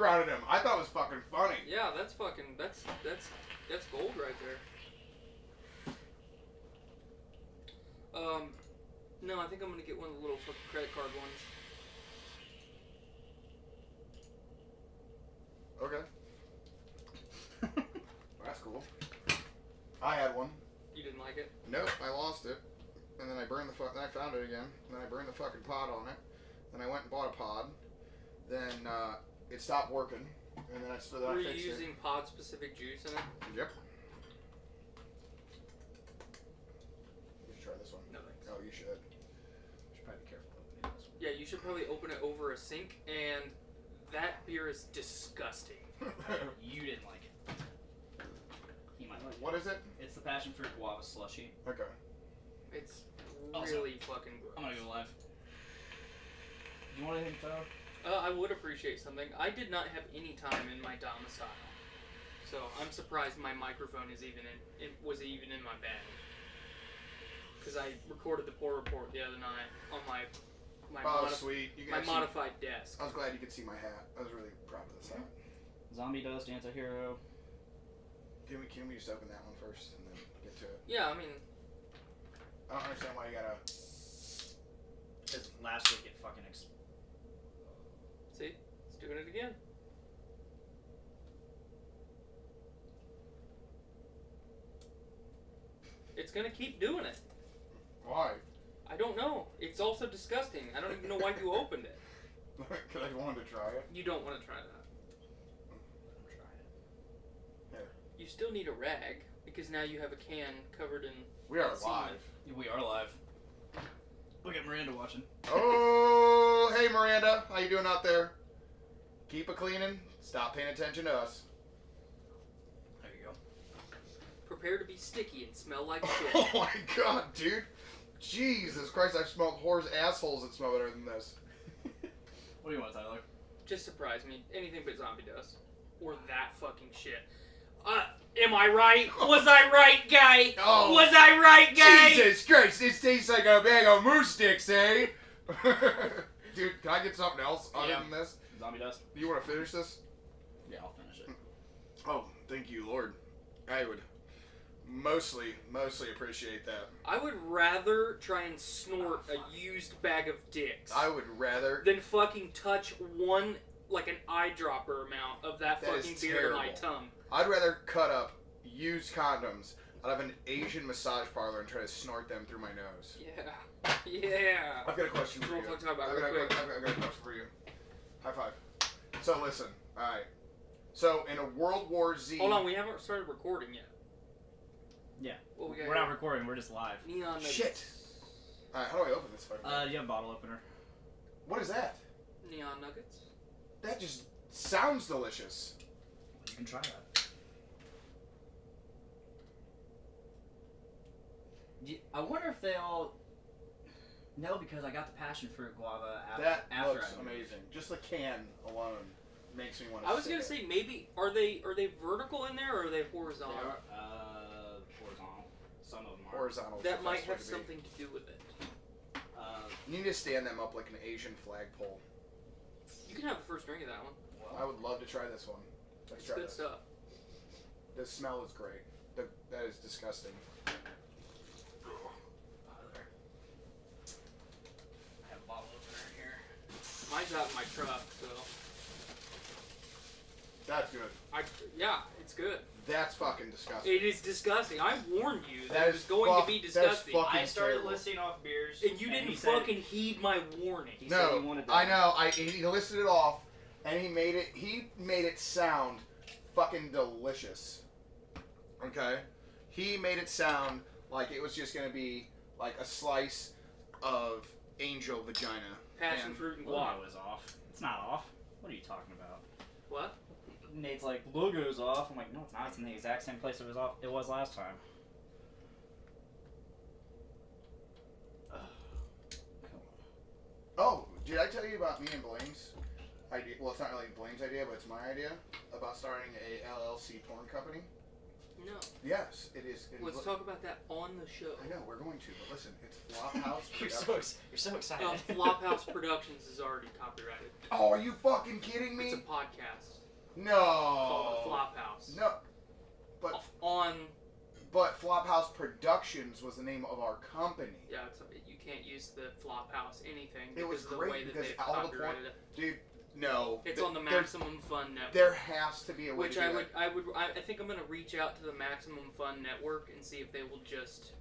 grounded him. I thought it was fucking funny. Yeah, that's fucking, that's gold right there. No, I think I'm gonna get one of the little fucking credit card ones. Okay. That's cool. I had one. You didn't like it? Nope, I lost it. And then I burned the then I found it again. And then I burned the fucking pod on it. Then I went and bought a pod. Then it stopped working. And then I fixed it. Were you using pod specific juice in it? Yep. You should try this one. No thanks. Oh, you should. You should probably be careful opening this one. Yeah, you should probably open it over a sink, and that beer is disgusting. You didn't like it. He might like it. What is it? It's the passion fruit guava slushy. Okay. It's Also, really fucking gross. I'm gonna go live. You want anything, Toad? I would appreciate something. I did not have any time in my domicile, so I'm surprised my microphone is even was even in my bag. Because I recorded the poor report the other night on my Sweet. You my can modified desk. I was glad you could see my hat. I was really proud of this hat. Zombie dust, anti-hero. Can we just open that one first and then get to it? Yeah, I mean, I don't understand why you gotta. Because last week it fucking see, it's doing it again. It's gonna keep doing it. Why? I don't know. It's also disgusting. I don't even know why you opened it. Because I wanted to try it. You don't want to try that. try it. Here. You still need a rag, because now you have a can covered in... We are semen. live. We are live. Look at Miranda watching. Oh, hey Miranda. How you doing out there? Keep it cleaning. Stop paying attention to us. There you go. Prepare to be sticky and smell like shit. Oh my god, dude. Jesus Christ, I've smelled whores' assholes that smell better than this. What do you want, Tyler? Just surprise me. Anything but zombie dust. Or that fucking shit. Am I right? Was I right, guy? Oh, was I right, guy? Jesus Christ, this tastes like a bag of moose sticks, eh? Dude, can I get something else other than this? Zombie dust? You want to finish this? Yeah, I'll finish it. Oh, thank you, Lord. I would mostly appreciate that. I would rather try and snort a used bag of dicks I would rather... than fucking touch one, like an eyedropper amount of that fucking beer to my tongue. I'd rather cut up used condoms out of an Asian massage parlor and try to snort them through my nose. Yeah. Yeah. I've got a question for you. I've got a question for you. High five. So listen, alright. So in a World War Z... Hold on, we haven't started recording yet. Yeah. What we got We're here? not recording, we're just live. Neon nuggets. Shit. Alright, how do I open this fucking thing? You have a bottle opener. What is that? Neon nuggets. That just sounds delicious. You can try that. I wonder if they all... No, because I got the passion fruit guava after That after looks I moved. amazing. Just the can alone makes me want to I was gonna say maybe are they vertical in there or are they horizontal? They are, horizontal. Some of them are. horizontal. That might have something to do with it. You need to stand them up like an Asian flagpole. You can have the first drink of that one. Well, I would love to try this one. Let's It's try good this. stuff. The smell is great. That is disgusting. I have a bottle opener here. Mine's out in my truck, so That's good. yeah, it's good. That's fucking disgusting. It is disgusting. I warned you that That it was is going to be that is disgusting. fucking I started terrible. listing off beers, And you didn't he said- fucking heed my warning. He said he wanted that. I know. He listed it off, and he made it sound fucking delicious. Okay, he made it sound like it was just gonna be like a slice of angel vagina. Passion And fruit and Logo guava. is off. It's not off. What are you talking about? What? Nate's like, logo's off. I'm like, no, it's not. It's in the exact same place it was last time. Oh, did I tell you about me and Blaine's idea? Well, it's not really Blaine's idea, but it's my idea about starting a LLC porn company. No. Yes, it is. Let's talk about that on the show. I know, we're going to, but listen, it's Flophouse You're Productions. so excited. Flophouse Productions is already copyrighted. Oh, are you fucking kidding me? It's a podcast No. called The Flophouse. No. But But Flophouse Productions was the name of our company. Yeah, you can't use the Flophouse anything It was because of the great way that because they've all the copyrighted it. Dude, no. It's on the Maximum Fun Network. There has to be a way Which to do that. I think I'm gonna reach out to the Maximum Fun Network and see if they will just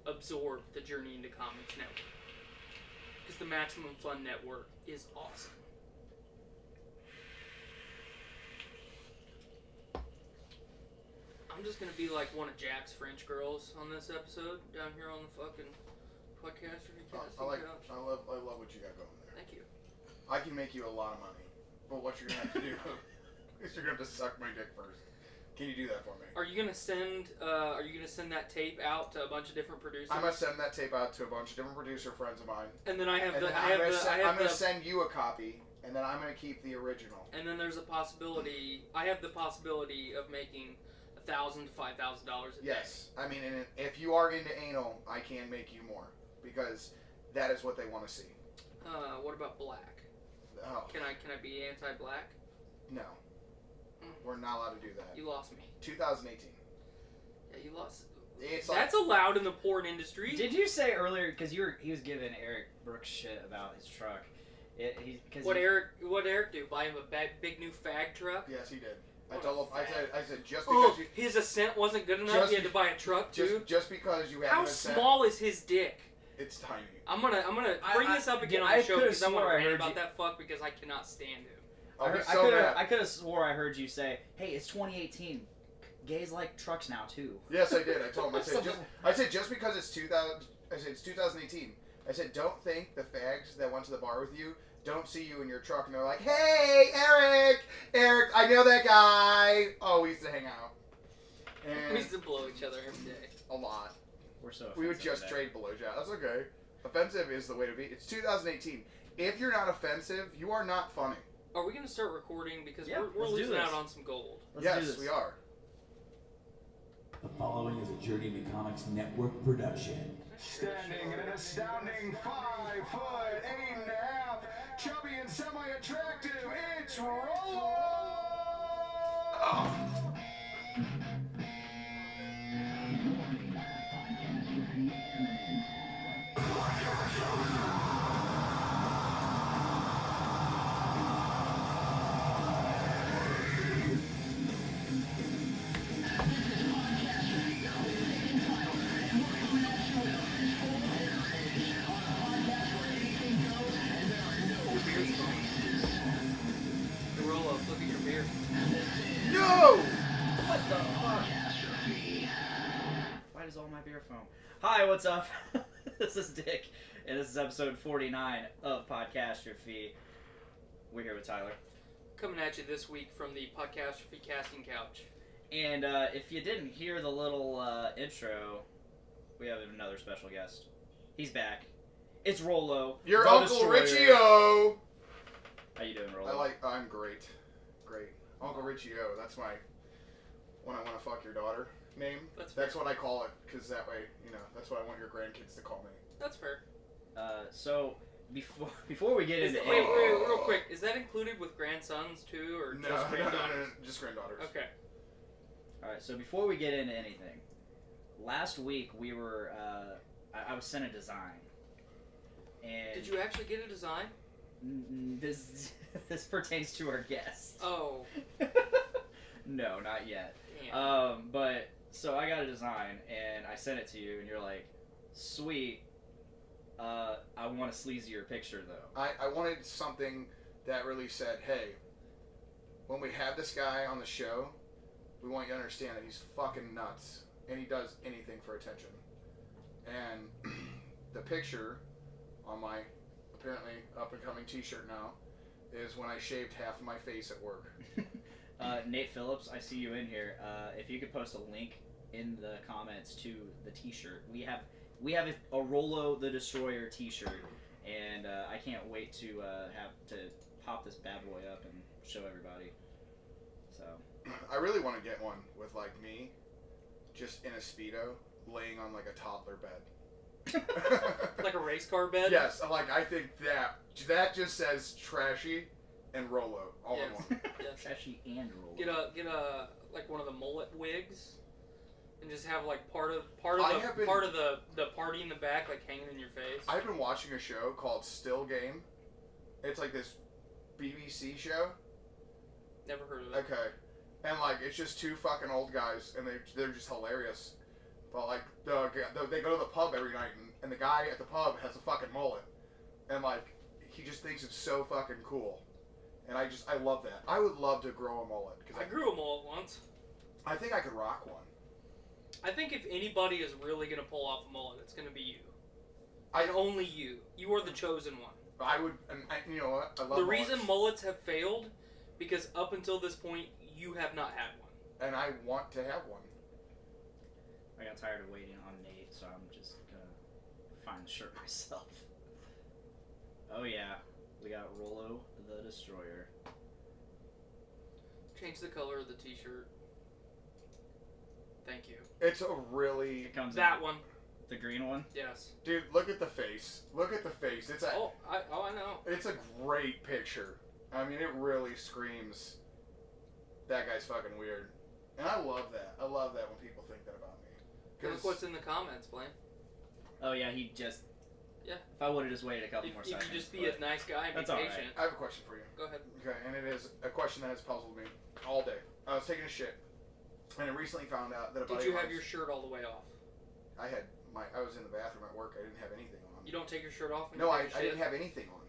absorb the Journey into Comics network. Because the Maximum Fun Network is awesome. I'm just gonna be like one of Jack's French girls on this episode down here on the fucking Podcastrophe casting couch. I love what you got going there. Thank you. I can make you a lot of money, but what you're gonna have to do is you're gonna have to suck my dick first. Can you do that for me? Are you gonna send that tape out to a bunch of different producers? I'm gonna send that tape out to a bunch of different producer friends of mine. And then I'm gonna send you a copy, and then I'm gonna keep the original. And then there's a possibility. I have the possibility of making $1,000 to $5,000 a day. Yes, I mean, and if you are into anal, I can make you more because that is what they want to see. What about black? Oh. Can I be anti-black? No. We're not allowed to do that. You lost me. 2018. Yeah, you lost. It's That's allowed in the porn industry. Did you say earlier, because he was giving Eric Brooks shit about his truck. What Eric do? Buy him a big new fag truck? Yes, he did. I told him. I said just because his ascent wasn't good enough. He had to buy a truck too. Just because you have How small is his dick? It's tiny. I'm gonna bring this up again on the show because I want to rant about that fuck because I cannot stand him. I could have swore I heard you say, "Hey, it's 2018. Gays like trucks now too." Yes, I did. I told him. I said just because it's 2000. I said it's 2018. I said don't think the fags that went to the bar with you don't see you in your truck and they're like, "Hey, Eric, I know that guy." Oh, we used to hang out. And we used to blow each other every day. A lot. We're so. We would just trade blowjobs. That's okay. Offensive is the way to be. It's 2018. If you're not offensive, you are not funny. Are we gonna start recording because we're let's losing out on some gold? Yes, we are. The following is a Journey into Comics Network production. Standing in an astounding 5'8.5", chubby and semi-attractive, it's Rolo! Rolo, look at your beard. No! What the fuck? Why does all my beer foam? Hi, what's up? This is Dick, and this is episode 49 of Podcastrophe. We're here with Tyler. Coming at you this week from the Podcastrophe casting couch. And if you didn't hear the little intro, we have another special guest. He's back. It's Rolo. Your The Uncle Destroyer. Richie-O! How you doing, Rolo? I'm great. Great. Uncle Richie-O, that's my, when I want to fuck your daughter name. That's what I call it, because that way, that's what I want your grandkids to call me. That's fair. So, before we get into wait, real quick. Is that included with grandsons, too, or just granddaughters? No, just granddaughters. Okay. Alright, so before we get into anything, last week we were, I was sent a design. And did you actually get a design? This pertains to our guest. Oh. No, not yet. Damn. But so I got a design and I sent it to you and you're like, sweet. I want a sleazier picture though. I wanted something that really said, hey, when we have this guy on the show, we want you to understand that he's fucking nuts and he does anything for attention. And the picture on my apparently up-and-coming T-shirt now is when I shaved half of my face at work. Nate Phillips, I see you in here. If you could post a link in the comments to the T-shirt. We have a Rolo the Destroyer T-shirt, and I can't wait to have to pop this bad boy up and show everybody. So I really want to get one with like me just in a Speedo, laying on like a toddler bed. Like a race car bed? Yes, I think that just says trashy and Rolo all in one. Yes. Trashy and Rolo. Get a like one of the mullet wigs, and just have like part of the party in the back like hanging in your face. I've been watching a show called Still Game. It's like this BBC show. Never heard of it. Okay, and like it's just two fucking old guys, and they're just hilarious. But like they go to the pub every night, and the guy at the pub has a fucking mullet, and like he just thinks it's so fucking cool, and I love that. I would love to grow a mullet because I grew a mullet once. I think I could rock one. I think if anybody is really gonna pull off a mullet, it's gonna be you. And only you. You are the chosen one. I would, and you know what? I love the mullets. reason mullets have failed, because up until this point, you have not had one. And I want to have one. I got tired of waiting on Nate, so I'm just gonna find the shirt myself. Oh yeah, we got Rolo the Destroyer. Change the color of the T-shirt. Thank you. It's a really... It comes That in one. the green one. Yes. Dude, look at the face. Look at the face. It's a... Oh, I know. It's a great picture. I mean, it really screams, that guy's fucking weird. And I love that. I love that when people think that about me. Look what's in the comments, Blaine. Oh yeah, he just... Yeah. If I would have just waited a couple If more you seconds. just be a nice guy and be That's all right. patient. I have a question for you. Go ahead. Okay, and it is a question that has puzzled me all day. I was taking a shit, and I recently found out that a buddy Did you of have mine's- your shirt all the way off? I was in the bathroom at work. I didn't have anything on. You don't take your shirt off when No, you I take a shit? didn't have anything on.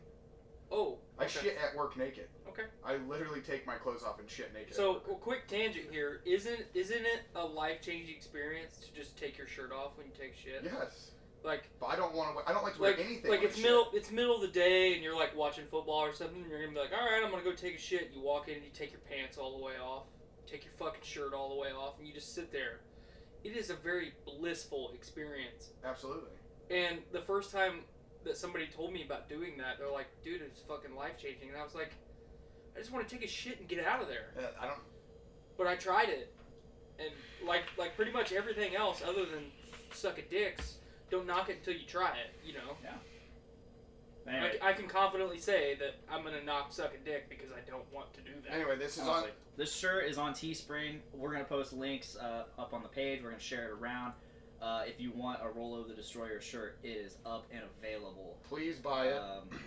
Oh, I okay. shit at work naked. Okay. I literally take my clothes off and shit naked. So, at work. quick tangent here. Isn't it a life-changing experience to just take your shirt off when you take shit? Yes. Like, But I don't want to. I don't like to wear anything. like when it's I middle of the day and you're like watching football or something. And you're gonna be like, all right, I'm gonna go take a shit. You walk in and you take your pants all the way off, take your fucking shirt all the way off, and you just sit there. It is a very blissful experience. Absolutely. And the first time that somebody told me about doing that, they're like, dude, it's fucking life-changing. And I was like, I just want to take a shit and get out of there. I don't. But I tried it. And like pretty much everything else other than sucking dicks, don't knock it until you try it, you know? Yeah. Anyway, I can confidently say that I'm going to knock sucking dick because I don't want to do that. Anyway, this is on. honestly, this shirt is on Teespring. We're gonna post links up on the page. We're gonna share it around. If you want a Rolo the Destroyer shirt, it is up and available. Please buy it.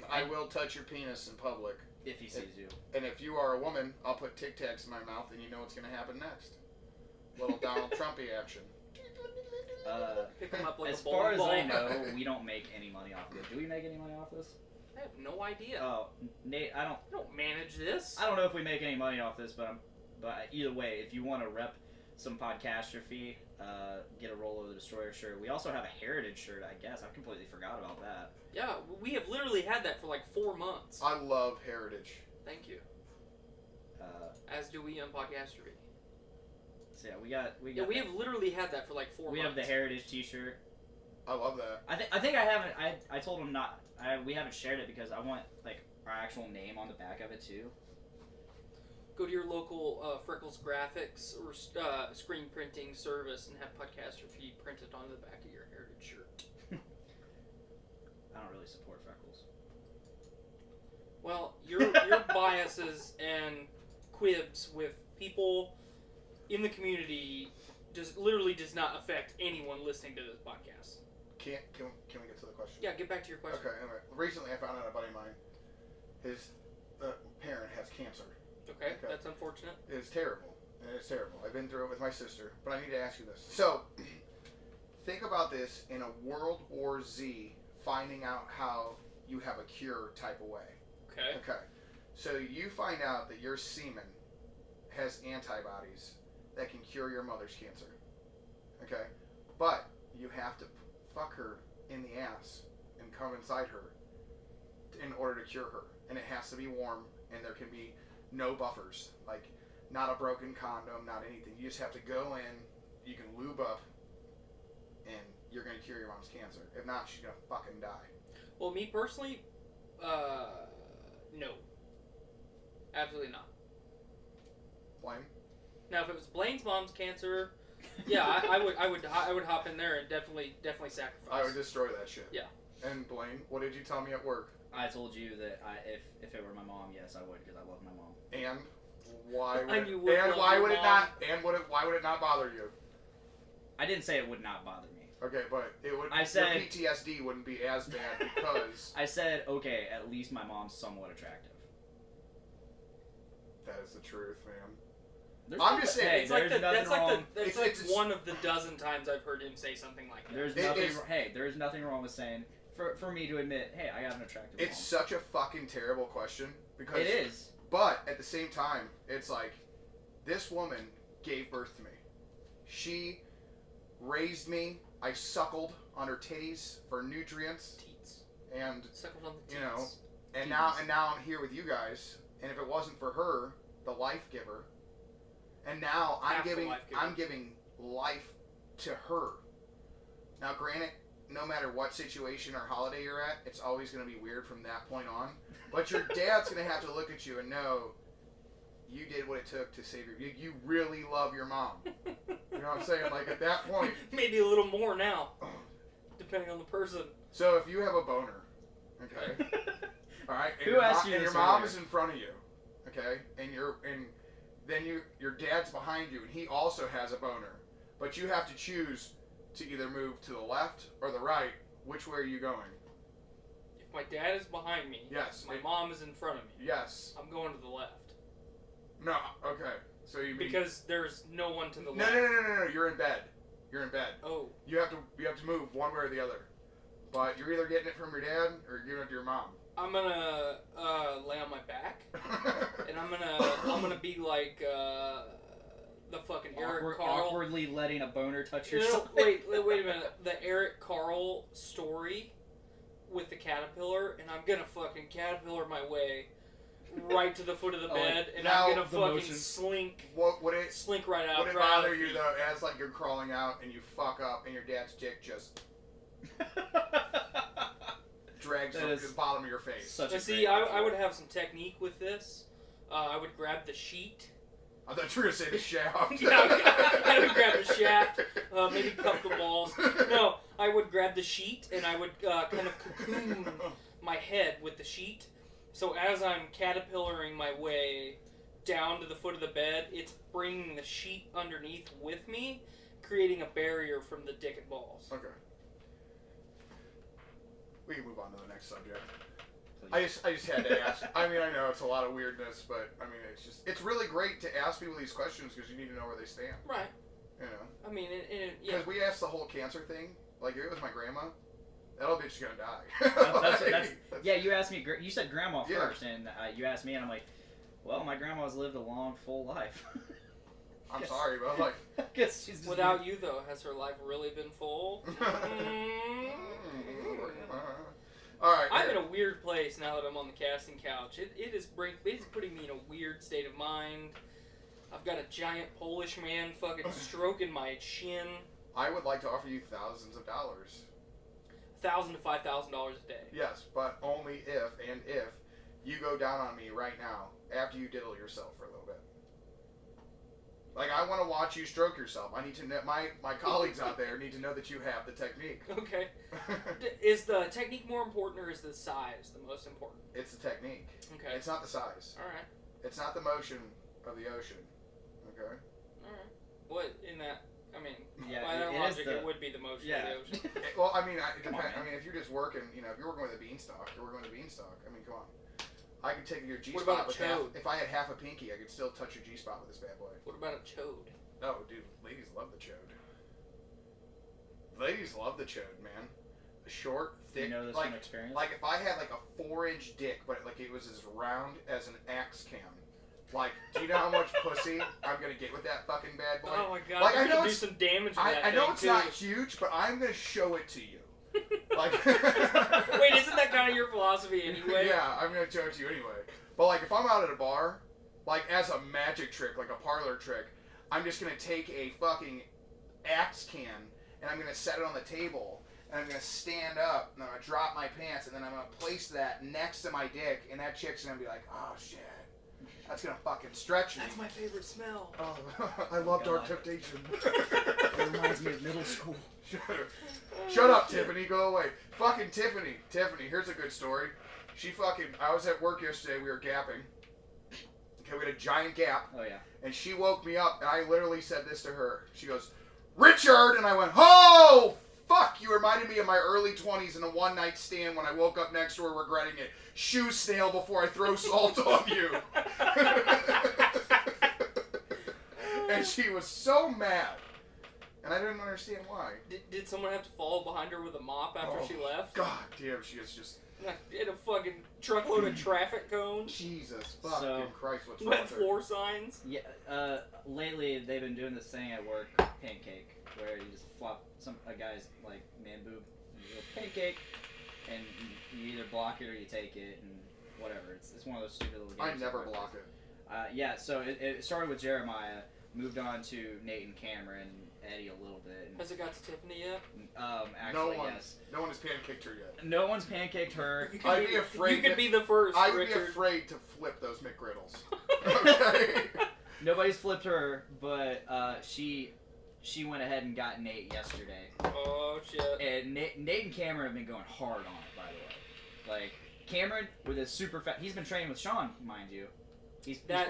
I and will touch your penis in public. if he sees you. And if you are a woman, I'll put Tic Tacs in my mouth, and you know what's going to happen next. Little Donald Trumpy action. Pick them up like As a far as bowling ball. I know, we don't make any money off of this. Do we make any money off this? I have no idea. Oh, Nate, I don't manage this. know if we make any money off this, but either way, if you want to rep some Podcastrophe, get a Rolo the Destroyer shirt. We also have a Heritage shirt, I guess. I completely forgot about that. Yeah, we have literally had that for like 4 months. I love Heritage. Thank you. As do we on Podcastrophe. So yeah, we got. Yeah, we have literally had that for like 4 months. We have the Heritage T-shirt. I love that. I think I haven't. I told him not. We haven't shared it because I want like our actual name on the back of it too. Go to your local Freckles Graphics or screen printing service and have Podcastrophe printed on the back of your Heritage shirt. I don't really support Freckles. Well, your biases and quibs with people in the community literally does not affect anyone listening to this podcast. Can we get to the question? Yeah, get back to your question. Okay, anyway. Recently I found out a buddy of mine, his parent has cancer. Okay, Okay. that's unfortunate. It's terrible. It's terrible. I've been through it with my sister, but I need to ask you this. So, think about this in a World War Z, finding out how you have a cure type of way. Okay. Okay. So you find out that your semen has antibodies that can cure your mother's cancer. Okay? But you have to fuck her in the ass and come inside her in order to cure her. And it has to be warm, and there can be no buffers. Like, not a broken condom, not anything. You just have to go in, you can lube up, and you're going to cure your mom's cancer. If not, she's going to fucking die. Well, me personally, no. Absolutely not. Blaine? Now, if it was Blaine's mom's cancer, Yeah, I would hop in there and definitely sacrifice. I would destroy that shit. Yeah. And Blaine, what did you tell me at work? I told you that if it were my mom, yes, I would, because I love my mom. And why would And you would love why your would it mom. not? And why would it not bother you? I didn't say it would not bother me. Okay, but it would. I said- your PTSD wouldn't be as bad because I said, okay, at least my mom's somewhat attractive. that is the truth, man. There's I'm nothing- just saying, hey, It's like there's nothing wrong. that's It's- like one of the dozen times I've heard him say something like that. There's It nothing. is- Hey, there's nothing wrong with saying for me to admit, hey, I got an attractive It's mom. such a fucking terrible question because It is. But at the same time, it's like this woman gave birth to me. She raised me. I suckled on her titties for nutrients, Teats. and Suckled on the teats. you know, and now I'm here with you guys. And if it wasn't for her, the life giver, and now Half the life giver. I'm giving life to her. Now, granted, no matter what situation or holiday you're at, it's always going to be weird from that point on. But your dad's going to have to look at you and know you did what it took to save your. You really love your mom. You know what I'm saying? Like at that point. Maybe a little more now, depending on the person. So if you have a boner, okay, all right, and Who your asked you and this your mom earlier? is in front of you, okay, and then your dad's behind you and he also has a boner, but you have to choose to either move to the left or the right. Which way are you going? If my dad is behind me, Yes. my mom is in front of me, Yes. I'm going to the left. No. Okay. So you mean Because there's no one to the no, left. no. You're in bed. You're in bed. Oh, You have to move one way or the other. But you're either getting it from your dad or you're giving it to your mom. I'm gonna lay on my back, and I'm gonna be like the fucking Eric Carl. Awkwardly letting a boner touch your No, stomach. wait a minute. The Eric Carl story with the caterpillar, and I'm gonna fucking caterpillar my way right to the foot of the Oh, like, bed, and now I'm gonna the fucking motion. slink Would it right out. would it right out bother of you feet. though as like you're crawling out and you fuck up and your dad's dick just drags That over is the bottom of your face? Such Now, a see, great I would have some technique with this. I would grab the sheet. I thought you were gonna say the shaft. Yeah, I would grab the shaft, maybe cup the balls. No, I would grab the sheet and I would kind of cocoon my head with the sheet. So as I'm caterpillaring my way down to the foot of the bed, it's bringing the sheet underneath with me, creating a barrier from the dick and balls. Okay. We can move on to the next subject. I just had to ask. I mean, I know it's a lot of weirdness, but I mean, it's really great to ask people these questions because you need to know where they stand. Right. You know. I mean, yeah. Because we asked the whole cancer thing. Like, if it was my grandma, that old bitch is gonna die. That's- Yeah, you asked me. You said grandma Yeah. first, and you asked me, and I'm like, well, my grandma's lived a long, full life. I'm sorry, but like. I guess she's just Without you, though, has her life really been full? All right. I'm in a weird place now that I'm on the casting couch. It is putting me in a weird state of mind. I've got a giant Polish man fucking stroking my chin. I would like to offer you thousands of dollars. $1,000 to $5,000 a day. Yes, but only if you go down on me right now after you diddle yourself for a little bit. Like, I want to watch you stroke yourself. I need to know, my colleagues out there need to know that you have the technique. Okay. Is the technique more important or is the size the most important? It's the technique. Okay. It's not the size. All right. It's not the motion of the ocean. Okay? All right. What in that? I mean, Yeah, by that it is logic, the- it would be the motion Yeah. of the ocean. Well, I mean, it Come on, depends. I man. mean, if you're just working, you know, if you're working with a beanstalk, you're working with a beanstalk. I mean, come on. I could take your G What spot about a with half. chode? If I had half a pinky, I could still touch your G spot with this bad boy. What about a chode? Oh, dude, ladies love the chode. Ladies love the chode, man. The short, thick, You know this like, from experience? like if I had like a 4-inch dick, but like it was as round as an axe can. Like, do you know how much pussy I'm gonna get with that fucking bad boy? Oh my god! Like, you're I know gonna do it's- some damage with that I know thing, it's too. not huge, but I'm gonna show it to you. Like, Wait, isn't that kind of your philosophy anyway? Yeah, I'm gonna show it to you anyway. But like, if I'm out at a bar, like as a magic trick, like a parlor trick, I'm just gonna take a fucking axe can and I'm gonna set it on the table and I'm gonna stand up and I'm gonna drop my pants and then I'm gonna place that next to my dick and that chick's gonna be like, oh shit. That's gonna fucking stretch me. That's my favorite smell. Oh, I love Dark God. Temptation. It reminds me of middle school. Shut up, Tiffany. Go away. Fucking Tiffany. Tiffany, here's a good story. I was at work yesterday. We were gapping. Okay, we had a giant gap. Oh yeah. And she woke me up, and I literally said this to her. She goes, Richard! And I went, oh, fuck! You reminded me of my early 20s in a one-night stand when I woke up next to her regretting it. Shoe snail before I throw salt on you. And she was so mad. And I didn't understand why. Did someone have to follow behind her with a mop after she left? God damn, she is just... In a fucking truckload of traffic cones? Jesus fucking So, Christ, what's wrong Wet with her? floor signs? Yeah. Lately they've been doing this thing at work, pancake, where you just flop a guy's like man boob, and you go pancake, and you either block it or you take it, and whatever. It's one of those stupid little games. I never block it. Yeah. So it started with Jeremiah, moved on to Nate and Cameron, Eddie a little bit. And, Has it got to Tiffany yet? actually, yes. No one has pancaked her yet. No one's pancaked her. You could I'd be afraid You could that- be the first, I would Richard. be afraid to flip those McGriddles. Okay? Nobody's flipped her, but she went ahead and got Nate yesterday. Oh, shit. And Nate and Cameron have been going hard on it, by the way. Like, Cameron, with his super fat... He's been training with Sean, mind you. That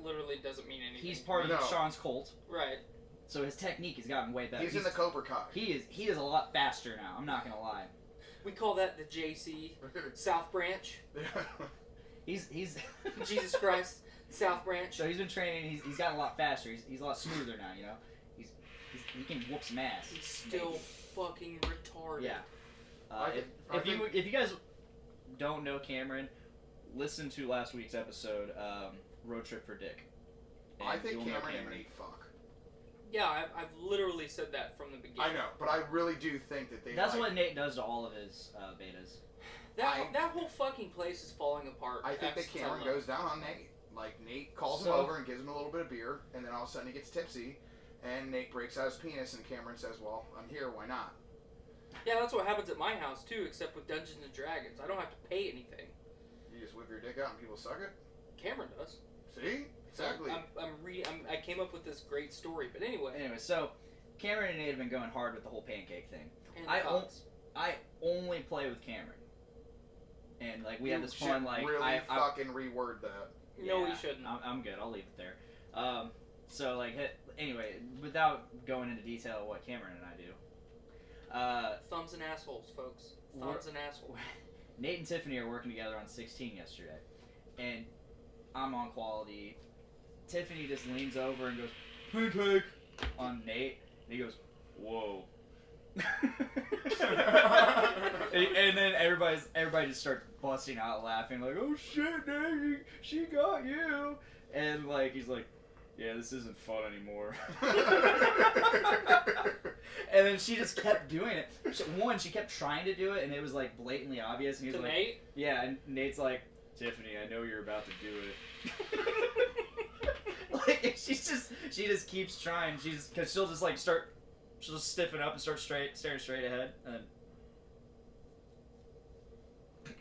literally doesn't mean anything. He's part No. of Sean's cult, Right. so his technique has gotten way better. He's in the Cobra Kai. He is a lot faster now, I'm not gonna lie. We call that the JC, South Branch. He's Jesus Christ, South Branch. So he's been training, he's gotten a lot faster, he's a lot smoother now, you know? He can whoop some ass. He's still fucking retarded. Yeah. If you guys don't know Cameron, listen to last week's episode, Road Trip for Dick. And I think you'll know Cameron and Nate fuck. Yeah, I've literally said that from the beginning. I know, but I really do think that they That's like, what Nate does to all of his betas. That whole fucking place is falling apart. I think that Absolutely. Cameron goes down on Nate. Like, Nate calls him So- over and gives him a little bit of beer, and then all of a sudden he gets tipsy, and Nate breaks out his penis, and Cameron says, well, I'm here, why not? Yeah, that's what happens at my house too, except with Dungeons and Dragons. I don't have to pay anything. You just whip your dick out and people suck it? Cameron does. See? Exactly. I came up with this great story, but anyway. Anyway, so Cameron and Nate have been going hard with the whole pancake thing. And I cops. only play with Cameron. And, like, we You have this fun, should like... really I fucking reword that. No, yeah, he shouldn't. I'm good. I'll leave it there. So, like, anyway, without going into detail of what Cameron and I do, Thumbs and assholes, folks. Thumbs and assholes. Nate and Tiffany are working together on 16 yesterday. And I'm on quality. Tiffany just leans over and goes, pancake, on Nate. And he goes, whoa. and then everybody just starts busting out laughing, like, oh shit, Nate, she got you. And, like, he's like, yeah, this isn't fun anymore. And then she just kept doing it. She kept trying to do it, and it was, like, blatantly obvious. And he was To like, Nate? yeah, and Nate's like, Tiffany, I know you're about to do it. Like, she just keeps trying. Cause she'll just stiffen up and start staring straight ahead, and then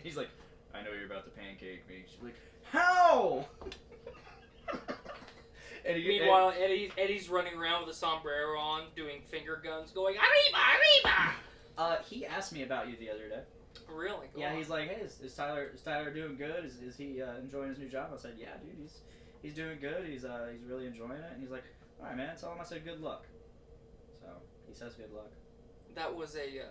he's like, I know you're about to pancake me. She's like, how? Meanwhile, Eddie's running around with a sombrero on, doing finger guns, going, Arriba, Arriba! He asked me about you the other day. Really? Go Yeah, on. he's like, hey, is Tyler doing good? Is he enjoying his new job? I said, yeah, dude, he's doing good. He's really enjoying it. And he's like, all right, man. Tell him I said good luck. So he says good luck. That was a,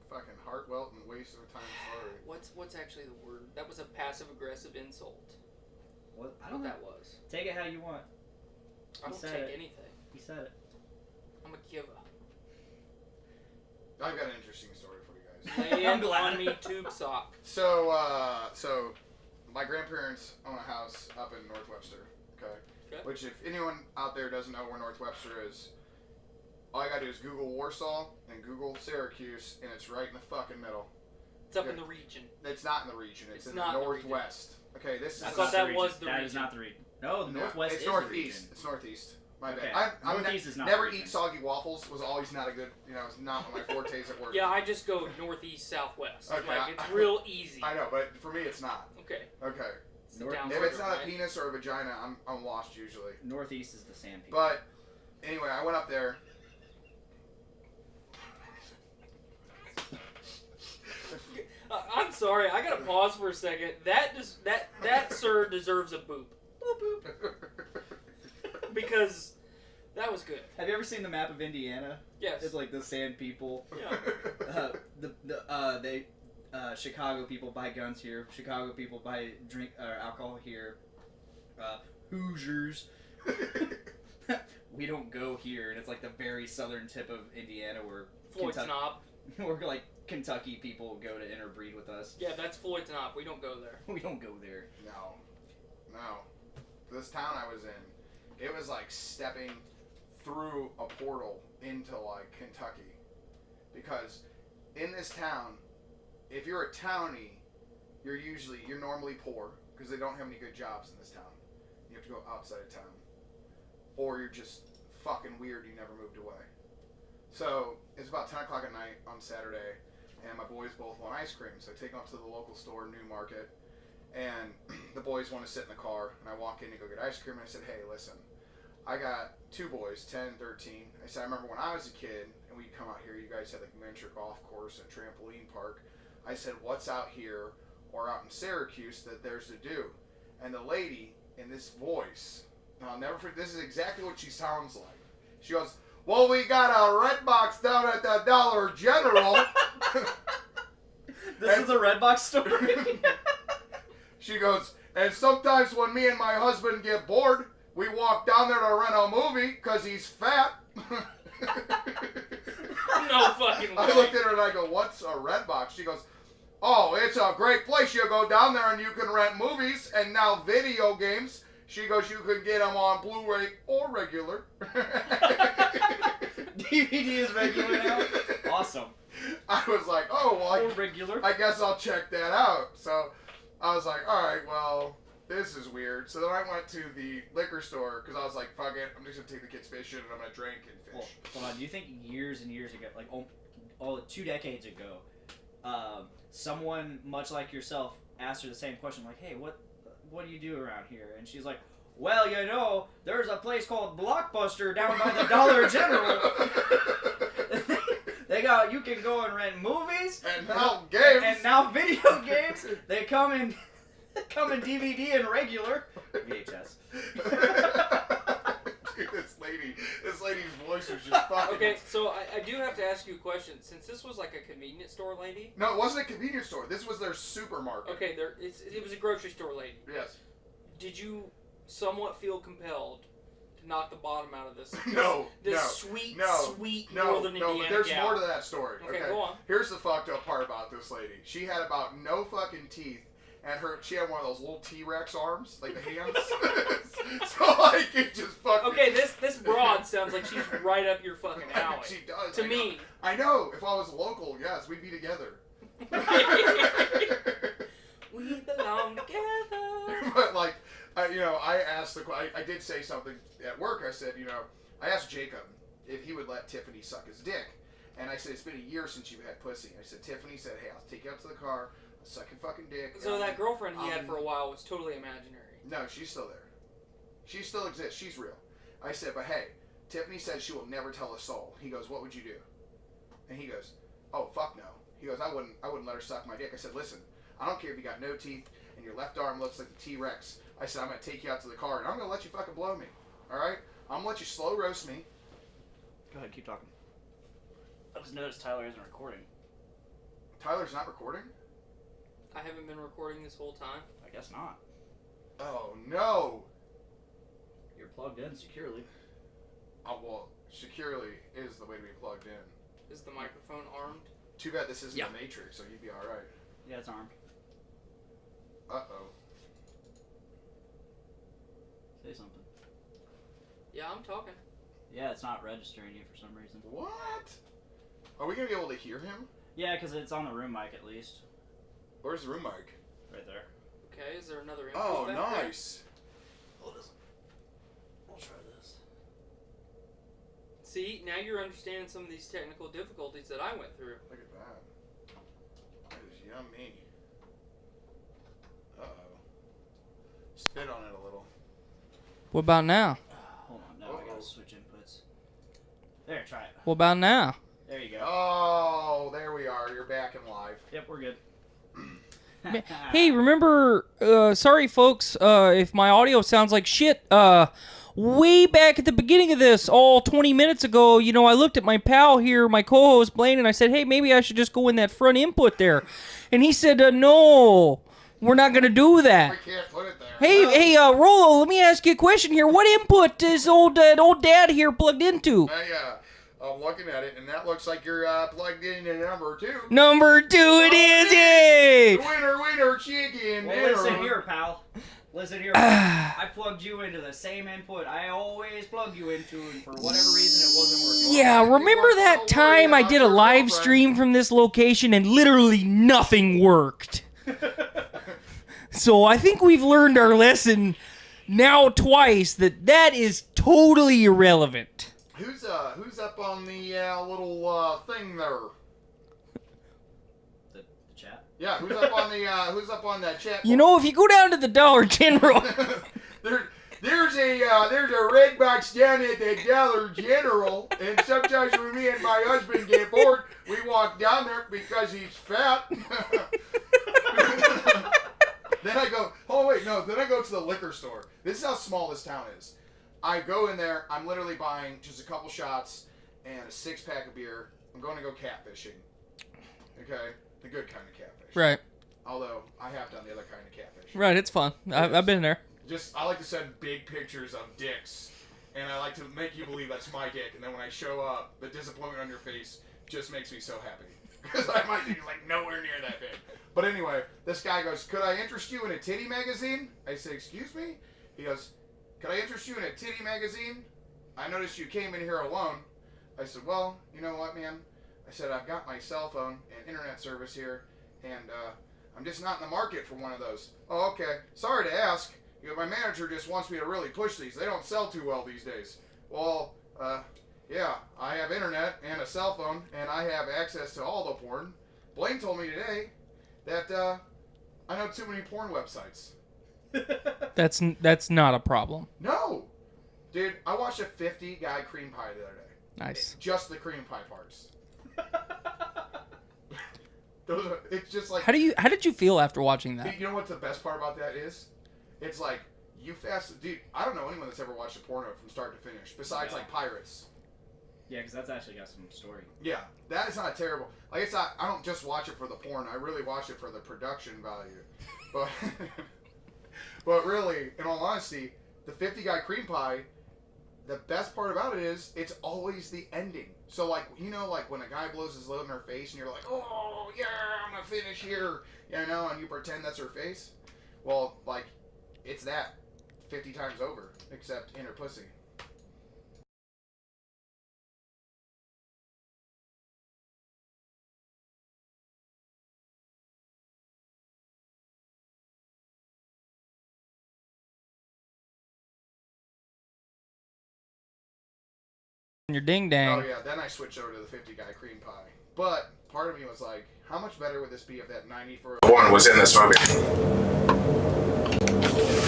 Fucking heart welt and waste of time story. what's actually the word? That was a passive-aggressive insult. What? I I don't know know. that was. Take it how you want. I He don't said take it. anything. He said it. I'm a giver. I've got an interesting story for you guys. Lay I'm it glad. on me, tube sock. So my grandparents own a house up in North Webster, okay? Which, if anyone out there doesn't know where North Webster is, all you gotta do is Google Warsaw and Google Syracuse, and it's right in the fucking middle. It's up in the region. It's not in the region. It's in the not in the region. Northwest. Okay, this is I not thought the that region. was the That region. is not the region. No, the No, Northwest it's is northeast. the region. It's northeast. My Okay. bad. Northeast is not never the region. eat soggy waffles. Was always not a good. It's not one of my fortes at work. Yeah, I just go northeast, southwest. Okay, Like, it's real easy. I know, but for me, it's not. Okay. Okay. It's the North- down If it's not right? a penis or a vagina, I'm lost usually. Northeast is the sand people. But anyway, I went up there. I'm sorry, I gotta pause for a second. That sir deserves a boop. Boop boop. Because that was good. Have you ever seen the map of Indiana? Yes. It's like the sand people. Yeah. Chicago people buy guns here. Chicago people buy alcohol here. Hoosiers. We don't go here, and it's like the very southern tip of Indiana where Floyd's knob. where like Kentucky people go to interbreed with us. Yeah, that's Floyd's knob. We don't go there. We don't go there. No. This town I was in, it was like stepping through a portal into like Kentucky. Because in this town, if you're a townie, you're normally poor because they don't have any good jobs in this town. You have to go outside of town. Or you're just fucking weird, you never moved away. So it's about 10 o'clock at night on Saturday, and my boys both want ice cream. So I take them up to the local store, Newmarket, and the boys want to sit in the car. And I walk in to go get ice cream, and I said, hey, listen, I got two boys, 10 and 13. I said, I remember when I was a kid, and we'd come out here, you guys had like a miniature golf course and trampoline park. I said, what's out here or out in Syracuse that there's to do? And the lady, in this voice, and I'll never forget, this is exactly what she sounds like. She goes, well, we got a Redbox down at the Dollar General. This is a Redbox story. She goes, and sometimes when me and my husband get bored, we walk down there to rent a movie because he's fat. No fucking way. I looked at her and I go, what's a Redbox? She goes, oh, it's a great place. You go down there and you can rent movies and now video games. She goes, you can get them on Blu-ray or regular. DVD is regular now? Awesome. I was like, oh, well, Or regular. I guess I'll check that out. So I was like, all right, well, this is weird. So then I went to the liquor store because I was like, fuck it, I'm just going to take the kids fishing and I'm going to drink and fish. Well, hold on. Do you think years and years ago, like 2 decades ago, someone much like yourself asked her the same question, like, hey, what do you do around here? And she's like, well, you know, there's a place called Blockbuster down by the Dollar General. You can go and rent movies. And now games. And now video games. They come in DVD and regular. VHS. Dude, this lady's voice was just fucking... Okay, so I do have to ask you a question. Since this was like a convenience store lady. No, it wasn't a convenience store. This was their supermarket. Okay, it was a grocery store lady. Yes. Did you somewhat feel compelled to knock the bottom out of this? This sweet No, Northern Indiana but there's gal. more to that story. Okay, go on. Here's the fucked up part about this lady. She had about no fucking teeth, and she had one of those little T-Rex arms, like the hands. So like it just fucking. Okay, this broad sounds like she's right up your fucking alley. She does. To me. I know. If I was local, yes, we'd be together. We belong together. But like, I asked I did say something at work. I said, I asked Jacob if he would let Tiffany suck his dick, and I said it's been a year since you had pussy. I said Tiffany said, hey, I'll take you out to the car, I'll suck your fucking dick. So that girlfriend he had for a while was totally imaginary. No, she's still there. She still exists. She's real. I said, but hey, Tiffany said she will never tell a soul. He goes, what would you do? And he goes, oh fuck no. He goes, I wouldn't let her suck my dick. I said, listen, I don't care if you got no teeth and your left arm looks like the T-Rex. I said, I'm going to take you out to the car and I'm going to let you fucking blow me. Alright? I'm going to let you slow roast me. Go ahead, keep talking. I just noticed Tyler isn't recording. Tyler's not recording? I haven't been recording this whole time. I guess not. Oh no. You're plugged in securely. Oh, well, securely is the way to be plugged in. Is the microphone armed? Too bad this isn't Yeah. the Matrix, so you'd be alright. Yeah, it's armed. Uh-oh. Say something. Yeah, I'm talking. Yeah, it's not registering you for some reason. What? Are we going to be able to hear him? Yeah, because it's on the room mic at least. Where's the room mic? Right there. Okay, is there another info Oh, back there? nice. Hold this. We'll try this. See, now you're understanding some of these technical difficulties that I went through. Look at that. That is yummy. Uh-oh. spit on it a little. What about now? Hold on, now I gotta switch inputs. There, try it. What about now? There you go. Oh, there we are. You're back and live. Yep, we're good. Hey, remember, sorry folks, if my audio sounds like shit, way back at the beginning of this, all 20 minutes ago, you know, I looked at my pal here, my co-host Blaine, and I said, hey, maybe I should just go in that front input there. And he said, no, we're not going to do that. We can't put it there. Hey, Rolo, let me ask you a question here. What input is old dad here plugged into? I'm looking at it, and that looks like you're plugged into number 2. Number 2 it is, hey! Winner, chicken Well, dinner. listen here, pal. Listen here, pal. I plugged you into the same input I always plug you into, and for whatever reason it wasn't working. Yeah, remember that time I did a live stream from this location and literally nothing worked? So I think we've learned our lesson now twice that is totally irrelevant. Who's up on the little thing there? The chat? Yeah, who's up on that chat? You know, if you go down to the Dollar General, there's a Redbox down at the Dollar General, and sometimes when me and my husband get bored, we walk down there because he's fat. Then I go, then I go to the liquor store. This is how small this town is. I go in there, I'm literally buying just a couple shots and a 6-pack of beer. I'm going to go catfishing. Okay? The good kind of catfish. right, Although, I have done the other kind of catfish. right, it's fun. I've been there. I like to send big pictures of dicks, and I like to make you believe that's my dick, and then when I show up, the disappointment on your face just makes me so happy. Because I might be like nowhere near that big. But anyway, this guy goes, could I interest you in a titty magazine? I said, excuse me? He goes, could I interest you in a titty magazine? I noticed you came in here alone. I said, well, you know what, man? I said, I've got my cell phone and internet service here, and I'm just not in the market for one of those. Oh, okay. Sorry to ask. You know, my manager just wants me to really push these. They don't sell too well these days. Well, yeah, I have internet and a cell phone, and I have access to all the porn. Blaine told me today that I know too many porn websites. That's not a problem. No! Dude, I watched a 50-guy cream pie the other day. Nice. Just the cream pie parts. It's just like... How did you feel after watching that? Dude, you know what the best part about that is? It's like, dude, I don't know anyone that's ever watched a porno from start to finish, besides like pirates. Yeah, because that's actually got some story. Yeah, that is not terrible. Like, it's not, I don't just watch it for the porn, I really watch it for the production value. But, but really, in all honesty, the 50-guy cream pie, the best part about it is, it's always the ending. So, like, you know, like, when a guy blows his load in her face, and you're like, oh, yeah, I'm gonna finish here, you know, and you pretend that's her face? Well, like, it's that 50 times over, except in her pussy. Your ding dang. Oh yeah, then I switched over to the 50-guy cream pie. But part of me was like, how much better would this be if that 94-1 was in this movie?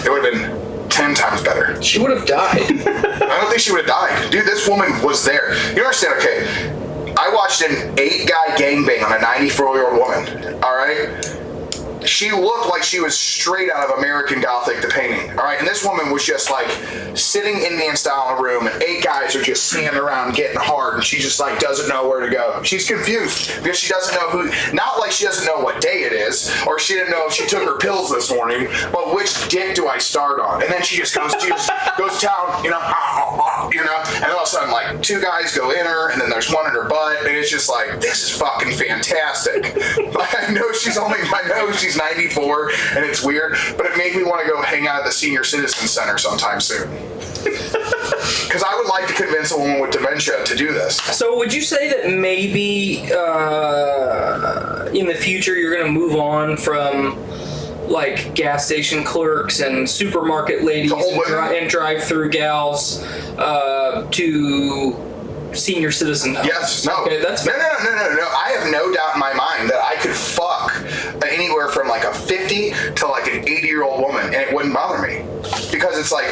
It would have been 10 times better. She would have died. I don't think she would have died. Dude, this woman was there. You understand, okay, I watched an 8-guy gangbang on a 94-year-old woman, alright? She looked like she was straight out of American Gothic, the painting, alright? And this woman was just like sitting Indian style in a room, and 8 guys are just standing around getting hard, and she just like doesn't know where to go. She's confused because she doesn't know who, not like she doesn't know what day it is, or she didn't know if she took her pills this morning, but which dick do I start on? And then she just goes down, you know, and all of a sudden like 2 guys go in her, and then there's one in her butt, and it's just like, this is fucking fantastic. Like, I know she's 94 and it's weird, but it made me want to go hang out at the senior citizen center sometime soon. Because I would like to convince a woman with dementia to do this. So would you say that maybe in the future you're going to move on from like gas station clerks and supermarket ladies and drive-through gals to senior citizen homes? Yes, no. Okay, that's no. I have no doubt in my mind that I could fuck anywhere from like a 50 to like an 80-year-old woman, and it wouldn't bother me. because it's like,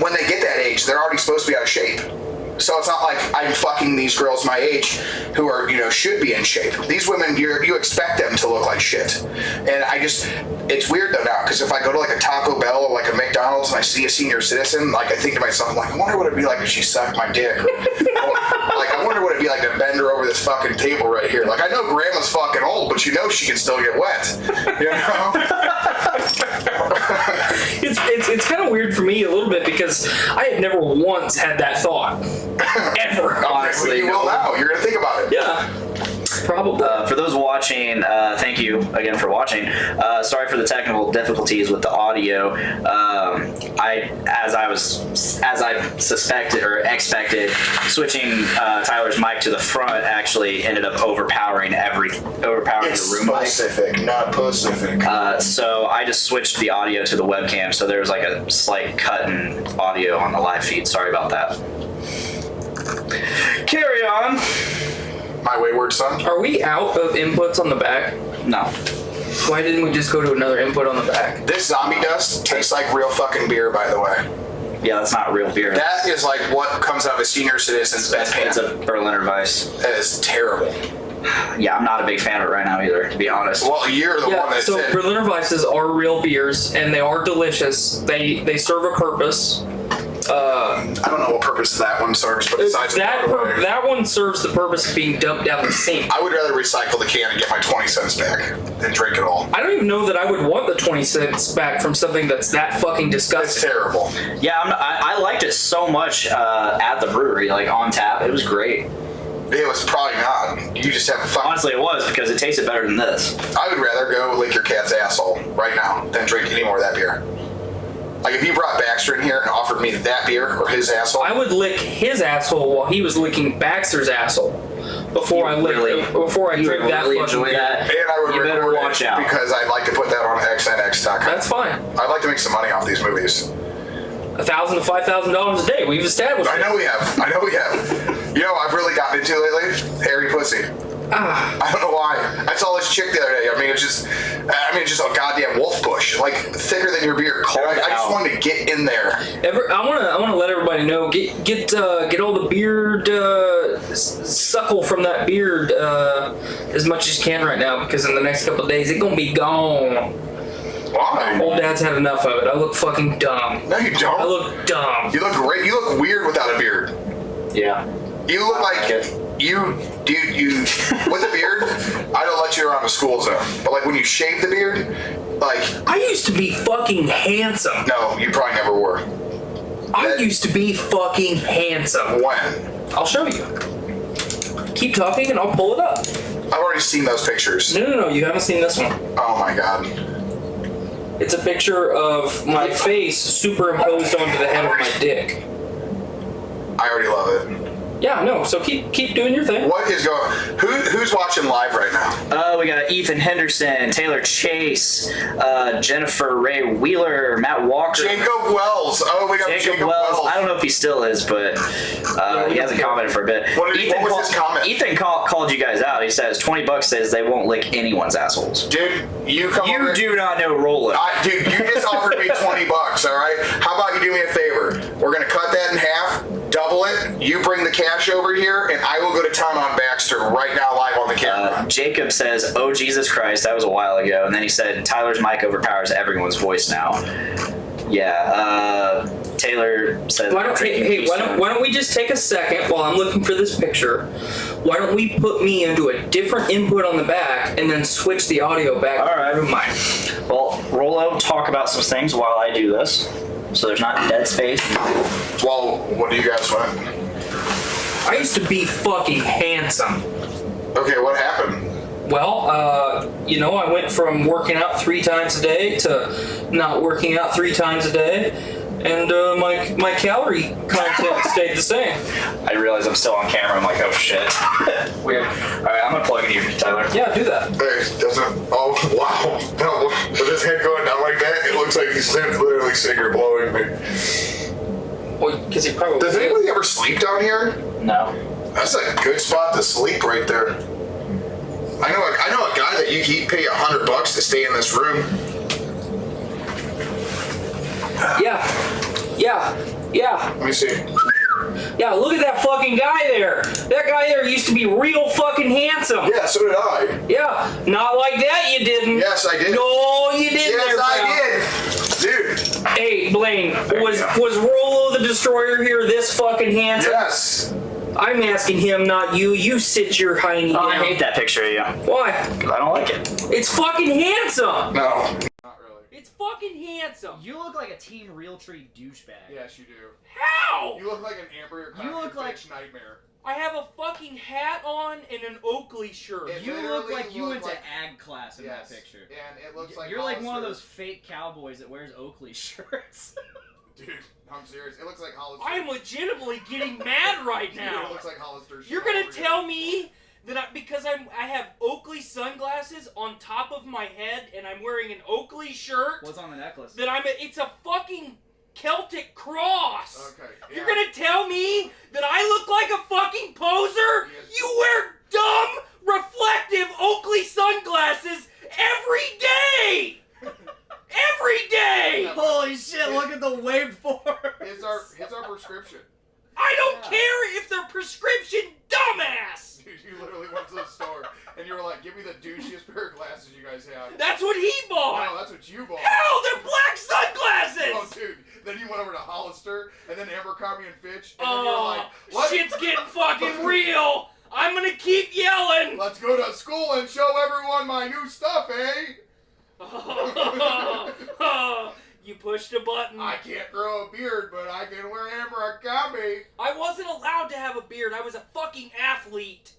when they get that age, they're already supposed to be out of shape. So it's not like I'm fucking these girls my age who are, should be in shape. These women, you expect them to look like shit. And it's weird though now, because if I go to like a Taco Bell or like a McDonald's and I see a senior citizen, like I think to myself, like, I wonder what it'd be like if she sucked my dick. Like, I wonder what it'd be like to bend her over this fucking table right here. Like, I know grandma's fucking old, but she can still get wet. It's kind of weird for me a little bit because I had never once had that thought. Ever. Honestly. You will now. You're going to think about it. Yeah. Probably. For those watching, thank you again for watching. Sorry for the technical difficulties with the audio. As I suspected or expected, switching Tyler's mic to the front actually ended up overpowering the room mic. Specific, not Pacific. So I just switched the audio to the webcam, so there was like a slight cut in audio on the live feed. Sorry about that. Carry on. My wayward son. Are we out of inputs on the back? No. Why didn't we just go to another input on the back? This zombie dust tastes like real fucking beer, by the way. Yeah, that's not real beer. That is like what comes out of a senior citizen's bedpan. It's a Berliner Weiss. That is terrible. Yeah, I'm not a big fan of it right now either, to be honest. Well, you're the one that so said... Berliner Weisses are real beers, and they are delicious. They serve a purpose. I don't know what purpose that one serves, but besides that one serves the purpose of being dumped down the sink. I would rather recycle the can and get my 20 cents back than drink it all. I don't even know that I would want the 20 cents back from something that's that fucking disgusting. It's terrible. Yeah, I liked it so much at the brewery, like on tap. It was great. It was probably not. You just have fun. Honestly, it was because it tasted better than this. I would rather go lick your cat's asshole right now than drink any more of that beer. Like, if you brought Baxter in here and offered me that beer or his asshole... I would lick his asshole while he was licking Baxter's asshole before I drink that really fucking enjoy beer. that. And I would You better record watch it out. because I'd like to put that on XNX.com. That's fine. I'd like to make some money off these movies. $1,000 to $5,000 a day. We've established I it. know we have. You know what I've really gotten into lately? Hairy pussy. I don't know why. I saw this chick the other day. It's just a goddamn wolf bush, like thicker than your beard. I just wanted to get in there. I want to let everybody know. Get all the beard suckle from that beard as much as you can right now, because in the next couple of days it's gonna be gone. Why? Old Dad's had enough of it. I look fucking dumb. No, you don't. I look dumb. You look great. You look weird without a beard. Yeah. You look like you with a beard. I don't let you around the school zone, but like when you shave the beard, like I used to be fucking handsome. no, you probably never were. I used to be fucking handsome. When? I'll show you. Keep talking and I'll pull it up. I've already seen those pictures. No, you haven't seen this one. Oh my god. It's a picture of my face superimposed onto the head of my dick. I already love it. Yeah, no. So keep doing your thing. What is going? Who's watching live right now? We got Ethan Henderson, Taylor Chase, Jennifer Ray Wheeler, Matt Walker, Jacob Wells. Oh, we got Jacob Wells. I don't know if he still is, but he hasn't commented for a bit. What was his comment? Ethan called you guys out. He says $20 says they won't lick anyone's assholes. Dude, you do not know Rolo. Dude, you just offered me $20. All right. How about you do me a favor? We're gonna cut that in half, double it. You bring the cash over here, and I will go to town on Baxter right now, live on the camera. Jacob says, "Oh Jesus Christ, that was a while ago," and then he said, "Tyler's mic overpowers everyone's voice now." Yeah. Taylor says, Why don't we just take a second while I'm looking for this picture? Why don't we put me into a different input on the back and then switch the audio back All right. to mine? Well, Rolo, talk about some things while I do this, so there's not dead space. Well, what do you guys want? I used to be fucking handsome. Okay, what happened? Well, I went from working out 3 times a day to not working out 3 times a day, and my calorie content stayed the same. I realize I'm still on camera. I'm like, oh shit. Weird. All right, I'm gonna plug in you, Tyler. Yeah, do that. Hey, doesn't. Oh wow! No, with his head going down like that, it looks like he's literally finger blowing me. Well, because he probably. Does anybody ever sleep down here? No. That's a good spot to sleep right there. I know a guy that he'd pay $100 to stay in this room. Yeah. Let me see. Yeah, look at that fucking guy there. That guy there used to be real fucking handsome. Yeah, so did I. Yeah, not like that you didn't. Yes, I did. No, you didn't. Yes, there, I pal. did. Dude. Hey, Blaine, was Rolo the Destroyer here this fucking handsome? Yes. I'm asking him, not you. You sit your hiney down. I hate that picture of you. Why? Because I don't like it. It's fucking handsome. No. Not really. It's fucking handsome. You look like a Team Realtree douchebag. Yes, you do. How? You look like an Amber You look like nightmare. I have a fucking hat on and an Oakley shirt. It You look literally like you look went to like- ag class in that picture. And it looks like You're like one of Hollister. those fake cowboys that wears Oakley shirts. Dude, I'm serious. It looks like Hollister. I'm legitimately getting mad right Dude, now. it looks like Hollister. You're gonna tell me that because I have Oakley sunglasses on top of my head and I'm wearing an Oakley shirt What's on the necklace? that it's a fucking Celtic cross. Okay. Yeah. You're gonna tell me that I look like a fucking poser? Yes. You wear dumb, reflective Oakley sunglasses every day! Every day! Holy shit, look at the waveform! It's our prescription. I don't care if they're prescription, dumbass! Dude, you literally went to the store and you were like, give me the douchiest pair of glasses you guys have. That's what he bought! No, that's what you bought. Hell, they're black sunglasses! Oh, dude. Then you went over to Hollister and then Abercrombie and Fitch. And then you're like, what? Shit's getting fucking real! I'm gonna keep yelling! Let's go to school and show everyone my new stuff, eh? You pushed a button. I can't grow a beard, but I can wear Abercrombie. I wasn't allowed to have a beard. I was a fucking athlete.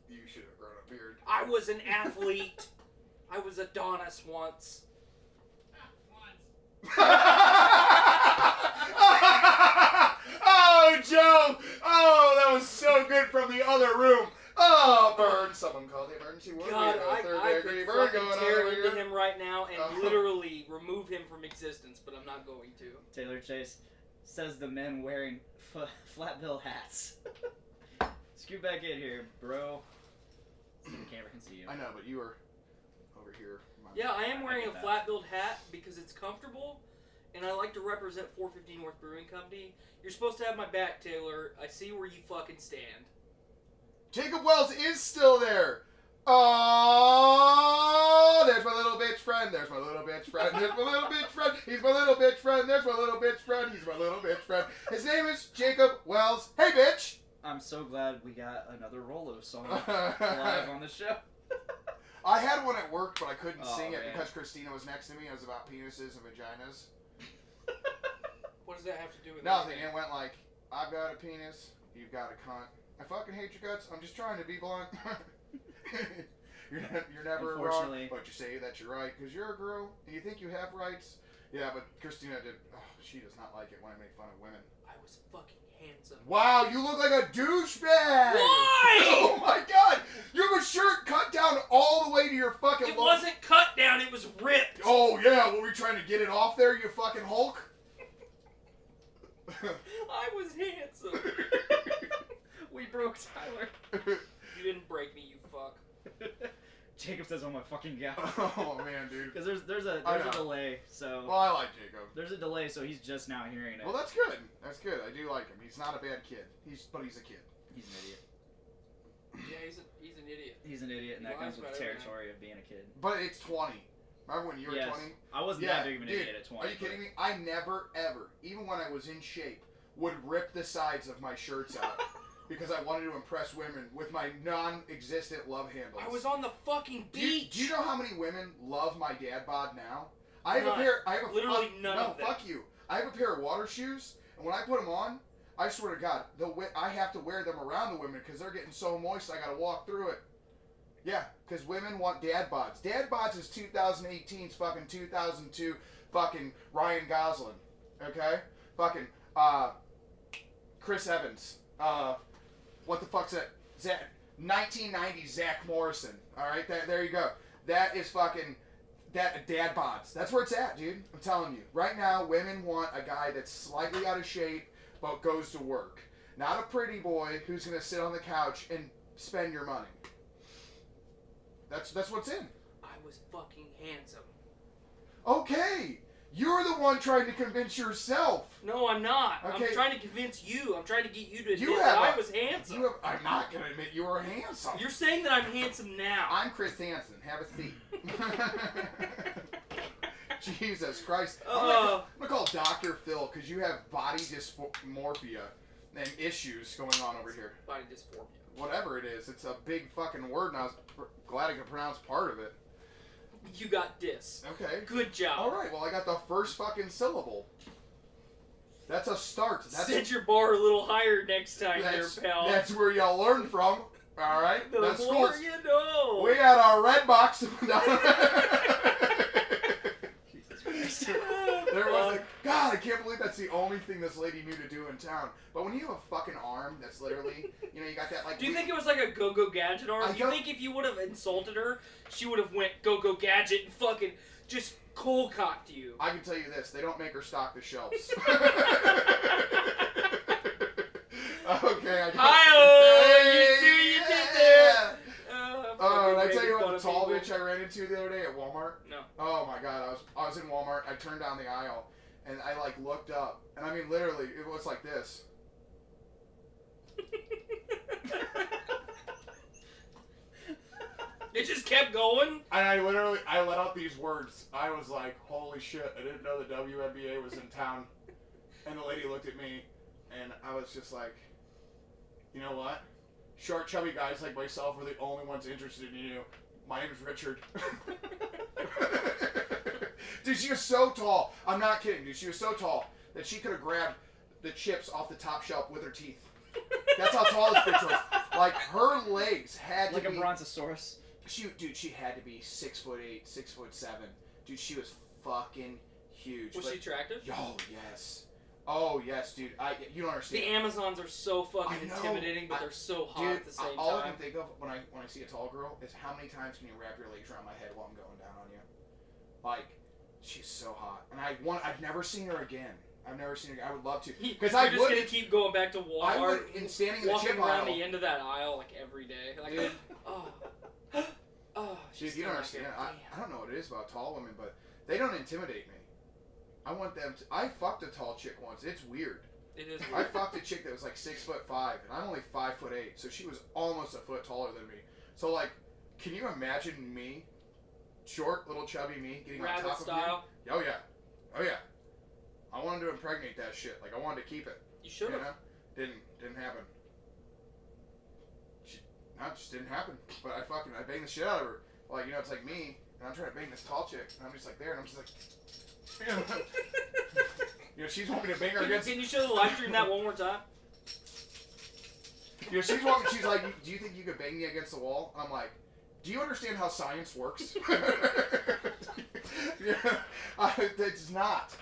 You should have grown a beard. I was an athlete. I was Adonis once. Oh, Joe! Oh, that was so good from the other room. Oh, burn! Someone called the emergency warning. God, We have a I third-degree could burn fucking going tear on into here. him right now and literally remove him from existence, but I'm not going to. Taylor Chase says the men wearing flat bill hats. Scoot back in here, bro. So the camera can see you. I know, but you were over here. Yeah, I am wearing get a that. flat-billed hat because it's comfortable, and I like to represent 450 North Brewing Company. You're supposed to have my back, Taylor. I see where you fucking stand. Jacob Wells is still there. Oh, there's my little bitch friend. There's my little bitch friend. There's my little bitch friend. He's my little bitch friend. There's my little bitch friend. He's my little bitch friend. His name is Jacob Wells. Hey, bitch. I'm so glad we got another Rolo song live on the show. I had one at work, but I couldn't Oh, sing it man. because Christina was next to me. It was about penises and vaginas. What does that have to do with Nothing. anything? It went like, I've got a penis. You've got a cunt. I fucking hate your guts. I'm just trying to be blunt. You're never wrong, Unfortunately. but you say that you're right because you're a girl and you think you have rights. Yeah, but Christina did. Oh, she does not like it when I make fun of women. I was fucking handsome. Wow, you look like a douchebag. Why? Oh my god, you have a shirt cut down all the way to your fucking. It wasn't cut down, it was ripped. Oh yeah, were we trying to get it off there, you fucking Hulk? I was handsome. We broke Tyler. You didn't break me, you fuck. Jacob says, "Oh my fucking god." Oh man, dude. Because there's a I know. delay, so Well, I like Jacob. there's a delay, so he's just now hearing it. Well, that's good. That's good. I do like him. He's not a bad kid. But he's a kid. He's an idiot. Yeah, he's an idiot. He's an idiot, and He that lies comes with about the everything. territory of being a kid. But it's 20. Remember when you were Yes. 20? I wasn't that big of an idiot at 20. Are you kidding me? I never, ever, even when I was in shape, would rip the sides of my shirts out because I wanted to impress women with my non-existent love handles. I was on the fucking beach. Do you know how many women love my dad bod now? I have None. a pair. I have a Literally none no, of them. fuck you. I have a pair of water shoes, and when I put them on, I swear to God, I have to wear them around the women because they're getting so moist. I gotta walk through it. Yeah, because women want dad bods. Dad bods is 2018's fucking 2002 fucking Ryan Gosling. Okay? Fucking Chris Evans. What the fuck's that? 1990 Zach Morrison. Alright, there you go. That is fucking dad bods. That's where it's at, dude. I'm telling you. Right now, women want a guy that's slightly out of shape but goes to work. Not a pretty boy who's gonna sit on the couch and spend your money. That's what's in. I was fucking handsome. Okay. You're the one trying to convince yourself. No, I'm not. Okay. I'm trying to convince you. I'm trying to get you to You admit have that a- I was handsome. I'm not going to admit you were handsome. You're saying that I'm handsome now. I'm Chris Hansen. Have a seat. Jesus Christ. I'm going to call Dr. Phil because you have body dysmorphia and issues going on over here. Body dysphoria. Whatever it is. It's a big fucking word, and I was glad I could pronounce part of it. You got dis. Okay. Good job. All right. Well, I got the first fucking syllable. That's a start. Set your bar a little higher next time, there, pal. That's where y'all learn from. All right. The That's more cool. you know. We had our Redbox. There was God, I can't believe that's the only thing this lady knew to do in town. But when you have a fucking arm that's literally, you got that like... Do you think it was like a go-go gadget arm? Do you think if you would have insulted her, she would have went go-go gadget and fucking just cold cocked you? I can tell you this, they don't make her stock the shelves. Okay, I You did there. Did I tell you what the tall bitch I ran into the other day at Walmart? No. Oh my God, I was in Walmart. I turned down the aisle, and I like looked up, and I mean literally, it was like this. It just kept going. And I let out these words. I was like, holy shit! I didn't know the WNBA was in town. And the lady looked at me, and I was just like, you know what? Short, chubby guys like myself are the only ones interested in you. My name is Richard. Dude, she was so tall. I'm not kidding, dude. She was so tall that she could have grabbed the chips off the top shelf with her teeth. That's how tall this bitch was. Like, her legs had to like be... a brontosaurus. She had to be 6'8", 6'7". Dude, she was fucking huge. Was she attractive? Oh, yes. Oh, yes, dude. You don't understand. The Amazons are so fucking I know. intimidating, but they're so hot Dude, at the same all time. I can think of when I see a tall girl is how many times can you wrap your legs around my head while I'm going down on you? Like, she's so hot. And I've never seen her again. I've never seen her again. I would love to. Because You're just going to keep going back to Walmart. I would, in standing in the walking chip around aisle. the end of that aisle like every day. Like, Dude. oh, Dude, you don't understand. I don't know what it is about tall women, but they don't intimidate me. I want them to... I fucked a tall chick once. It's weird. It is I weird. fucked a chick that was like 6'5", and I'm only 5'8", so she was almost a foot taller than me. So like, can you imagine me, short, little chubby me, getting on Rabbit top style. of you? Oh yeah. I wanted to impregnate that shit. Like I wanted to keep it. You should have. Didn't happen. It just didn't happen. But I banged the shit out of her. Like it's like me, and I'm trying to bang this tall chick, and I'm just like there, and I'm just like. She's wanting me to bang her against... Can you show the live stream that one more time? She's like, do you think you could bang me against the wall? I'm like, do you understand how science works? It's not.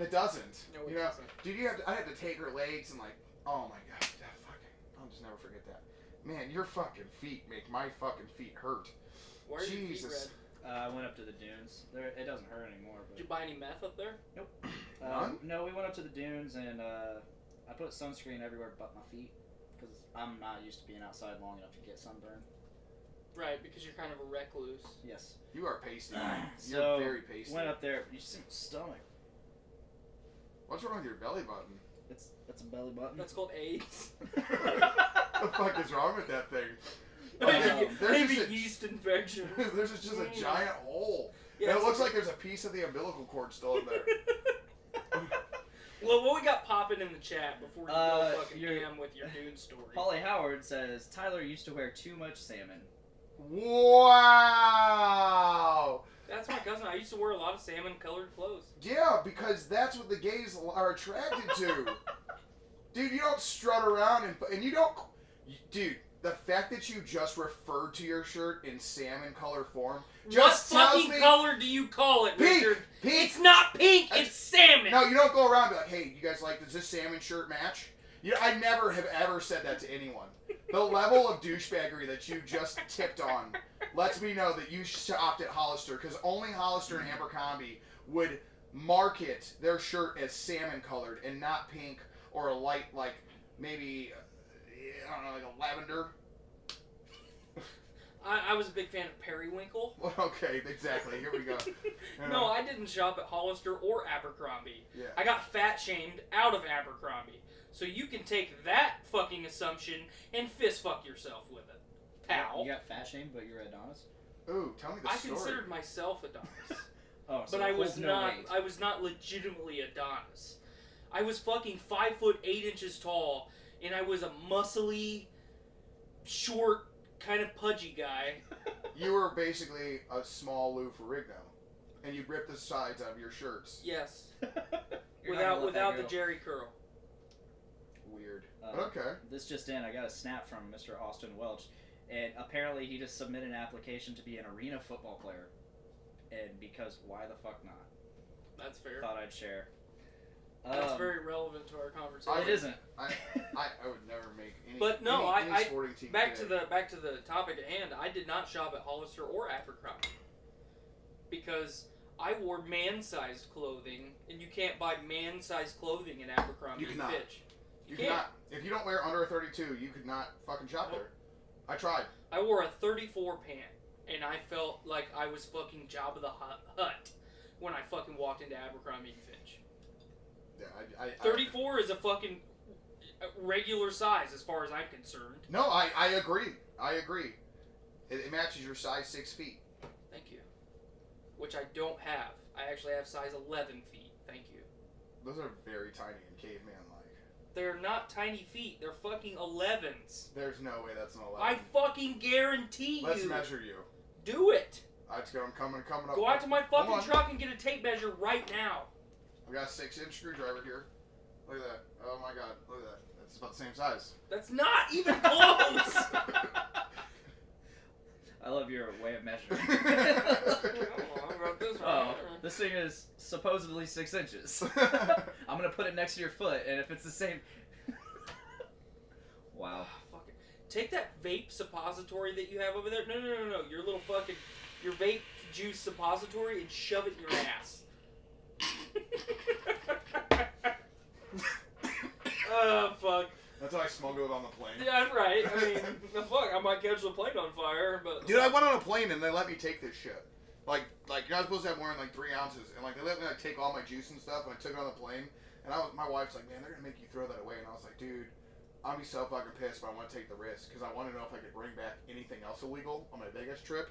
It doesn't. No, it doesn't. Dude, I had to take her legs and like, oh my God, that fucking, I'll just never forget that. Man, your fucking feet make my fucking feet hurt. Why are your feet Jesus. red? I went up to the dunes. It doesn't hurt anymore. But... Did you buy any meth up there? Nope. None? No, we went up to the dunes and I put sunscreen everywhere but my feet because I'm not used to being outside long enough to get sunburned. Right, because you're kind of a recluse. Yes. You are pasty. You're So, very pasty. went up there. You see my stomach. What's wrong with your belly button? That's a belly button. That's called AIDS. The fuck is wrong with that thing? Maybe just yeast infection. There's just a giant hole. Yeah, And it looks like there's a piece of the umbilical cord still in there. Well, what we got popping in the chat before you go fucking your- ham with your dude story? Holly Howard says Tyler used to wear too much salmon. Wow! That's my cousin. I used to wear a lot of salmon-colored clothes. Yeah, because that's what the gays are attracted to. Dude, you don't strut around and you don't... Dude, the fact that you just referred to your shirt in salmon color form just what tells fucking me... color do you call it, Pink! Richard? Pink! It's not pink, it's salmon! No, you don't go around and be like, hey, you guys like, does this salmon shirt match? I never have ever said that to anyone. The level of douchebaggery that you just tipped on lets me know that you shopped at Hollister, because only Hollister and Abercrombie would market their shirt as salmon colored and not pink or a light, like, maybe, I don't know, like a lavender. I was a big fan of Periwinkle. Well, okay, exactly. Here we go. No, I didn't shop at Hollister or Abercrombie. Yeah. I got fat shamed out of Abercrombie. So you can take that fucking assumption and fist fuck yourself with it, pal. You got fat shamed, but you're Adonis? Ooh, tell me the I story. considered myself Adonis. Oh, so But I was hold no not. weight. I was not legitimately Adonis. I was fucking 5'8" tall, and I was a muscly, short, kind of pudgy guy. You were basically a small Lou Ferrigno, and you'd rip the sides out of your shirts. Yes, You're not gonna let that without the go. Jerry curl. Weird. But okay. This just in, I got a snap from Mr. Austin Welch, and apparently he just submitted an application to be an arena football player. And because why the fuck not? That's fair. Thought I'd share. That's very relevant to our conversation. It isn't. I would never make any. But no, any sporting team. back today. to the topic at hand. I did not shop at Hollister or Abercrombie because I wore man-sized clothing, and you can't buy man-sized clothing at Abercrombie You and cannot. Fitch. You can't. cannot. If you don't wear under a 32, you could not fucking shop there. I tried. I wore a 34 pant, and I felt like I was fucking Jabba the Hutt when I fucking walked into Abercrombie and Fitch. Yeah, I 34 is a fucking regular size as far as I'm concerned. No, I agree. I agree. It matches your size 6 feet. Thank you. Which I don't have. I actually have size 11 feet. Thank you. Those are very tiny and caveman-like. They're not tiny feet. They're fucking 11s. There's no way that's an 11. I fucking guarantee Let's you. measure you. Do it. Let's go. I'm coming up. Go out to my Hold fucking on. truck and get a tape measure right now. I got a 6-inch screwdriver here. Look at that. Oh my god. Look at that. That's about the same size. That's not even close. I love your way of measuring. I wrote this Oh, right. this thing is supposedly 6 inches. I'm gonna put it next to your foot, and if it's the same. Wow. Fuck it. Take that vape suppository that you have over there. No. Your little fucking, your vape juice suppository and shove it in your ass. Oh, fuck. That's how I smuggled it on the plane. Yeah, right. I mean, the fuck, I might catch the plane on fire, but... Dude, I went on a plane and they let me take this shit. Like you're not supposed to have more than like 3 ounces, and like they let me like take all my juice and stuff, and I took it on the plane, and my wife's like, man, they're gonna make you throw that away, and I was like, dude, I'll be so fucking pissed, but I want to take the risk because I want to know if I could bring back anything else illegal on my Vegas trip,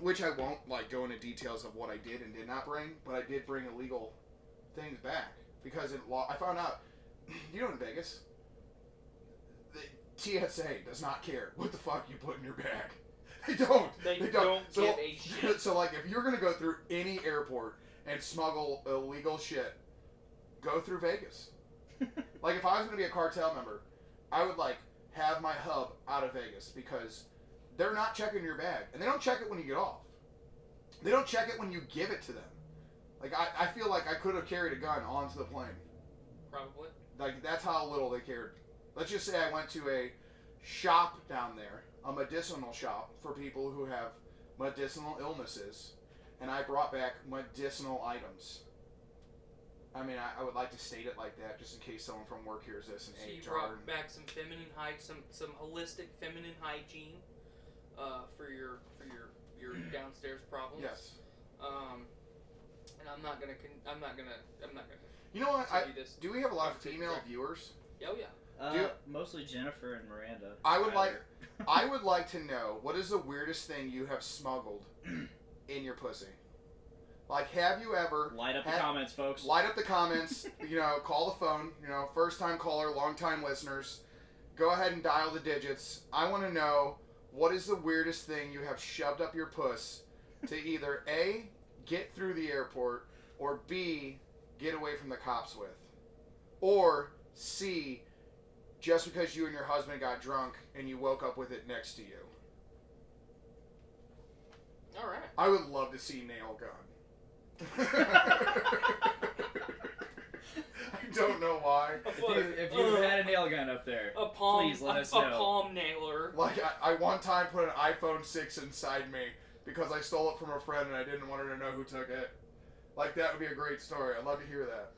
which I won't like go into details of what I did and did not bring, but I did bring illegal things back because I found out, you know, in Vegas, the TSA does not care what the fuck you put in your bag. They don't. They don't So, give a shit. So, like, if you're gonna go through any airport and smuggle illegal shit, go through Vegas. Like, if I was gonna be a cartel member, I would like have my hub out of Vegas because they're not checking your bag, and they don't check it when you get off. They don't check it when you give it to them. Like, I feel like I could have carried a gun onto the plane. Probably. Like, that's how little they cared. Let's just say I went to a shop down there, a medicinal shop for people who have medicinal illnesses, and I brought back medicinal items. I mean, I would like to state it like that just in case someone from work hears this and So you HR. brought back some feminine some holistic feminine hygiene, for your downstairs problems. Yes. And I'm not gonna. You know what? tell you this. Do we have a lot of Take female care. viewers? Oh yeah. Mostly Jennifer and Miranda. I would Tyler. I would like to know, what is the weirdest thing you have smuggled in your pussy? Like, have you ever... Light up the comments, folks. Light up the comments, call the phone, first time caller, long time listeners. Go ahead and dial the digits. I want to know, what is the weirdest thing you have shoved up your puss to either A, get through the airport, or B, get away from the cops with? Or C, just because you and your husband got drunk and you woke up with it next to you? All right. I would love to see nail gun. I don't know why. If you had a nail gun up there, A palm, please let us a know. palm nailer. Like, I one time put an iPhone 6 inside me because I stole it from a friend and I didn't want her to know who took it. Like, that would be a great story. I'd love to hear that.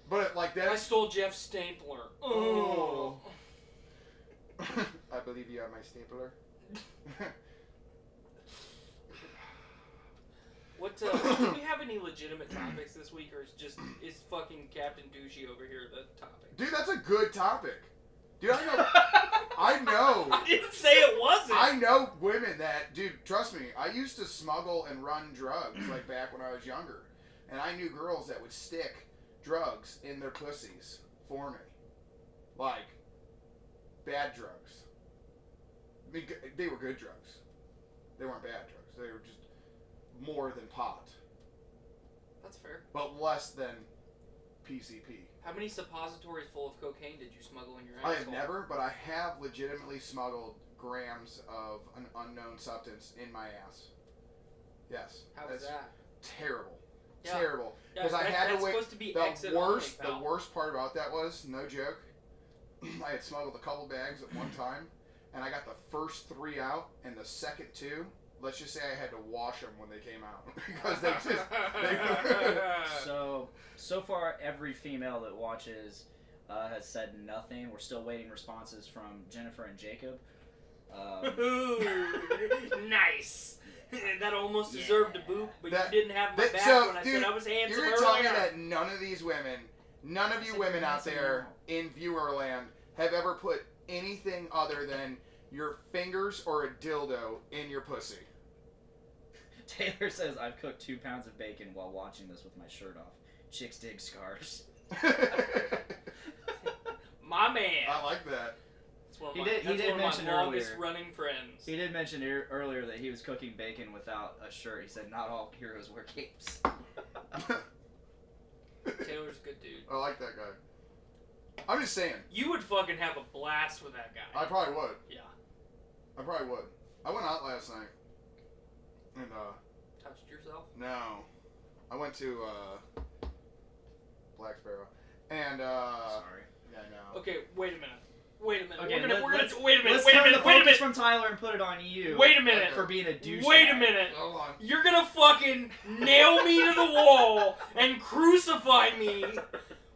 But, like, that... I stole Jeff's stapler. Oh. I believe you are my stapler. What? Do we have any legitimate topics this week, or is fucking Captain Douchey over here the topic? Dude, that's a good topic. Dude, I know. I didn't say it wasn't. I know women that, dude, trust me, I used to smuggle and run drugs, like, back when I was younger. And I knew girls that would stick drugs in their pussies for me. Like, bad drugs. I mean, they were good drugs. They weren't bad drugs. They were just more than pot. That's fair. But less than PCP. How many suppositories full of cocaine did you smuggle in your I asshole? have never, but I have legitimately smuggled grams of an unknown substance in my ass. Yes. How was that? Terrible. Yeah. Terrible. Yeah, Because I had that's to wait. supposed to be exit only, pal. The worst part about that was, no joke, I had smuggled a couple bags at one time, and I got the first 3 out, and the second 2, let's just say I had to wash them when they came out. Because they just... So far, every female that watches has said nothing. We're still waiting responses from Jennifer and Jacob. Nice. That almost deserved a boop, but you didn't have my back when I dude, said I was handsome you're gonna tell me earlier. that none of these women, none of you women out there in viewerland have ever put anything other than your fingers or a dildo in your pussy. Taylor says, I've cooked 2 pounds of bacon while watching this with my shirt off. Chicks dig scars. My man. I like that. That's one of He my, did- he that's did one of mention my longest earlier. running friends. He did mention earlier that he was cooking bacon without a shirt. He said, not all heroes wear capes. Taylor's a good dude. I like that guy. I'm just saying. You would fucking have a blast with that guy. I probably would. Yeah. I probably would. I went out last night. And, Touched yourself? no. I went to, Black Sparrow. And, Sorry. yeah, I know. Okay, wait a minute. Wait a minute. Okay, we're gonna let's wait a minute. Let's Wait a turn minute. the Wait a focus minute. from Tyler and put it on you. Wait a minute. For being a douchebag. Wait a minute. Hold on. You're gonna fucking nail me to the wall and crucify me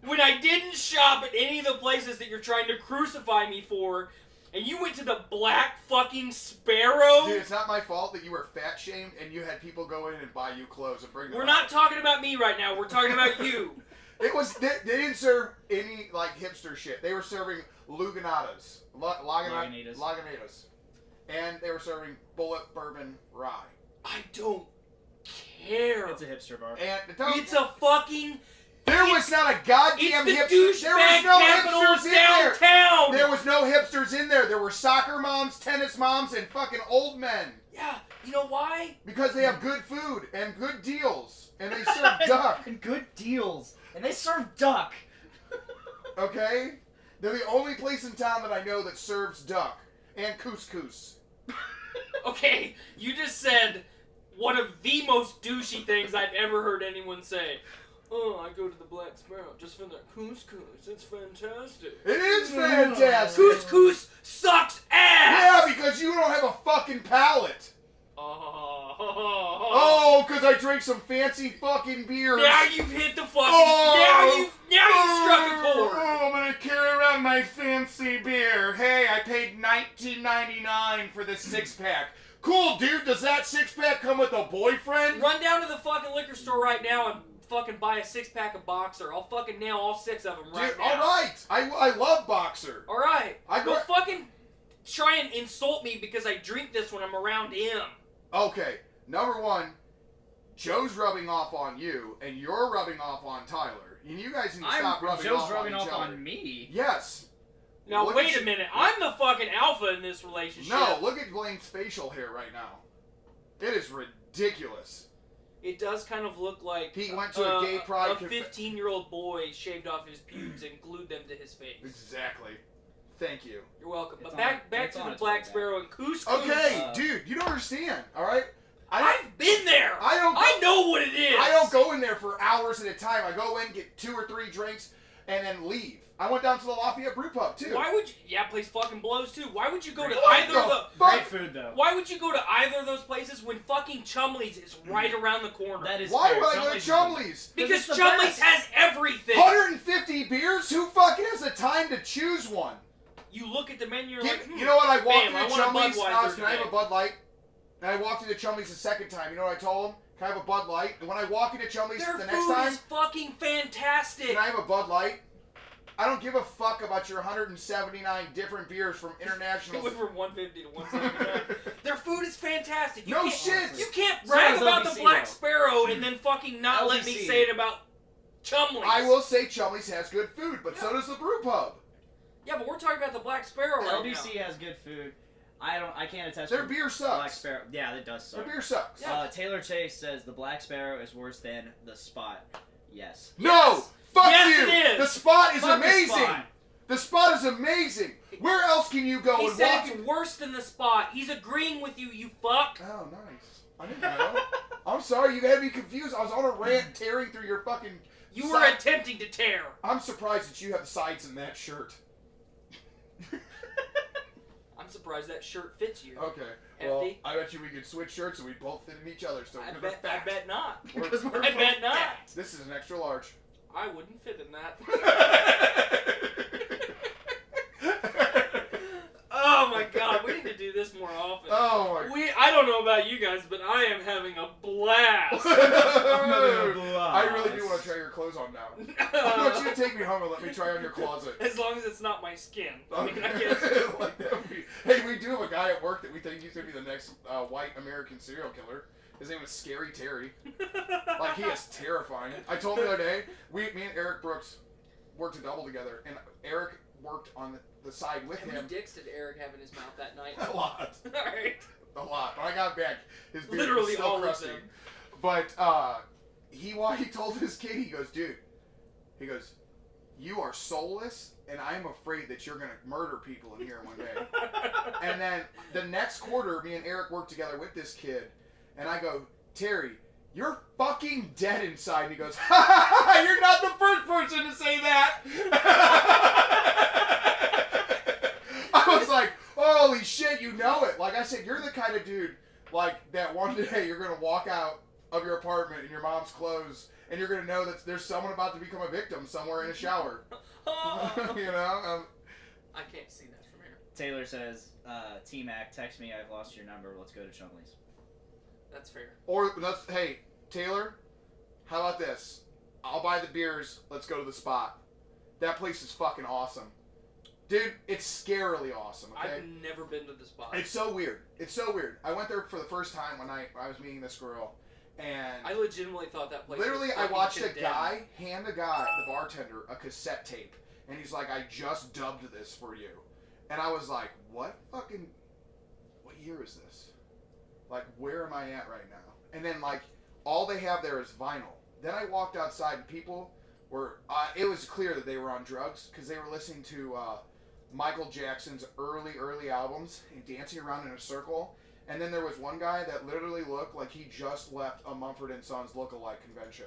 when I didn't shop at any of the places that you're trying to crucify me for, and you went to the Black fucking Sparrow? Dude, it's not my fault that you were fat shamed and you had people go in and buy you clothes and bring them We're out. not talking about me right now. We're talking about you. It was, they didn't serve any, like, hipster shit. They were serving Luganadas. Lagunitas. And they were serving bullet bourbon rye. I don't care. It's a hipster bar. And It's a fucking... there was not a goddamn It's the hipster. There was douchebag no capital hipsters of in there. downtown. There was no hipsters in there. There were soccer moms, tennis moms, and fucking old men. Yeah, you know why? Because they have good food and good deals. And they serve duck. And good deals. And they serve duck. Okay? They're the only place in town that I know that serves duck. And couscous. Okay, you just said one of the most douchey things I've ever heard anyone say. Oh, I go to the Black Sparrow just for the couscous. It's fantastic. It is fantastic. Couscous sucks Yeah, ass! because you don't have a fucking palate. Oh. Oh, because I drink some fancy fucking beers. Now you've hit the fucking... Oh. Now you've struck a chord. Oh, I'm gonna carry around my fancy beer. Hey, I paid $19.99 for this 6-pack. Cool, dude. Does that 6-pack come with a boyfriend? Run down to the fucking liquor store right now and fucking buy a 6-pack of Boxer. I'll fucking nail all 6 of them right Dude, now. all right. I love Boxer. All right. I Go go- fucking try and insult me because I drink this when I'm around him. Okay, number one, Joe's rubbing off on you, and you're rubbing off on Tyler. And you guys need to stop rubbing Joe's off rubbing on each off other. on me. Yes. Now Look wait at a minute. I'm the fucking alpha in this relationship. No, look at Blaine's facial hair right now. It is ridiculous. It does kind of look like He went to a gay pride. a 15-year-old boy shaved off his pubes and glued them to his face. Exactly. Thank you. You're welcome. It's But on- back it's to on the its Black way back. Sparrow and couscous. Okay, dude, you don't understand. All right. I've been there. I know what it is. I don't go in there for hours at a time. I go in, get 2 or 3 drinks, and then leave. I went down to the Lafayette Brew Pub too. Why would you? Yeah, place fucking blows too. Why would you go to What either the of the? fuck? Great food, though. Why would you go to either of those places when fucking Chumley's is right around the corner? That is Why fair. would I go to is the- Chumley's? Because it's the Chumley's best. has everything. 150 beers? Who fucking has the time to choose one? You look at the menu, you're Give- like, you know what? I walked bam, I into want a Chumley's. Budweiser Can I have a today. Bud Light? And I walked into Chumley's the second time. You know what I told him? Can I have a Bud Light? And when I walk into Chumley's Their the food next time, is fucking fantastic. can I have a Bud Light? I don't give a fuck about your 179 different beers from international. It went from 150 to 179. Their food is fantastic. You No can't, shit. You can't So brag is about the LBC Black though. Sparrow and then fucking not let me LBC. say it about Chumley's. I will say Chumley's has good food, but so does the Brew Pub. Yeah, but we're talking about the Black Sparrow right LBC has good food. I can't attest Their to beer Black sucks. Sparrow. Yeah, it does Their suck. beer sucks. Yeah. Taylor Chase says the Black Sparrow is worse than the Spot. Yes. No! Yes. Fuck Yes, you! it is. The Spot is Fuck the amazing! Spot. The Spot is amazing! Where else can you go He and said walk? it's worse than the Spot. He's agreeing with you, you fuck. Oh, nice. I didn't know. I'm sorry, you had me confused. I was on a rant tearing through your fucking... You were side. attempting to tear. I'm surprised that you have the sides in that shirt. I'm surprised that shirt fits you. Okay. Well, Hefty. I bet you we could switch shirts and we both fit in each other. So I we're bet not. Because we're I bet both not. fat. This is an extra large. I wouldn't fit in that. Oh my god, we need to do this more often. Oh my I don't know about you guys, but I am having a blast. I really do want to try your clothes on now. I want you to take me home and let me try on your closet. As long as it's not my skin. I mean, I Okay. guess. Like, that would be, hey, we do have a guy at work that we think he's going to be the next white American serial killer. His name is Scary Terry. Like, he is terrifying. I told him the other day, me and Eric Brooks worked a double together, and Eric worked on the side with How him. many dicks did Eric have in his mouth that night? A lot. Alright. A lot. When I got back, his beard was Literally still all of crusty. them. But he told his kid, he goes, dude, he goes, you are soulless, and I am afraid that you're going to murder people in here one day. And then the next quarter, me and Eric worked together with this kid, and I go, Terry, you're fucking dead inside. And he goes, ha ha ha, you're not the first person to say that. I was like, holy shit, you know it. Like I said, you're the kind of dude, like, that one day you're going to walk out of your apartment in your mom's clothes, and you're going to know that there's someone about to become a victim somewhere in a shower. You know? I can't see that from here. Taylor says, T-Mac, text me, I've lost your number, let's go to Chumley's. That's fair. Or, hey, Taylor, how about this? I'll buy the beers, let's go to the Spot. That place is fucking awesome. Dude, it's scarily awesome, okay? I've never been to the Spot. It's so weird. It's so weird. I went there for the first time when I was meeting this girl, and I legitimately thought that place literally was I fucking watched a condemned. guy hand the bartender, a cassette tape, and he's like, I just dubbed this for you. And I was like, what year is this? Like, where am I at right now? And then, like, all they have there is vinyl. Then I walked outside and people were, it was clear that they were on drugs because they were listening to Michael Jackson's early albums and dancing around in a circle. And then there was one guy that literally looked like he just left a Mumford & Sons look-alike convention.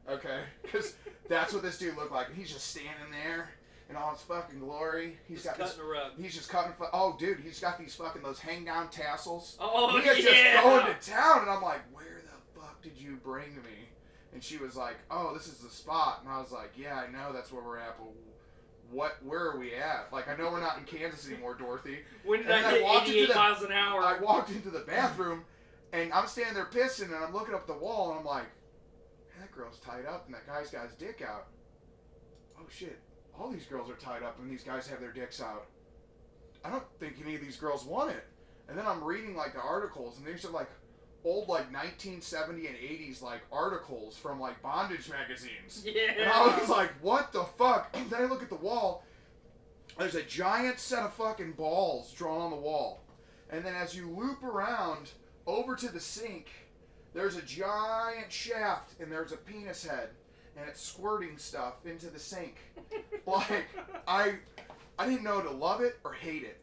Okay? Because that's what this dude looked like. And he's just standing there in all his fucking glory. He's Just cutting a rug. He's just cutting. Oh, dude, he's got these fucking those hang-down tassels. Oh, He is yeah. just going to town, and I'm like, where the fuck did you bring me? And she was like, oh, this is the Spot. And I was like, yeah, I know that's where we're at, but where are we at? Like, I know we're not in Kansas anymore, Dorothy. When did And I then hit walked into 88 miles an hour? I walked into the bathroom, and I'm standing there pissing, and I'm looking up the wall, and I'm like, that girl's tied up, and that guy's got his dick out. Oh, shit. All these girls are tied up, and these guys have their dicks out. I don't think any of these girls want it. And then I'm reading, like, the articles, and these are, like, old, like, 1970 and 80s, like, articles from, like, bondage magazines. Yeah. And I was like, what the fuck? And then I look at the wall. There's a giant set of fucking balls drawn on the wall. And then as you loop around over to the sink, there's a giant shaft, and there's a penis head. And it's squirting stuff into the sink. Like, I didn't know to love it or hate it.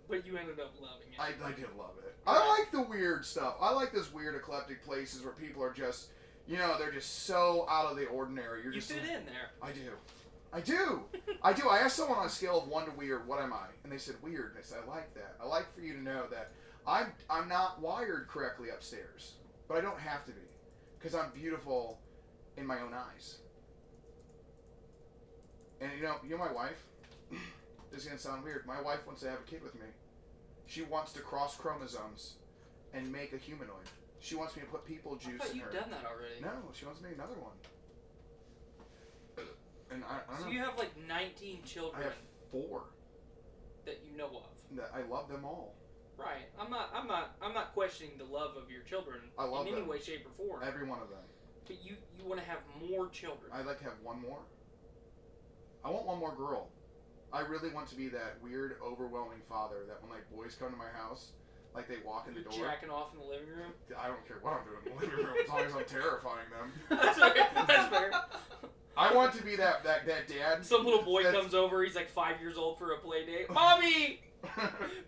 But you ended up loving it. I did love it. I like the weird stuff. I like those weird eclectic places where people are just, you know, they're just so out of the ordinary. You fit in there. I do. I asked someone on a scale of 1 to weird, what am I? And they said weird. And I said, I like that. I like for you to know that I'm not wired correctly upstairs. But I don't have to be. Because I'm beautiful in my own eyes. And you know my wife? This is going to sound weird. My wife wants to have a kid with me. She wants to cross chromosomes and make a humanoid. She wants me to put people juice I thought in you'd her. done that already. No, she wants me to make another one. And I don't So know. you have like 19 I children have 4 that you know of. that I love them all. Right. I'm not questioning the love of your children I love in any them. way, shape, or form. Every one of them. But you want to have more children. I'd like to have one more. I want one more girl. I really want to be that weird, overwhelming father that when like boys come to my house, like they walk in the You're door. jacking off in the living room. I don't care what I'm doing in the living room as long as I'm terrifying them. That's fair. That's fair. I want to be that dad. Some little boy that's- comes over. He's like 5 years old for a play date. Mommy,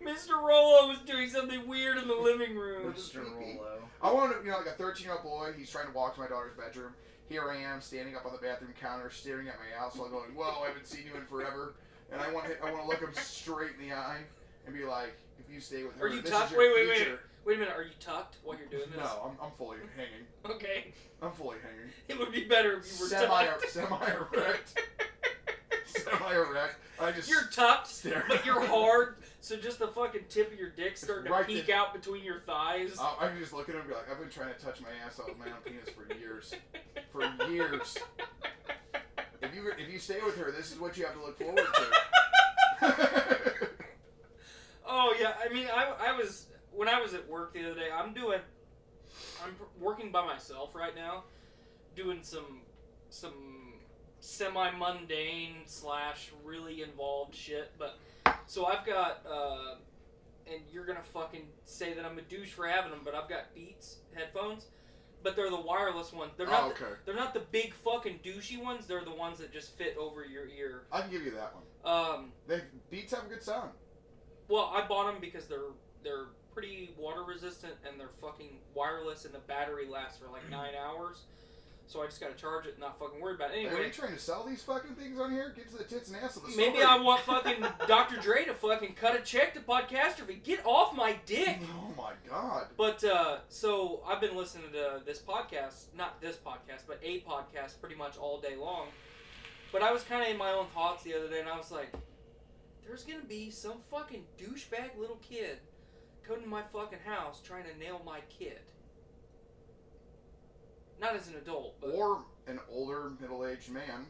Mr. Rolo was doing something weird in the living room. Mr. Rolo. I want to, like a 13-year-old boy. He's trying to walk to my daughter's bedroom. Here I am, standing up on the bathroom counter, staring at my asshole, going, "Whoa, I haven't seen you in forever." And I want to look him straight in the eye and be like, "If you stay with her, Are you this tucked? is your Wait. future." Wait a minute. Are you tucked while you're doing this? No, I'm fully hanging. Okay. I'm fully hanging. It would be better if you were tucked. Semi-erect. Semi-erect. I just You're tucked, stare. but you're hard. So just the fucking tip of your dick starting to Right peek there. out between your thighs. I can just look at him and be like, "I've been trying to touch my ass out with my own penis for years. For years. If you stay with her, this is what you have to look forward to." Oh yeah, I mean, when I was at work the other day. I'm working by myself right now, doing some semi-mundane / really involved shit. But so I've got, and you're gonna fucking say that I'm a douche for having them, but I've got Beats headphones, but they're the wireless ones. They're not. okay. They're not the big fucking douchey ones. They're the ones that just fit over your ear. I can give you that one. Beats have a good sound. Well, I bought them because they're pretty water resistant and they're fucking wireless and the battery lasts for like 9 hours. So I just gotta charge it and not fucking worry about it. Hey, are Anyway, you trying to sell these fucking things on here? Get to the tits and ass of the story. maybe I want fucking Dr. Dre to fucking cut a check to Podcastrophe. Get off my dick! Oh my god. But, so I've been listening to this podcast, not this podcast, but a podcast pretty much all day long. But I was kind of in my own thoughts the other day and I was like, there's gonna be some fucking douchebag little kid coming to my fucking house trying to nail my kid. Not as an adult, but... Or an older, middle-aged man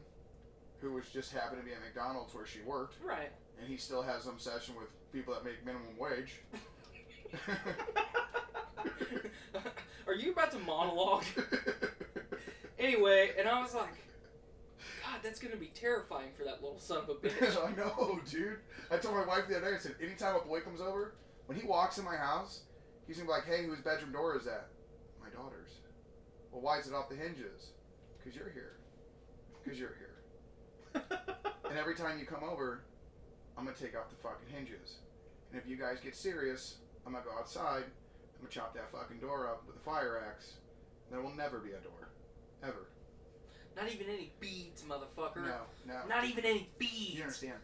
who was just happened to be at McDonald's where she worked, Right. and he still has some obsession with people that make minimum wage. Are you about to monologue? Anyway, and I was like, God, that's gonna be terrifying for that little son of a bitch. I know, dude. I told my wife the other day, I said, anytime a boy comes over, when he walks in my house, he's gonna be like, "Hey, whose bedroom door is that?" "My daughter's." "Well, why is it off the hinges?" "'Cause you're here. 'Cause you're here." And every time you come over, I'm gonna take off the fucking hinges. And if you guys get serious, I'm gonna go outside, I'm gonna chop that fucking door up with a fire axe. There will never be a door. Ever. Not even any beads, motherfucker. No. Not even any beads. You understand?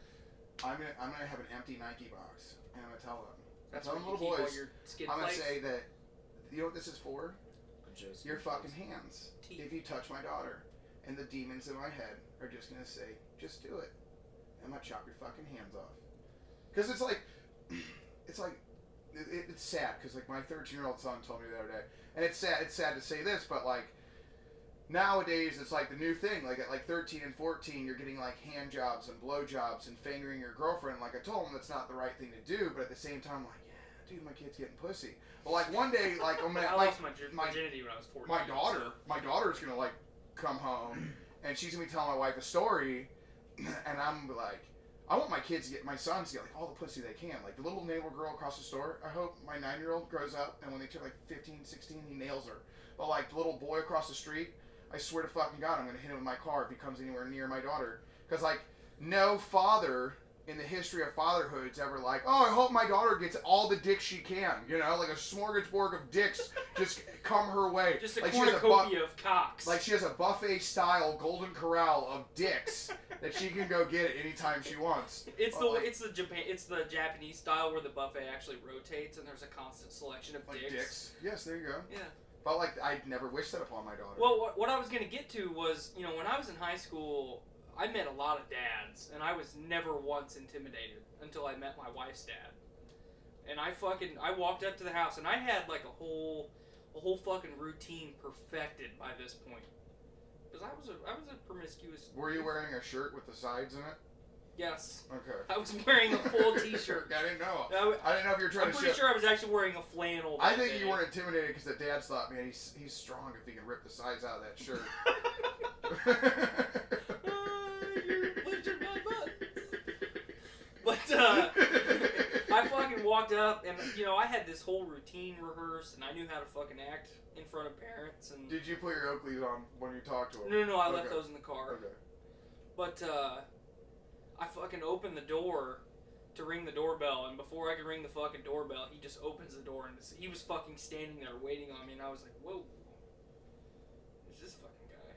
I'm gonna have an empty Nike box, and I'm gonna tell them. That's tell where them you little keep boys. all your skin I'm gonna flakes. say that. You know what this is for? Joe's Your fucking hands. Teeth. If you touch my daughter, and the demons in my head are just gonna say, "Just do it." I'm gonna chop your fucking hands off. Cause it's like, it's sad. Cause like my 13-year-old son told me the other day, and it's sad. It's sad to say this, but like. Nowadays, it's like the new thing. Like at like 13 and 14, you're getting like hand jobs and blow jobs and fingering your girlfriend. Like I told him, that's not the right thing to do. But at the same time, like, yeah, dude, my kid's getting pussy. But like one day, like I'm gonna, I like lost my virginity when I was 14. my daughter's gonna like come home, and she's gonna be telling my wife a story, and I'm like, I want my kids to get, my sons to get like all the pussy they can. Like the little neighbor girl across the store. I hope my 9-year-old grows up, and when they turn like 15, 16, he nails her. But like the little boy across the street. I swear to fucking God, I'm going to hit him with my car if he comes anywhere near my daughter. Because, like, no father in the history of fatherhood's ever like, "Oh, I hope my daughter gets all the dicks she can." You know, like a smorgasbord of dicks just come her way. Just a like cornucopia of cocks. Like she has a buffet-style golden corral of dicks that she can go get at any time she wants. It's But, the Japanese style where the buffet actually rotates and there's a constant selection of like dicks. dicks. Yes, there you go. Yeah. But, like, I'd never wish that upon my daughter. Well, what I was going to get to was, you know, when I was in high school, I met a lot of dads, and I was never once intimidated until I met my wife's dad. And I walked up to the house, and I had, like, a whole a whole fucking routine perfected by this point. Because I was a promiscuous. Were you wearing a shirt with the sides in it? Yes. Okay. I was wearing a full T-shirt. I didn't know. I I didn't know if you were trying I'm to pretty show. sure I was actually wearing a flannel. I that think day. you weren't intimidated because the dads thought, man, he's strong if he can rip the sides out of that shirt. You're punching my butt. But I fucking walked up and I had this whole routine rehearsed and I knew how to fucking act in front of parents and. Did you put your Oakleys on when you talked to him? No, I left those in the car. Okay. But I fucking opened the door to ring the doorbell, and before I could ring the fucking doorbell, he just opens the door, and he was fucking standing there waiting on me, and I was like, whoa, who's this fucking guy?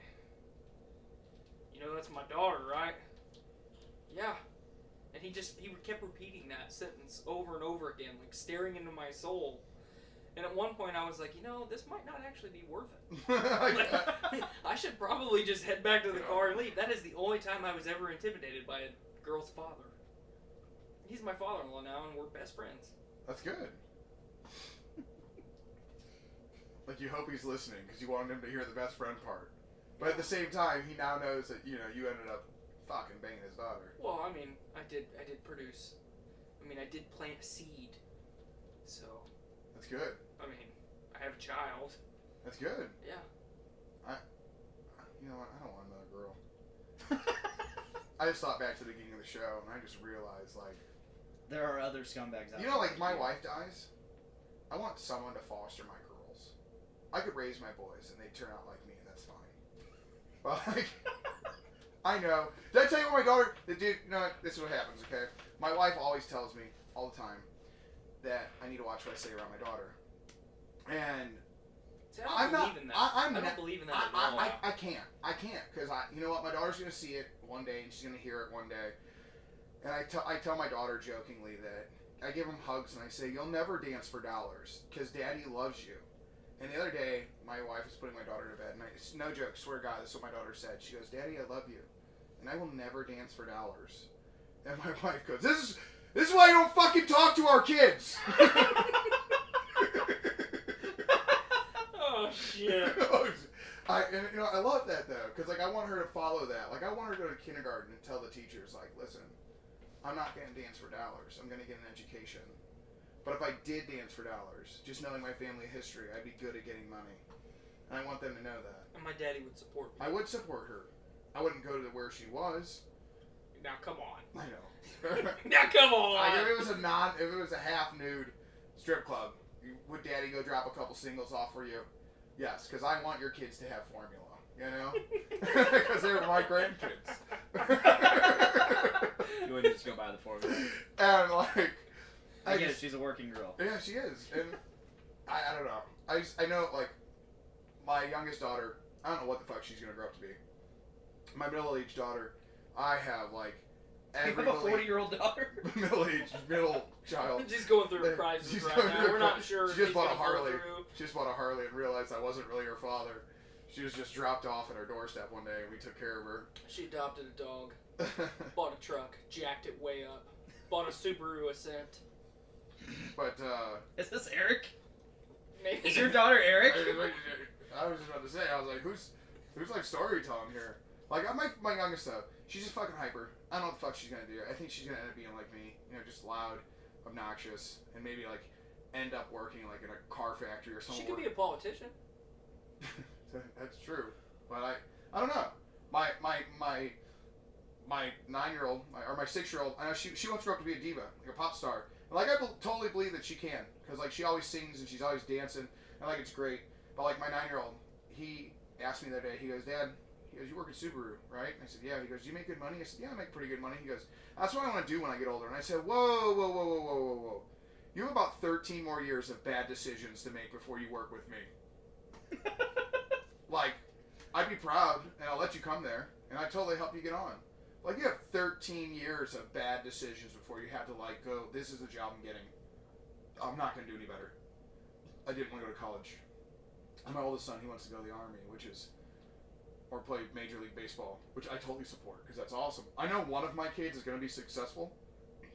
You know that's my daughter, right? Yeah. And he kept repeating that sentence over and over again, like staring into my soul. And at one point I was like, this might not actually be worth it. Like, I should probably just head back to the car and leave. That is the only time I was ever intimidated by a girl's father. He's my father-in-law now, and we're best friends. That's good. Like, you hope he's listening, because you wanted him to hear the best friend part. But at the same time, he now knows that, you ended up fucking banging his daughter. Well, I mean, I did produce. I did plant a seed. So. That's good. I mean, I have a child. That's good. Yeah. You know what? I don't want another girl. I just thought back to the beginning of the show, and I just realized, like... There are other scumbags out there. Like, my wife dies. I want someone to foster my girls. I could raise my boys, and they'd turn out like me, and that's fine. But, like... I know. Did I tell you what my daughter... Dude, this is what happens, okay? My wife always tells me, all the time, that I need to watch what I say around my daughter. And... See, I don't believe in that. I don't believe in that at all. I can't, because you know what, my daughter's going to see it one day, and she's going to hear it one day, and I tell my daughter jokingly that, I give them hugs, and I say, you'll never dance for dollars, because daddy loves you. And the other day, my wife was putting my daughter to bed, and no joke, swear to God, this is what my daughter said. She goes, Daddy, I love you, and I will never dance for dollars. And my wife goes, this is why you don't fucking talk to our kids! Oh, shit. I love that, though, because, like, I want her to follow that. Like, I want her to go to kindergarten and tell the teachers, like, listen, I'm not going to dance for dollars. I'm going to get an education. But if I did dance for dollars, just knowing my family history, I'd be good at getting money. And I want them to know that. And my daddy would support me. I would support her. I wouldn't go to where she was. Now, come on. I know. Now, come on. Like, if it was a half-nude strip club, would daddy go drop a couple singles off for you? Yes, because I want your kids to have formula, Because they're my grandkids. You wouldn't just go buy the formula. And, like... I get it, she's a working girl. Yeah, she is. And I don't know. I know, like, my youngest daughter, I don't know what the fuck she's going to grow up to be. My middle-aged daughter, I have, like... You have a 40-year-old daughter? middle child. She's going through a crisis right now. We're not sure. She just bought a Harley. She just bought a Harley and realized I wasn't really her father. She was just dropped off at our doorstep one day, and we took care of her. She adopted a dog. Bought a truck. Jacked it way up. Bought a Subaru Ascent. But, Is this Eric? Maybe. Is your daughter Eric? I was just about to say, I was like, who's like story telling here? Like, my youngest though, she's just fucking hyper. I don't know what the fuck she's gonna do. I think she's gonna end up being like me, just loud, obnoxious, and maybe like end up working like in a car factory or something. She could be a politician. That's true, but I don't know. My 9-year-old or my 6-year-old, I know she wants to grow up to be a diva, like a pop star. And, like, I totally believe that she can, because like she always sings and she's always dancing, and like it's great. But like my 9-year-old, he asked me the other day. He goes, Dad. He goes, you work at Subaru, right? And I said, yeah. He goes, do you make good money? I said, yeah, I make pretty good money. He goes, that's what I want to do when I get older. And I said, whoa. You have about 13 more years of bad decisions to make before you work with me. Like, I'd be proud, and I'll let you come there, and I'd totally help you get on. Like, you have 13 years of bad decisions before you have to, like, go, this is the job I'm getting. I'm not going to do any better. I didn't want to go to college. And my oldest son, he wants to go to the Army, or play Major League Baseball, which I totally support, because that's awesome. I know one of my kids is going to be successful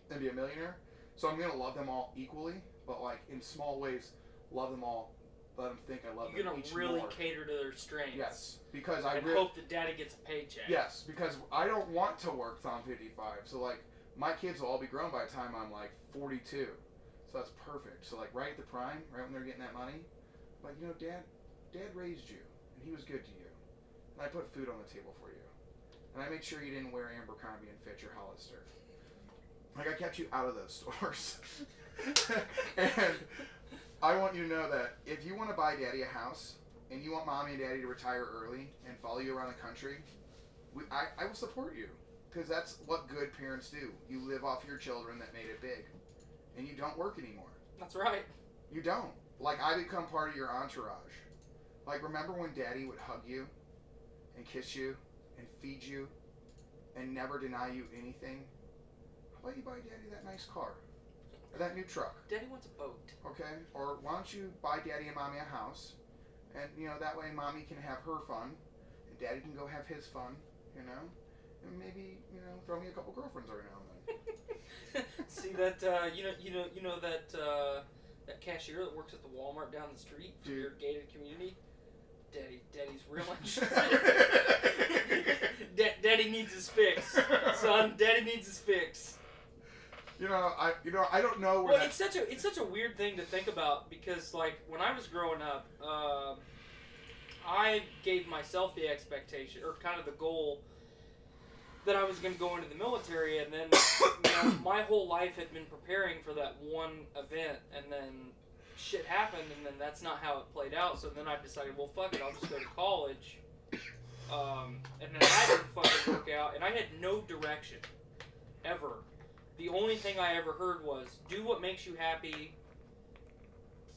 and be a millionaire, so I'm going to love them all equally, but, like, in small ways, love them all, let them think I love You're them gonna each really more. cater to their strengths. Yes, because I and really hope that daddy gets a paycheck. yes, because I don't want to work till I'm 55. So like my kids will all be grown by the time I'm like 42. So that's perfect. So like right at the prime, right when they're getting that money, like dad raised you and he was good to you, and I put food on the table for you, and I made sure you didn't wear Abercrombie and Fitch or Hollister. Like I kept you out of those stores. And I want you to know that if you want to buy daddy a house and you want mommy and daddy to retire early and follow you around the country, I will support you, because that's what good parents do. You live off your children that made it big, and you don't work anymore. That's right. You don't. Like, I become part of your entourage. Like, remember when daddy would hug you and kiss you and feed you and never deny you anything? How about you buy daddy that nice car? Or that new truck? Daddy wants a boat. Okay? Or why don't you buy daddy and mommy a house? And, that way mommy can have her fun, and daddy can go have his fun, And maybe, throw me a couple girlfriends every now and then. See that, that cashier that works at the Walmart down the street for your gated community? Daddy's real interested. Daddy needs his fix, son. Daddy needs his fix. I don't know where. Well, it's such a weird thing to think about, because like when I was growing up, I gave myself the expectation, or kind of the goal, that I was going to go into the military, and then my whole life had been preparing for that one event, and then shit happened, and then that's not how it played out. So then I decided, well, fuck it, I'll just go to college. And then that didn't fucking work out, and I had no direction, ever. The only thing I ever heard was, do what makes you happy,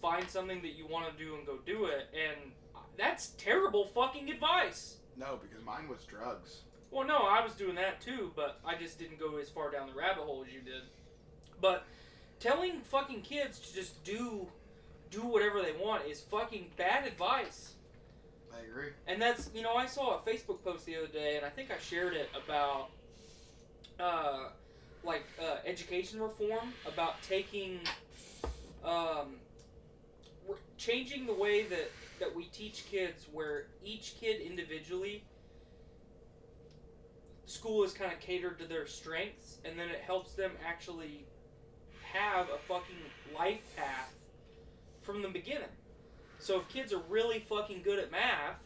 find something that you want to do and go do it, and that's terrible fucking advice. No, because mine was drugs. Well, no, I was doing that too, but I just didn't go as far down the rabbit hole as you did. But telling fucking kids to just do whatever they want is fucking bad advice. I agree. And that's, I saw a Facebook post the other day, and I think I shared it about, education reform, about taking, changing the way that we teach kids, where each kid individually, school is kind of catered to their strengths, and then it helps them actually have a fucking life path from the beginning. So if kids are really fucking good at math,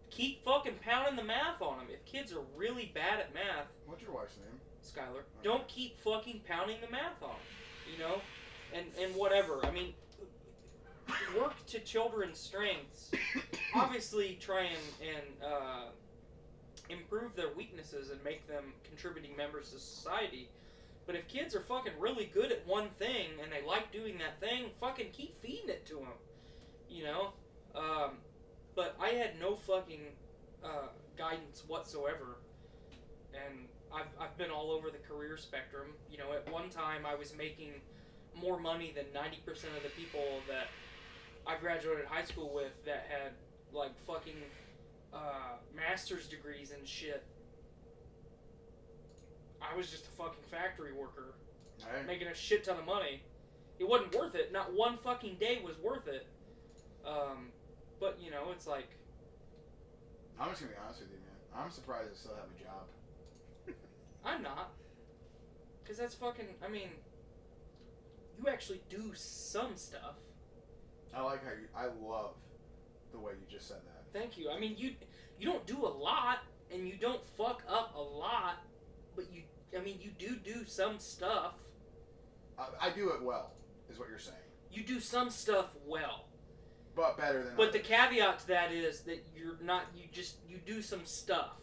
keep fucking pounding the math on them. If kids are really bad at math... What's your wife's name? Skylar. Okay. Don't keep fucking pounding the math on them, And whatever. I mean, work to children's strengths. Obviously try and improve their weaknesses and make them contributing members to society. But if kids are fucking really good at one thing and they like doing that thing, fucking keep feeding it to them. But I had no fucking guidance whatsoever, and I've been all over the career spectrum. At one time I was making more money than 90% of the people that I graduated high school with that had like fucking master's degrees and shit. I was just a fucking factory worker, making a shit ton of money. It wasn't worth it. Not one fucking day was worth it. But it's like, I'm just gonna be honest with you, man. I'm surprised I still have a job. I'm not, because that's fucking. I mean, you actually do some stuff. I like how I love the way you just said that. Thank you. I mean, you don't do a lot, and you don't fuck up a lot, but you do some stuff. I do it well, is what you're saying. You do some stuff well. But better than But others. the caveat to that is that you're not, you do some stuff.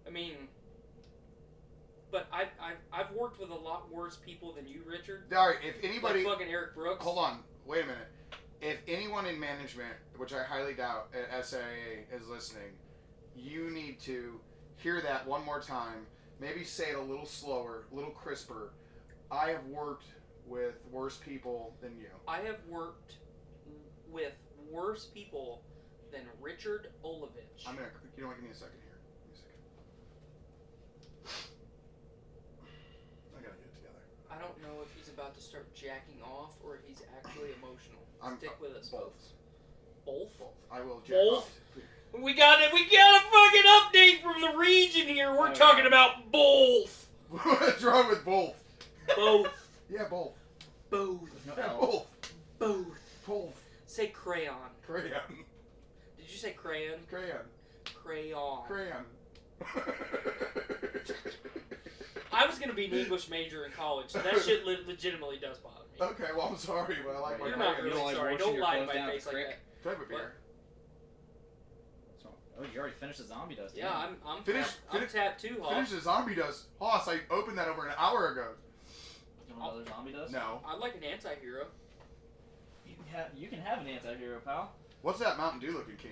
I mean, but I've worked with a lot worse people than you, Richard. Alright, if anybody... Like fucking Eric Brooks. Hold on, wait a minute. If anyone in management, which I highly doubt at SIA is listening, you need to hear that one more time. Maybe say it a little slower, a little crisper. I have worked with worse people than you. I have worked with worse people than Richard Olovich. I'm gonna... You know what? Give me a second here. Give me a second. I gotta get it together. I don't know if he's a about to start jacking off or he's actually emotional. Stick with us, both. folks. Both? I will jack Both? off. We got a fucking update from the region here. We're talking about both. What's wrong with both? Both. Yeah, both. Both. No, Yeah, L. both. Both. Both. Say crayon. Crayon. Did you say crayon? Crayon. Crayon. Crayon. I was gonna be an English major in college, so that shit legitimately does bother me. Okay, well, I'm sorry, but I like my You're crayon. not really You don't like sorry. washing Don't your lie to clothes my down at face the like creek? that. Type of beer. Oh, you already finished the zombie dust. Yeah, didn't I'm Finish- tapped too, Hoss. Finish the zombie dust. Hoss, I opened that over an hour ago. you want another zombie dust? No. I'd like an anti-hero. You can have an anti-hero, pal. What's that Mountain Dew looking can?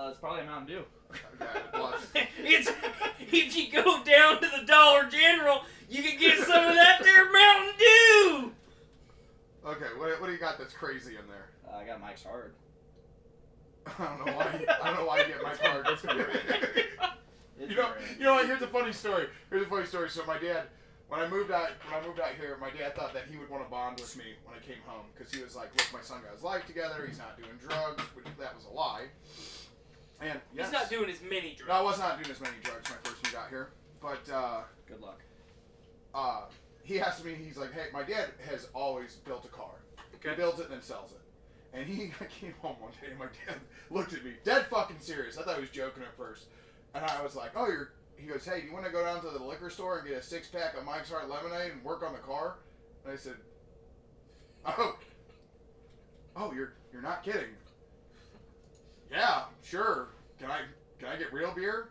It's probably a Mountain Dew. Okay, well, It's if you go down to the Dollar General, you can get some of that there Mountain Dew. okay, what do you got that's crazy in there? I got Mike's Hard. I don't know why you get my card. It's great. It's You know, great. you know what? Here's a funny story. So my dad, when I moved out here, my dad thought that he would want to bond with me when I came home because he was like, "Look, my son got his life together. He's not doing drugs," which that was a lie. And yes, He's not doing as many drugs. No, I was not doing as many drugs when I first moved out here. But Good luck. he asked me. He's like, "Hey, my dad has always built a car. He builds it and then sells it." And I came home one day and my dad looked at me, dead fucking serious. I thought he was joking at first. And I was like, "Oh, he goes, "Hey, do you want to go down to the liquor store and get a 6-pack of Mike's Hard Lemonade and work on the car?" And I said, Oh, you're not kidding. Yeah, sure. Can I get real beer?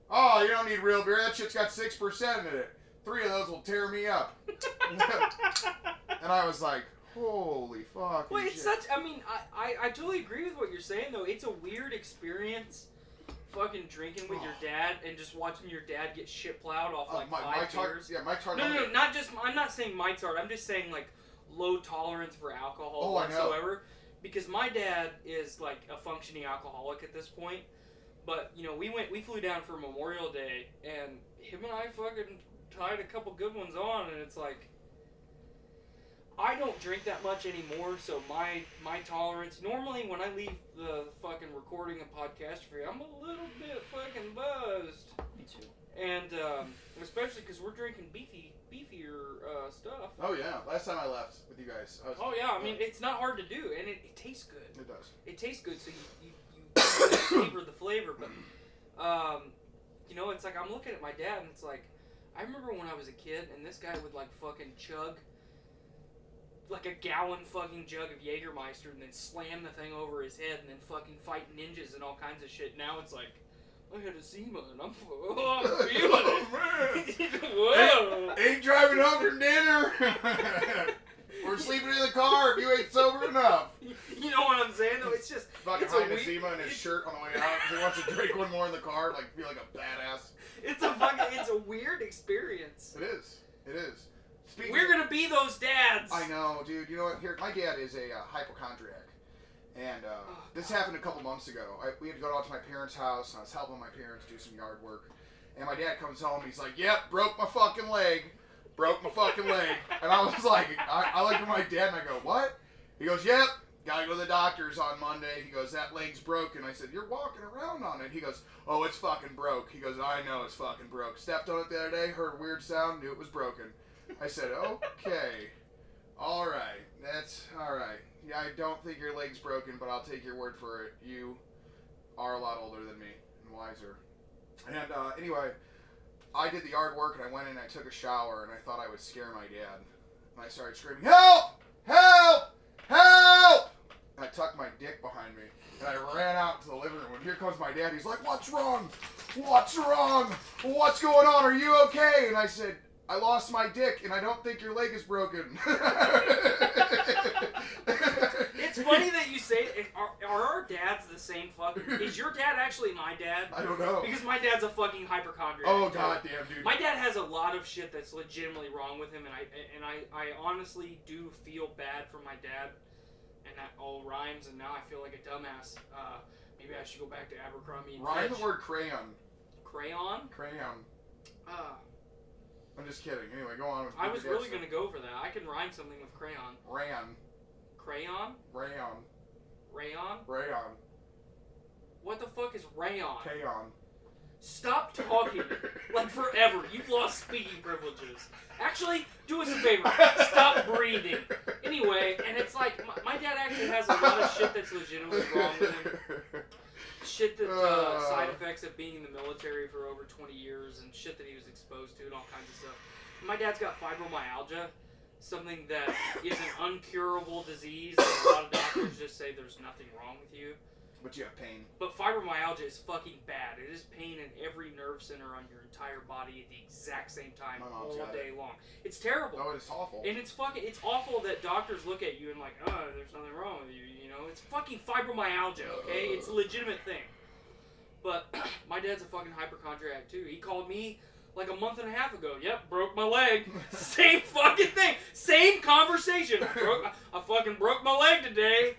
Oh, you don't need real beer. That shit's got 6% in it. 3 of those will tear me up. And I was like, holy fuck. Well, it's such. I mean, I totally agree with what you're saying though. It's a weird experience, fucking drinking with your dad and just watching your dad get shit plowed off like 5 beers. Mike's Hard. No, not just. I'm not saying Mike's Hard. I'm just saying like low tolerance for alcohol whatsoever. Because my dad is like a functioning alcoholic at this point. But you know, we flew down for Memorial Day, and him and I fucking tied a couple good ones on, and it's like. I don't drink that much anymore, so my tolerance. Normally, when I leave the fucking recording of Podcastrophe, I'm a little bit fucking buzzed. Me too. And especially because we're drinking beefier stuff. Oh yeah, last time I left with you guys. I mean it's not hard to do, and it tastes good. It does. It tastes good, so you savor the flavor. But you know, it's like I'm looking at my dad, and it's like I remember when I was a kid, and this guy would like fucking chug. Like a gallon fucking jug of Jägermeister and then slam the thing over his head and then fucking fight ninjas and all kinds of shit. Now it's like, I had a Zima and I'm feeling it. Whoa. Ain't driving home for dinner. We're sleeping in the car if you ain't sober enough. You know what I'm saying though? It's just Fucking it's hiding a Zima in his shirt on the way out because he wants to drink one more in the car, like feel like a badass. it's a weird experience. It is. It is. We're gonna be those dads. I know, dude. You know what? Here, my dad is a hypochondriac, and this happened a couple months ago. We had to go out to my parents' house, and I was helping my parents do some yard work. And my dad comes home, and he's like, "Yep, broke my fucking leg, And I was like, I looked at my dad, and I go, "What?" He goes, "Yep, gotta go to the doctor's on Monday." He goes, "That leg's broken." I said, "You're walking around on it." He goes, "Oh, it's fucking broke." He goes, "I know it's fucking broke. Stepped on it the other day, heard a weird sound, knew it was broken." I said, "Okay, all right, that's all right. Yeah, I don't think your leg's broken, but I'll take your word for it. You are a lot older than me and wiser." And anyway, I did the yard work, and I went in and I took a shower, and I thought I would scare my dad. And I started screaming, "Help! Help! Help!" And I tucked my dick behind me, and I ran out to the living room, and here comes my dad. He's like, "What's wrong? What's wrong? What's going on? Are you okay?" And I said, "I lost my dick, and I don't think your leg is broken." It's funny that you say, are our dads the same fucking... Is your dad actually my dad? I don't know. Because my dad's a fucking hypochondriac. Oh, goddamn, dude. My dad has a lot of shit that's legitimately wrong with him, and I honestly do feel bad for my dad, and that all rhymes, and now I feel like a dumbass. Maybe I should go back to Abercrombie and Rhyme Fitch. the word crayon. Crayon? Crayon. I'm just kidding. Anyway, go on. I was really gonna go for that. I can rhyme something with crayon. Rayon. Crayon? Rayon. Rayon? Rayon. What the fuck is rayon? Kayon. Stop talking. Like forever. You've lost speaking privileges. Actually, do us a favor. Stop breathing. Anyway, and it's like, my dad actually has a lot of shit that's legitimately wrong with him. Shit that, side effects of being in the military for over 20 years and shit that he was exposed to and all kinds of stuff. My dad's got fibromyalgia, something that is an uncurable disease, and a lot of doctors just say there's nothing wrong with you. But you have pain. But fibromyalgia is fucking bad. It is pain in every nerve center on your entire body at the exact same time all day long. It's terrible. Oh, it's awful. And it's awful that doctors look at you and like, oh, there's nothing wrong with you, you know? It's fucking fibromyalgia, okay? It's a legitimate thing. But my dad's a fucking hypochondriac too. He called me like a month and a half ago. Yep, broke my leg. Same fucking thing. Same conversation. I fucking broke my leg today.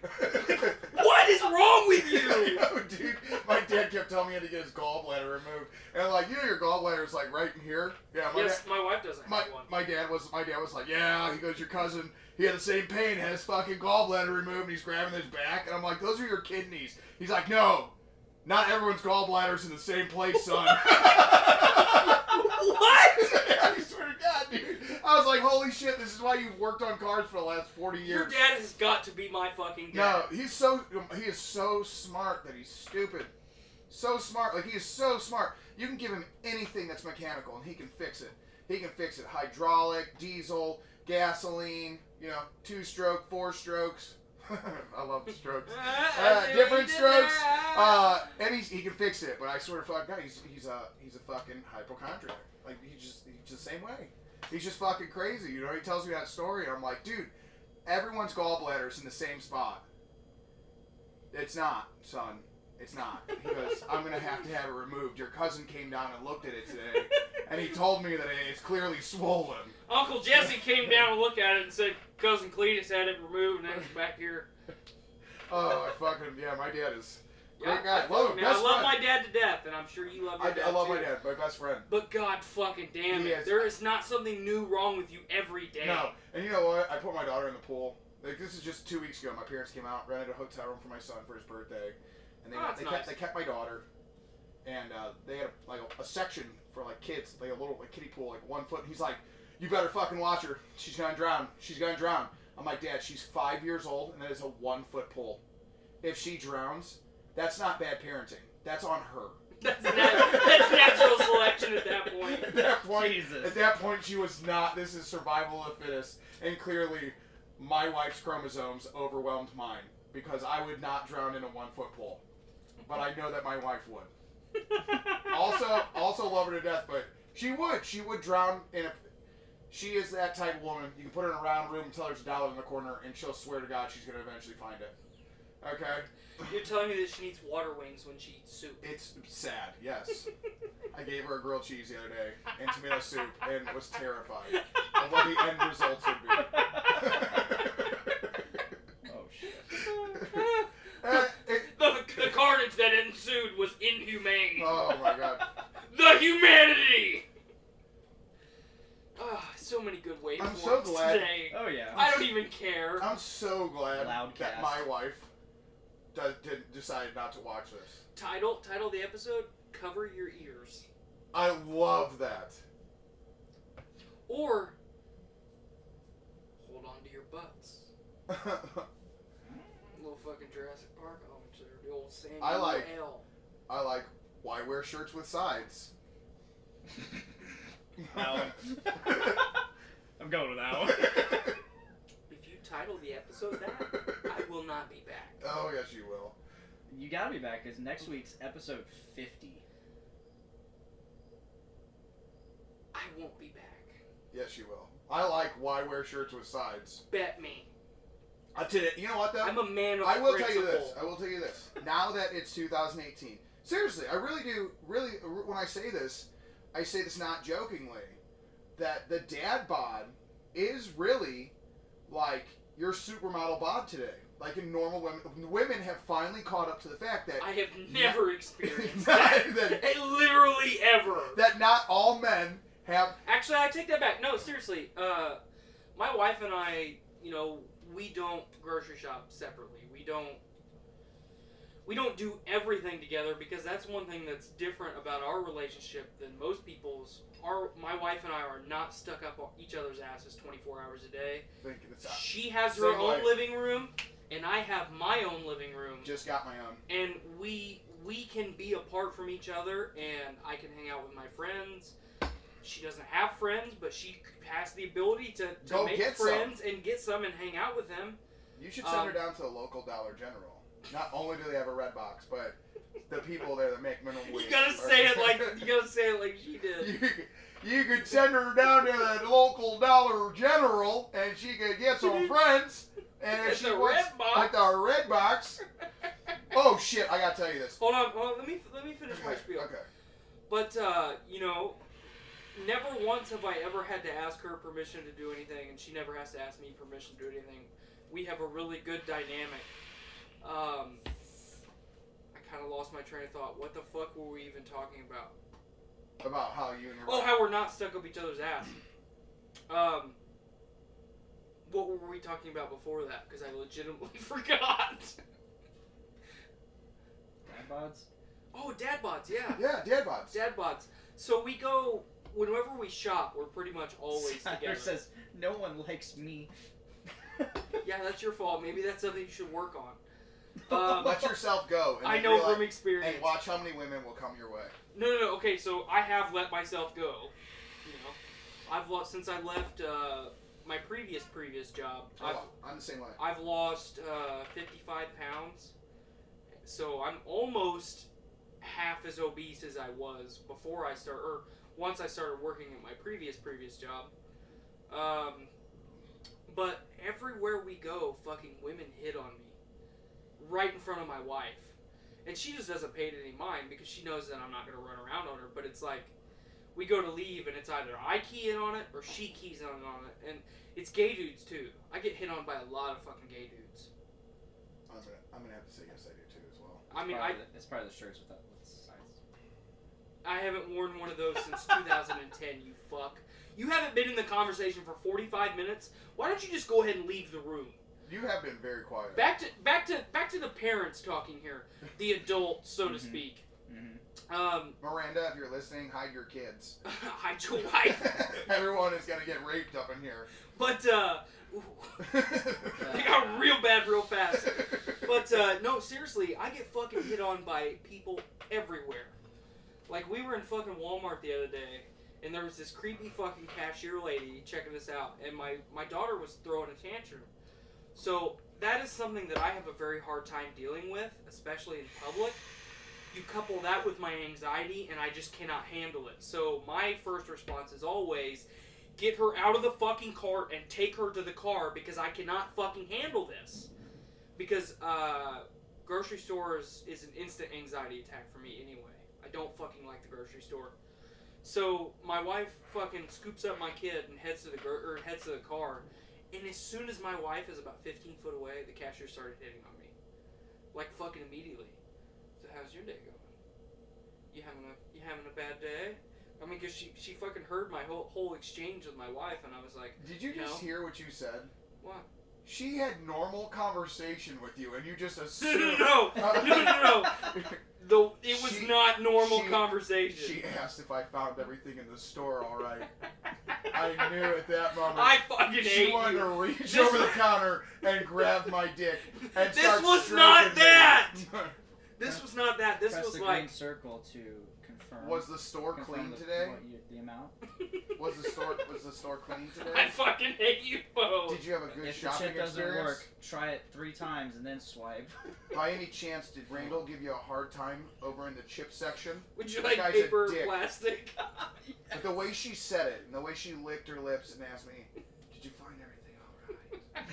What is wrong with you? I know, dude. My dad kept telling me he had to get his gallbladder removed. And I'm like, your gallbladder is like right in here. Yeah, my wife doesn't have one. My dad was like, yeah. He goes, your cousin, he had the same pain, had his fucking gallbladder removed, and he's grabbing his back. And I'm like, those are your kidneys. He's like, no. Not everyone's gallbladder's in the same place, son. What? I swear to God, dude. I was like, holy shit, this is why you've worked on cars for the last 40 years. Your dad has got to be my fucking dad. No, he is so smart that he's stupid. So smart. Like, he is so smart. You can give him anything that's mechanical, and he can fix it. He can fix it. Hydraulic, diesel, gasoline, 2-stroke, 4 strokes. I love the strokes. Different strokes. And he can fix it, but I swear to fuck God, he's a fucking hypochondriac. Like he's the same way. He's just fucking crazy. He tells me that story, and I'm like, dude, everyone's gallbladder's in the same spot. It's not, son. It's not. He goes, I'm gonna have to have it removed. Your cousin came down and looked at it today, and he told me that it's clearly swollen. Uncle Jesse came down and looked at it and said, Cousin Cletus had it removed, and it's back here. Oh, my dad is great Yeah, guy. I love my dad to death, and I'm sure you love your dad I love too. my dad, my best friend. But God fucking damn it, there is not something new wrong with you every day. No, and you know what? I put my daughter in the pool. Like, this is just 2 weeks ago. My parents came out, rented a hotel room for my son for his birthday, and they kept my daughter, and they had a section for like kids, like a little kiddie pool, like 1 foot. And he's like, "You better fucking watch her. She's gonna drown. She's gonna drown." I'm like, "Dad, she's 5 years old, and that is a 1 foot pool. If she drowns, that's not bad parenting. That's on her." That's natural selection at that point. At that point, Jesus. At that point, she was not. This is survival of the fittest, and clearly, my wife's chromosomes overwhelmed mine because I would not drown in a 1 foot pool, but I know that my wife would. Also love her to death, but she would drown in a. She is that type of woman. You can put her in a round room and tell her there's $1 in the corner, and she'll swear to God she's gonna eventually find it. Okay. You're telling me that she needs water wings when she eats soup. It's sad, yes. I gave her a grilled cheese the other day and tomato soup and was terrified of what the end results would be. Oh, shit. The carnage that ensued was inhumane. Oh my God. The humanity! So many good waveforms I'm so glad. today. Oh, yeah. I don't even care. I'm so glad Loudcast. that my wife decided not to watch this. Title of the episode, Cover Your Ears. I love that. Or, hold on to your butts. Little fucking Jurassic Park homage there, the old Sandy I like- L. I like why wear shirts with sides. That one. I'm going with that one. If you title the episode that, I will not be back. Oh yes, you will. You gotta be back, because next week's episode 50. I won't be back. Yes, you will. I like why wear shirts with sides. Bet me. I tell you, you know what though? I'm a man of I will principle. tell you this. Now that it's 2018, seriously, I really do. Really, when I say this not jokingly. That the dad bod is really like your supermodel bod today. Like in normal women have finally caught up to the fact that I have never experienced that, that. Literally ever. That not all men Actually, I take that back. No, seriously. My wife and I, we don't grocery shop separately. We don't do everything together because that's one thing that's different about our relationship than most people's. My wife and I are not stuck up on each other's asses 24 hours a day. She has her own living room, and I have my own living room. Just got my own. And we can be apart from each other, and I can hang out with my friends. She doesn't have friends, but she has the ability to make friends and get some and hang out with them. You should send her down to the local Dollar General. Not only do they have a Redbox, but the people there that make minimum wage. You gotta say it like she did. You could send her down to the local Dollar General, and she could get some friends. And if she wants like the Redbox. Oh shit! I gotta tell you this. Hold on. Let me finish my spiel. Okay. But never once have I ever had to ask her permission to do anything, and she never has to ask me permission to do anything. We have a really good dynamic. I kind of lost my train of thought. What the fuck were we even talking about? About how you and your wife... how we're not stuck up each other's ass. What were we talking about before that? Because I legitimately forgot. Dad bods? Oh, dad bods, yeah. Yeah, dad bods. Dad bods. So we go... Whenever we shop, we're pretty much always together. Says, no one likes me. Yeah, that's your fault. Maybe that's something you should work on. Let yourself go. And I know from experience. And watch how many women will come your way. No. Okay, so I have let myself go. Since I left my previous job. I'm the same way. I've lost 55 pounds. So I'm almost half as obese as I was before once I started working at my previous job. But everywhere we go, fucking women hit on me. Right in front of my wife. And she just doesn't pay it any mind because she knows that I'm not going to run around on her. But it's like, we go to leave and it's either I key in on it or she keys in on it. And it's gay dudes too. I get hit on by a lot of fucking gay dudes. I'm going to have to say yes I do too as well. It's part of the shirts with sides. I haven't worn one of those since 2010, you fuck. You haven't been in the conversation for 45 minutes. Why don't you just go ahead and leave the room? You have been very quiet. Back to the parents talking here, the adults, so to speak. Mm-hmm. Miranda, if you're listening, hide your kids. Hide your wife. Everyone is gonna get raped up in here. But they got real bad real fast. But no, seriously, I get fucking hit on by people everywhere. Like we were in fucking Walmart the other day. And there was this creepy fucking cashier lady checking this out. And my daughter was throwing a tantrum. So that is something that I have a very hard time dealing with, especially in public. You couple that with my anxiety, and I just cannot handle it. So my first response is always, get her out of the fucking cart and take her to the car because I cannot fucking handle this. Because grocery stores is an instant anxiety attack for me anyway. I don't fucking like the grocery store. So my wife fucking scoops up my kid and heads to the car, and as soon as my wife is about 15 foot away, the cashier started hitting on me, like fucking immediately. So how's your day going? You having a bad day? I mean, cause she fucking heard my whole exchange with my wife, and I was like, did you just hear what you said? What? She had normal conversation with you, and you just assumed. No. It was not normal conversation. She asked if I found everything in the store all right. I knew at that moment. I fucking hate you. She wanted to reach over the counter and grab my dick and This was stroking not me. that! This was not that. This Press was the like... green circle to confirm. Was the store clean today? The amount? Was the store clean today? I fucking hate you both. Did you have a good if shopping the chip doesn't experience? work, try it 3 times and then swipe. By any chance, did Randall give you a hard time over in the chip section? Would you That like guy's paper a or dick. plastic? But the way she said it, and the way she licked her lips and asked me, "Did you find everything all right?"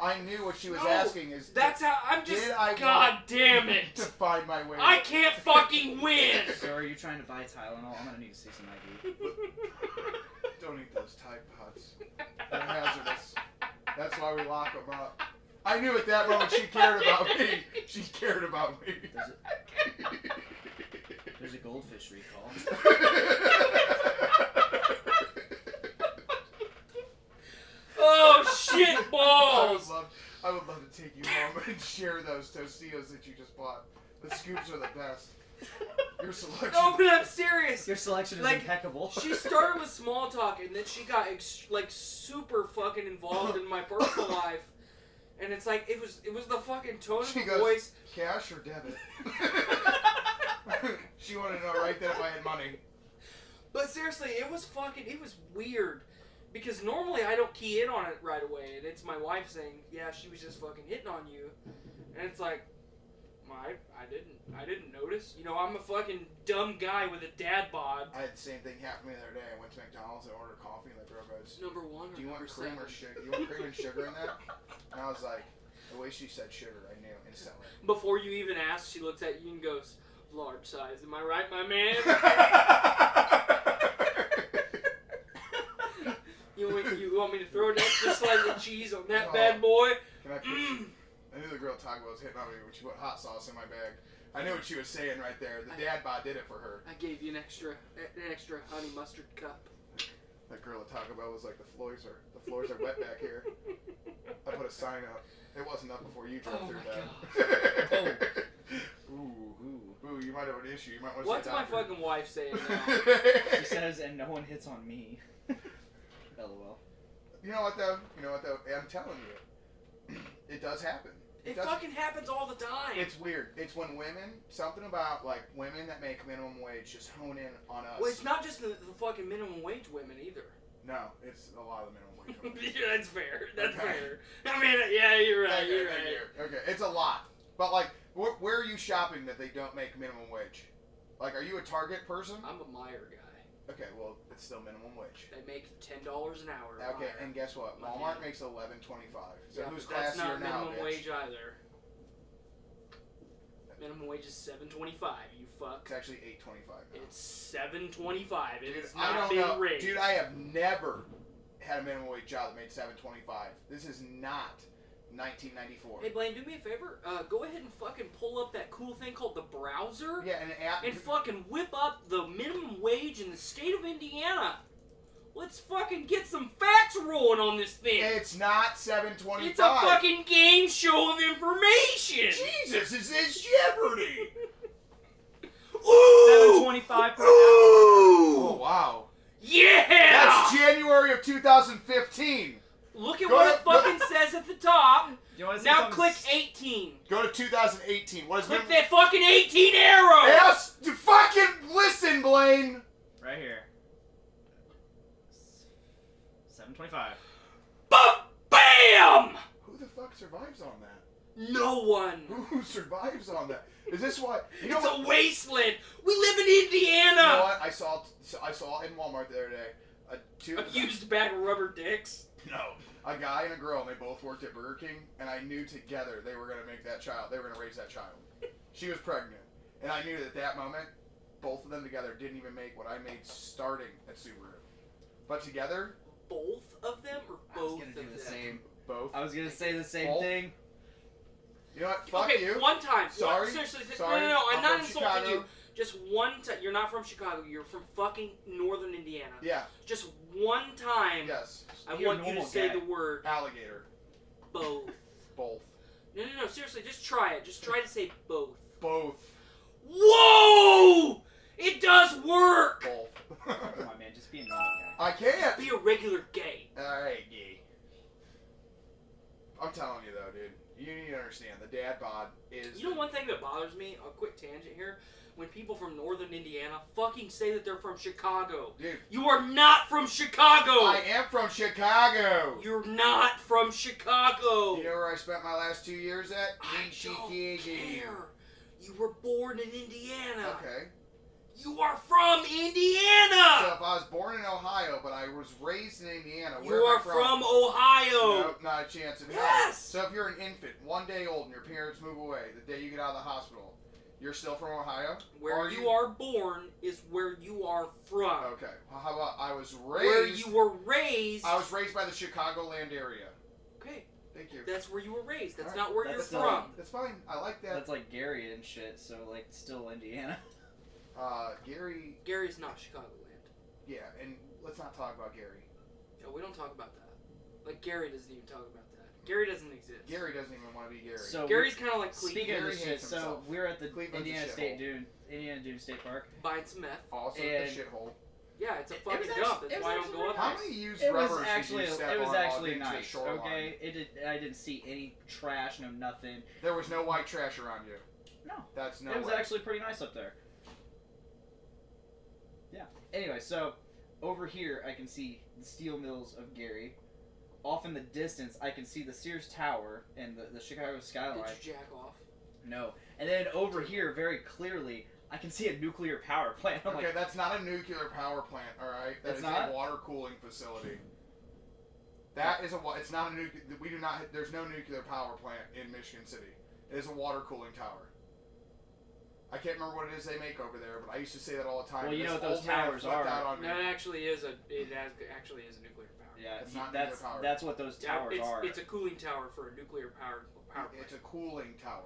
I knew what she was asking is. That's how I'm just. Did I God damn it! to find my way? I can't fucking win. So are you trying to buy Tylenol? I'm gonna need to see some ID. Don't eat those Tide Pods. They're hazardous. That's why we lock them up. I knew at that moment she cared about me. She cared about me. There's a goldfish recall. shit balls. I would love to take you home and share those Tostitos that you just bought. The scoops are the best. Your selection. No, but I'm serious. Your selection is impeccable. She started with small talk, and then she got super fucking involved in my personal life. And it's like it was the fucking tone of the voice. Cash or debit? She wanted to know right then if I had money. But seriously, it was weird. Because normally I don't key in on it right away, and it's my wife saying, "Yeah, she was just fucking hitting on you," and it's like, I didn't notice. You know, I'm a fucking dumb guy with a dad bod. I had the same thing happen to me the other day. I went to McDonald's and ordered coffee, and the girl goes, Number one. "Do you want cream or sugar? Do you want cream and sugar in that?" And I was like, the way she said sugar, I knew instantly. Before you even asked, she looks at you and goes, "Large size, am I right, my man?" You want me to throw an extra slice of cheese on that bad boy? Can I knew the girl Taco Bell was hitting on me when she put hot sauce in my bag. I knew what she was saying right there. The dad bod did it for her. I gave you an extra honey mustard cup. That girl at Taco Bell was like, the floors are wet back here. I put a sign up. It wasn't up before you drove through that. Ooh, you might have an issue. You might want to What's my fucking wife saying now? She says, "And no one hits on me." LOL. You know what though? I'm telling you, it does happen. It fucking happens all the time. It's weird. It's when something about like women that make minimum wage just hone in on us. Well, it's not just the fucking minimum wage women either. No, it's a lot of the minimum wage women. Yeah, that's fair. That's fair. I mean, yeah, you're right. You're right. Okay, it's a lot. But like, where are you shopping that they don't make minimum wage? Like, are you a Target person? I'm a Meijer guy. Okay, well, it's still minimum wage. They make $10 an hour. Okay, and guess what? Walmart makes $11.25. So yeah, who's that's classier not now, minimum bitch? wage either. Minimum wage is $7.25. You fuck. It's actually $8.25 now. It's $7.25. It is I not don't being know, raised. dude. I have never had a minimum wage job that made $7.25. This is not 1994. Hey Blaine, do me a favor. Go ahead and fucking pull up that cool thing called the browser. Yeah, and fucking whip up the minimum wage in the state of Indiana. Let's fucking get some facts rolling on this thing. It's not $7.25. It's a fucking game show of information. Jesus, it says Jeopardy. Ooh! $7.25 per hour. Oh wow. Yeah! That's January of 2015. Look at what it fucking says at the top. Now click 18. Go to 2018. What is Click that fucking 18 arrow. Yes, fucking listen, Blaine. Right here. $7.25. Bam! Who the fuck survives on that? No one. Who survives on that? Is this what? It's a wasteland. We live in Indiana. You know what? I saw in Walmart the other day A used bag of rubber dicks. No. A guy and a girl, and they both worked at Burger King, and I knew together they were going to make that child. They were going to raise that child. She was pregnant. And I knew at that moment, both of them together didn't even make what I made starting at Subaru. But together... Both of them or both of them? I was going to do the same. Both. I was going to say the same thing. You know what? Fuck okay, you. One time. Sorry. Seriously. Sorry. No. I'm not from insulting Chicago. you. Just one time. You're not from Chicago. You're from fucking northern Indiana. Yeah. Just one time. Yes. I want you to say the word. Alligator. Both. Both. No. Seriously, just try it. Just try to say both. Both. Whoa! It does work! Both. Come on, man. Just be a normal guy. I can't. Be a regular gay. Alright, gay. I'm telling you though, dude. You need to understand, the dad bod is... You know one thing that bothers me? A quick tangent here. When people from northern Indiana fucking say that they're from Chicago. Dude. You are not from Chicago! I am from Chicago! You're not from Chicago! You know where I spent my last 2 years at? I don't care. You were born in Indiana. Okay. You are from Indiana! So if I was born in Ohio, but I was raised in Indiana, You where am I are from Ohio! Nope, not a chance in hell. Yes! So if you're an infant, 1 day old, and your parents move away, the day you get out of the hospital, you're still from Ohio? Where you are born is where you are from. Okay. Well, how about I was raised... Where you were raised... I was raised by the Chicagoland area. Okay. Thank you. That's where you were raised. That's All not where That's you're not- from. That's fine. I like that. That's like Gary and shit, so like still Indiana. Gary... Gary's not Chicagoland. Yeah, and let's not talk about Gary. No, we don't talk about that. Like, Gary doesn't even talk about that. Gary doesn't exist. Gary doesn't even want to be Gary. So Gary's kind of like Cleveland. speaking of Gary this shit, hates so himself. we're at the Cleveland's a Indiana Dune State Park. Buying some meth. Also and- a shithole. Yeah, it's a It fucking was dump. actually- That's it why I was don't go up actually How there. many used It was rubbers actually did you step it was on actually into the nice. shoreline? Okay, I didn't see any trash, no nothing. There was no white trash around you. No. That's no It was way. actually pretty nice up there. Yeah. Anyway, so over here I can see the steel mills of Gary. Off in the distance, I can see the Sears Tower and the Chicago skyline. Did you jack off? No. And then over here, very clearly, I can see a nuclear power plant. I'm Okay, like, that's not a nuclear power plant, alright? That It's is not? a water cooling facility. That is it's not a nuclear, there's no nuclear power plant in Michigan City. It is a water cooling tower. I can't remember what it is they make over there, but I used to say that all the time. Well, you know This what those old man towers flipped are. out on me. No, it actually is a nuclear power. yeah, It's not that's nuclear power. that's what those towers are. It's a cooling tower for a nuclear power plant. It's a cooling tower.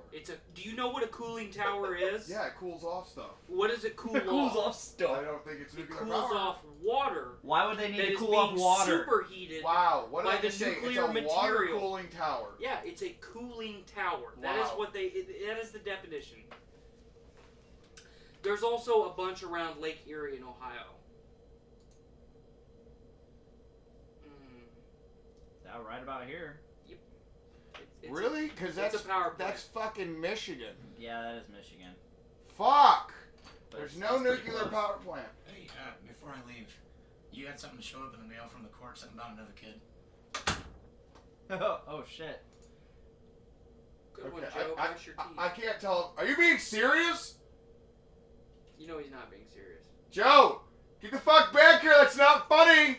Do you know what a cooling tower is? Yeah, it cools off stuff. What does it cool It cools off? off stuff. I don't think it's It nuclear cools power. off water Why would they need that to is cool being off water? superheated. Wow, what did by I the just say? It's nuclear a water material. cooling tower. Yeah, it's a cooling tower. That is Wow. what that is the definition. There's also a bunch around Lake Erie in Ohio. That right about here. It's Really? Because it's that's a power plant. that's fucking Michigan. Yeah, that is Michigan. Fuck! But There's it's no pretty nuclear close. power plant. Hey, before I leave, you had something show up in the mail from the court, something about another kid. Oh shit. Good one, Okay, Joe. Brush your teeth. I can't tell. Are you being serious? You know he's not being serious. Joe! Get the fuck back here, that's not funny!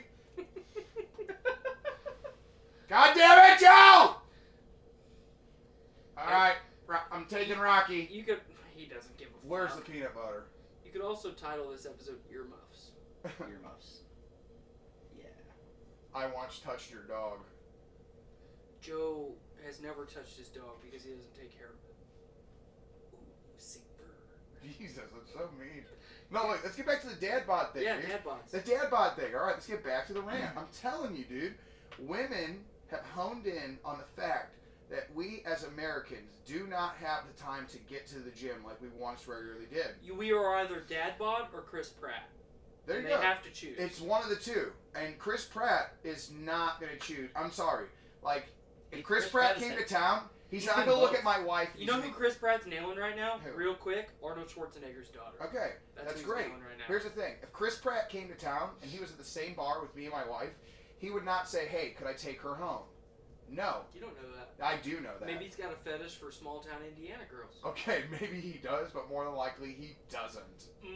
God damn it, Joe! Alright, I'm taking Rocky. You could. He doesn't give a fuck. Where's the peanut butter? You could also title this episode "Earmuffs." Earmuffs. Yeah. I once touched your dog. Joe has never touched his dog because he doesn't take care of it. Ooh, sick burn. Jesus, that's so mean. No, wait, let's get back to the dad bod thing. Yeah, dude. dad bods. The dad bod thing. Alright, let's get back to the rant. I'm telling you, dude. Women have honed in on the fact that we as Americans do not have the time to get to the gym like we once regularly did. We are either dad bod or Chris Pratt. There you They go. have to choose. It's one of the two. And Chris Pratt is not going to choose. I'm sorry. Like, if Chris Pratt came to town, he's not going to look at my wife. You know who Chris Pratt's nailing right now? Who? Real quick, Arnold Schwarzenegger's daughter. Okay, that's who he's great. nailing right now. Here's the thing. If Chris Pratt came to town and he was at the same bar with me and my wife, he would not say, hey, could I take her home? No. You don't know that. I do know that. Maybe he's got a fetish for small town Indiana girls. Okay, maybe he does, but more than likely he doesn't.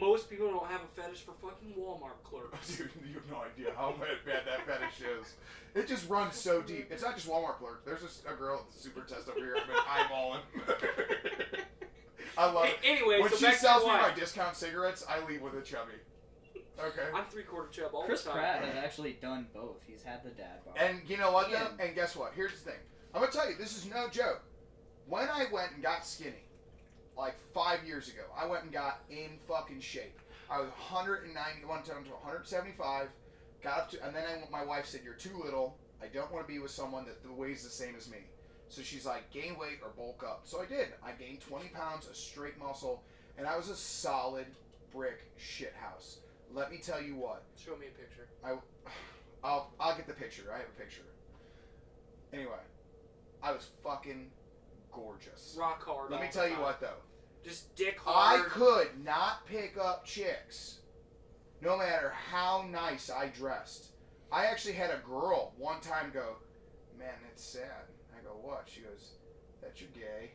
Most people don't have a fetish for fucking Walmart clerks. Dude, you have no idea how bad that fetish is. It just runs so deep. It's not just Walmart clerk. There's just a girl with a super test over here I've been eyeballing. I love it. Anyway, When so she back to sells me your my wife. discount cigarettes, I leave with a chubby. Okay. I'm 3/4 chub all Chris the time. Pratt has actually done both. He's had the dad bod. And you know what, though? And- And guess what? Here's the thing. I'm going to tell you, this is no joke. When I went and got skinny, like 5 years ago, I went and got in fucking shape. I was 190, went down to 175, got up to, and then my wife said, you're too little. I don't want to be with someone that weighs the same as me. So she's like, gain weight or bulk up. So I did. I gained 20 pounds of straight muscle, and I was a solid brick shit house. Let me tell you what. Show me a picture. I'll get the picture. I have a picture. Anyway, I was fucking gorgeous. Rock hard. Let all me the tell you time. what, though. Just dick I hard. could not pick up chicks, no matter how nice I dressed. I actually had a girl one time go, man, that's sad. I go, what? She goes, that you're gay.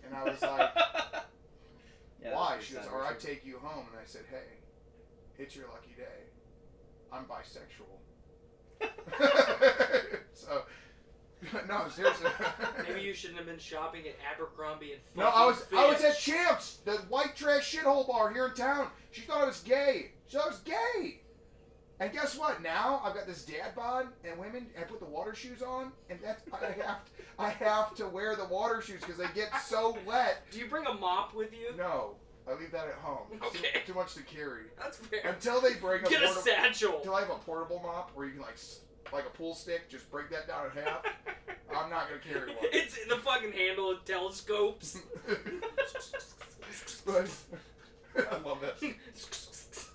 And I was like, Yeah, why? that's She pretty goes, sad, or I actually. take you home. And I said, hey, it's your lucky day. I'm bisexual. So, no, seriously. Maybe you shouldn't have been shopping at Abercrombie and No, I was Fitch. at Champs, the white trash shithole bar here in town. She thought I was gay. She thought I was gay. And guess what? Now I've got this dad bod, and women. I put the water shoes on, and that's I have to wear the water shoes because they get so wet. Do you bring a mop with you? No, I leave that at home. It's Okay. too much to carry. That's fair. Until they bring Get a satchel. Until I have a portable mop where you can like like a pool stick, just break that down in half. I'm not gonna carry one. It's the fucking handle of telescopes. But I love this.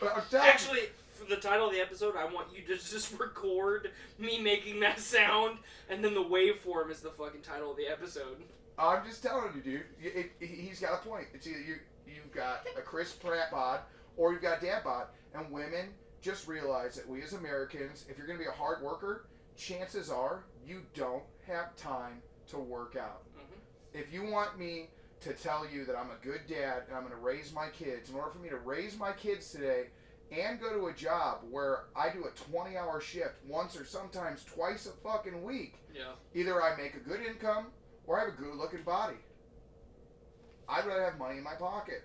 But I'm telling Actually, for the title of the episode, I want you to just record me making that sound, and then the waveform is the fucking title of the episode. I'm just telling you, dude. He's got a point. It's either you've got a Chris Pratt bod, or you've got a dad bod. And women, just realize that we as Americans, if you're going to be a hard worker, chances are you don't have time to work out. Mm-hmm. If you want me to tell you that I'm a good dad and I'm going to raise my kids, in order for me to raise my kids today and go to a job where I do a 20-hour shift once or sometimes twice a fucking week, either I make a good income or I have a good-looking body. I'd rather have money in my pocket.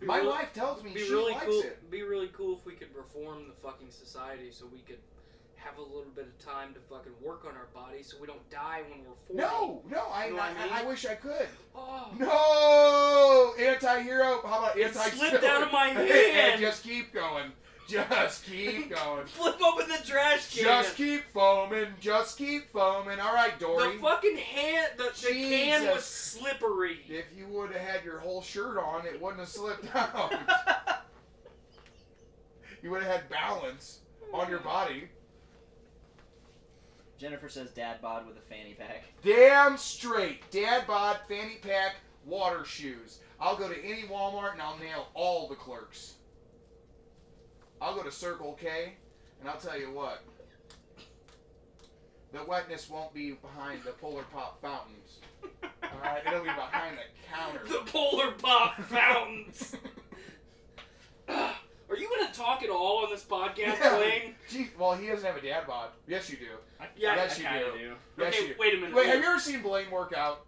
My wife tells me she likes it. Be really cool if we could reform the fucking society so we could have a little bit of time to fucking work on our bodies so we don't die when we're 40. No, I wish I could. Oh. No! Anti-hero. How about It anti-hero? slipped out of my And hand. just keep going. Just keep going. Flip open the trash can. Just keep foaming. Just keep foaming. All right, Dory. The fucking hand, the can was Jesus. slippery. If you would have had your whole shirt on, it wouldn't have slipped out. You would have had balance on your body. Jennifer says dad bod with a fanny pack. Damn straight. Dad bod, fanny pack, water shoes. I'll go to any Walmart and I'll nail all the clerks. I'll go to Circle K and I'll tell you what. The wetness won't be behind the Polar Pop fountains. Alright, it'll be behind the counter. The Polar Pop fountains. Are you going to talk at all on this podcast, Blaine? Gee, well, he doesn't have a dad bod. Yes, you do. Yes, you kinda do. Yes, Okay, you do. wait a minute. Wait, have you ever seen Blaine work out?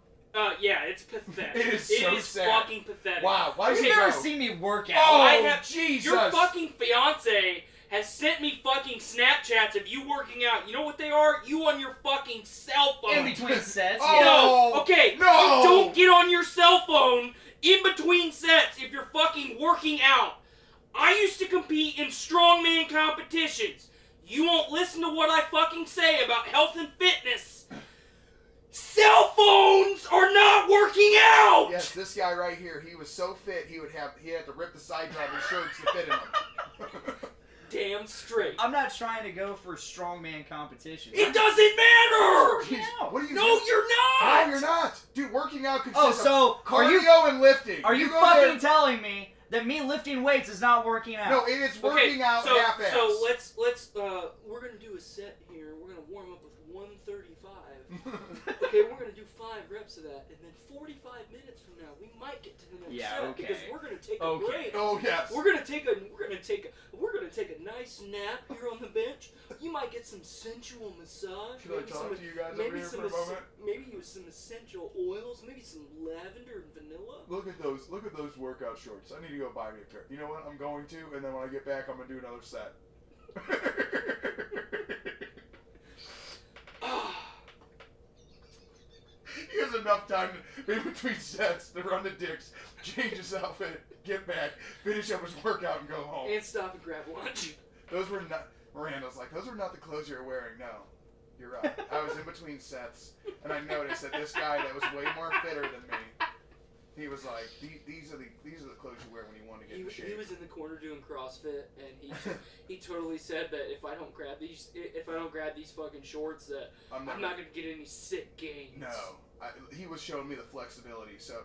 Yeah, it's pathetic. It is so sad. Fucking pathetic. Wow, why does You've he never go? seen me work out. Oh, I have- Jesus! Your fucking fiance has sent me fucking Snapchats of you working out. You know what they are? You on your fucking cell phone. In between sets. Oh, No, okay. no. You don't get on your cell phone in between sets if you're fucking working out. I used to compete in strongman competitions. You won't listen to what I fucking say about health and fitness. Cell phones are not working out! Yes, this guy right here, he was so fit, he had to rip the sides off his shirts to fit in them. Damn straight. I'm not trying to go for strongman competition. It doesn't matter! Jeez, what are you No, doing? you're not! No, you're not! Dude, working out Oh, consists so of cardio and lifting. Are you go fucking there- telling me that me lifting weights is not working out? No, it's working out half-ass. So let's we're gonna do a set here. We're gonna warm up with 135. Okay, we're gonna do 5 reps of that, and then 45 minutes from now we might get to the next set because we're gonna take a break. Oh yes. We're gonna take a nice nap here on the bench. You might get some sensual massage. Can I talk to you guys over maybe here some for a moment? maybe with some essential oils, maybe some lavender and vanilla. Look at those workout shorts. I need to go buy me a pair. You know what? I'm going to, and then when I get back, I'm gonna do another set. He has enough time in between sets to run to Dick's, change his outfit, get back, finish up his workout, and go home. And stop and grab lunch. Those were not. Miranda's like, those are not the clothes you're wearing. No, you're right. I was in between sets, and I noticed that this guy that was way more fitter than me, he was like, these are the clothes you wear when you want to get in shape. He was in the corner doing CrossFit, and he totally said that if I don't grab these fucking shorts, that I'm not gonna get any sick gains. No, he was showing me the flexibility. So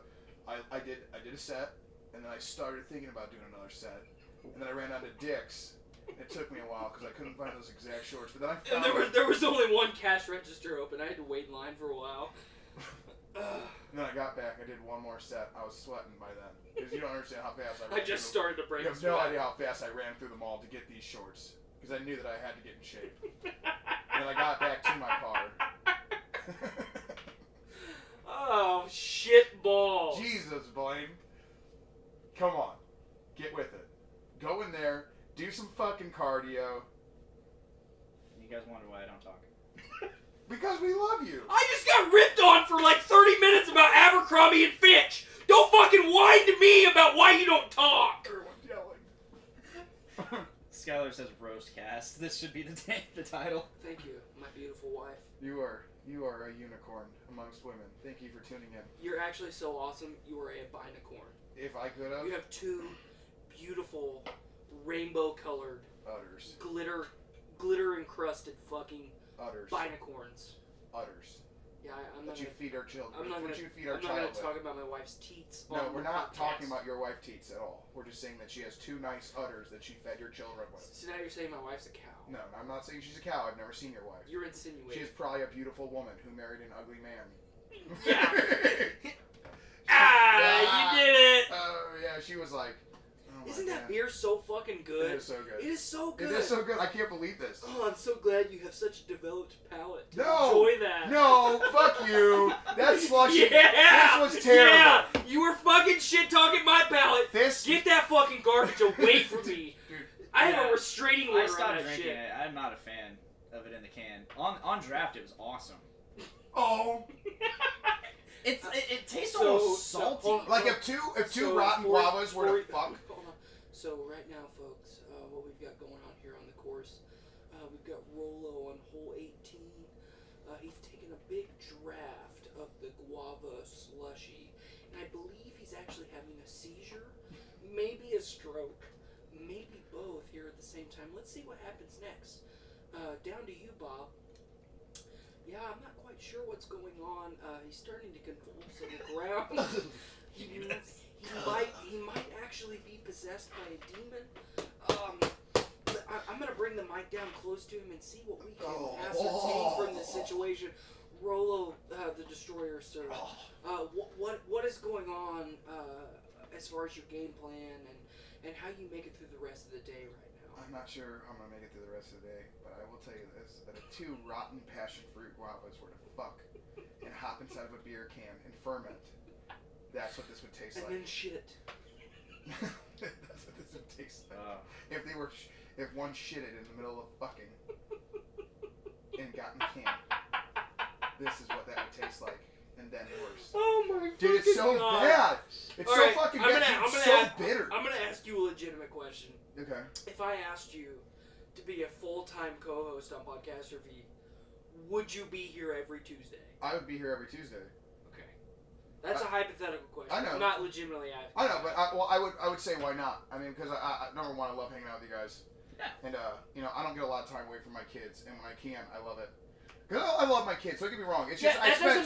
I did a set, and then I started thinking about doing another set, and then I ran out of Dick's. It took me a while because I couldn't find those exact shorts, but then I found And there was only one cash register open. I had to wait in line for a while. And then I got back. I did one more set. I was sweating by then because you don't understand how fast I I ran. just started to break. You have no idea how fast I ran through the mall to get these shorts because I knew that I had to get in shape. And then I got back to my car. Oh shit balls! Jesus, Blaine. Come on, get with it. Go in there. Do some fucking cardio. You guys wonder why I don't talk. Because we love you. I just got ripped on for like 30 minutes about Abercrombie and Fitch. Don't fucking whine to me about why you don't talk. Everyone's yelling. Skylar says roast cast. This should be the title. Thank you, my beautiful wife. You are a unicorn amongst women. Thank you for tuning in. You're actually so awesome. You are a binacorn. If I could have. You have two beautiful rainbow-colored, Udders. glitter encrusted fucking Udders. binacorns. Udders. Yeah, I'm That not you gonna. feed our children. I'm not What gonna. you feed our I'm not child gonna with. talk about my wife's teats. No, on we're the not podcast. talking about your wife teats at all. We're just saying that she has two nice udders that she fed your children with. So now you're saying my wife's a cow. No, I'm not saying she's a cow. I've never seen your wife. You're insinuating. She is probably a beautiful woman who married an ugly man. Yeah. You did it. Oh yeah, she was like. Oh my Isn't that God. beer so fucking good? It is so good. It is so good. It is so good. I can't believe this. Oh, I'm so glad you have such a developed palate to No. enjoy that. No, fuck you. That's slushy. Yeah. This was terrible. Yeah. You were fucking shit talking my palate. This. Get that fucking garbage away from me. Dude, I have Yeah. a restraining I order on stopped that drinking shit. it. I'm not a fan of it in the can. On draft, it was awesome. Oh. It tastes So- almost so- salty. hold on. Like if two So, rotten for- guavas were to for- fuck. Hold on. So right now, folks, what we've got going on here on the course, we've got Rolo on hole 18. He's taken a big draft of the guava slushy, and I believe he's actually having a seizure, maybe a stroke, maybe both here at the same time. Let's see what happens next. Down to you, Bob. Yeah, I'm not quite sure what's going on. He's starting to convulse on the ground. He might actually be possessed by a demon. I'm gonna bring the mic down close to him and see what we can ascertain from this situation. Rolo, the Destroyer, sir. What is going on as far as your game plan and how you make it through the rest of the day right now? I'm not sure how I'm gonna make it through the rest of the day, but I will tell you this: that if two rotten passion fruit guavas were to fuck and hop inside of a beer can and ferment, that's what this would taste And like. then shit. That's what this would taste like. If one shitted in the middle of fucking and got in the can, this is what that would taste like, and then worse. Oh my Dude, it's so God. bad. It's All so right, fucking I'm bad. gonna- It's I'm so gonna- bitter. I'm gonna ask you a legitimate question. Okay. If I asked you to be a full-time co-host on Podcastrophe, would you be here every Tuesday? I would be here every Tuesday. Okay. That's a hypothetical question. I know. I'm not legitimately asking. I know, but I would say why not? I mean, because I number one, I love hanging out with you guys. Yeah. And I don't get a lot of time away from my kids, and when I can, I love it. Cause I love my kids. Don't get me wrong. It's just that doesn't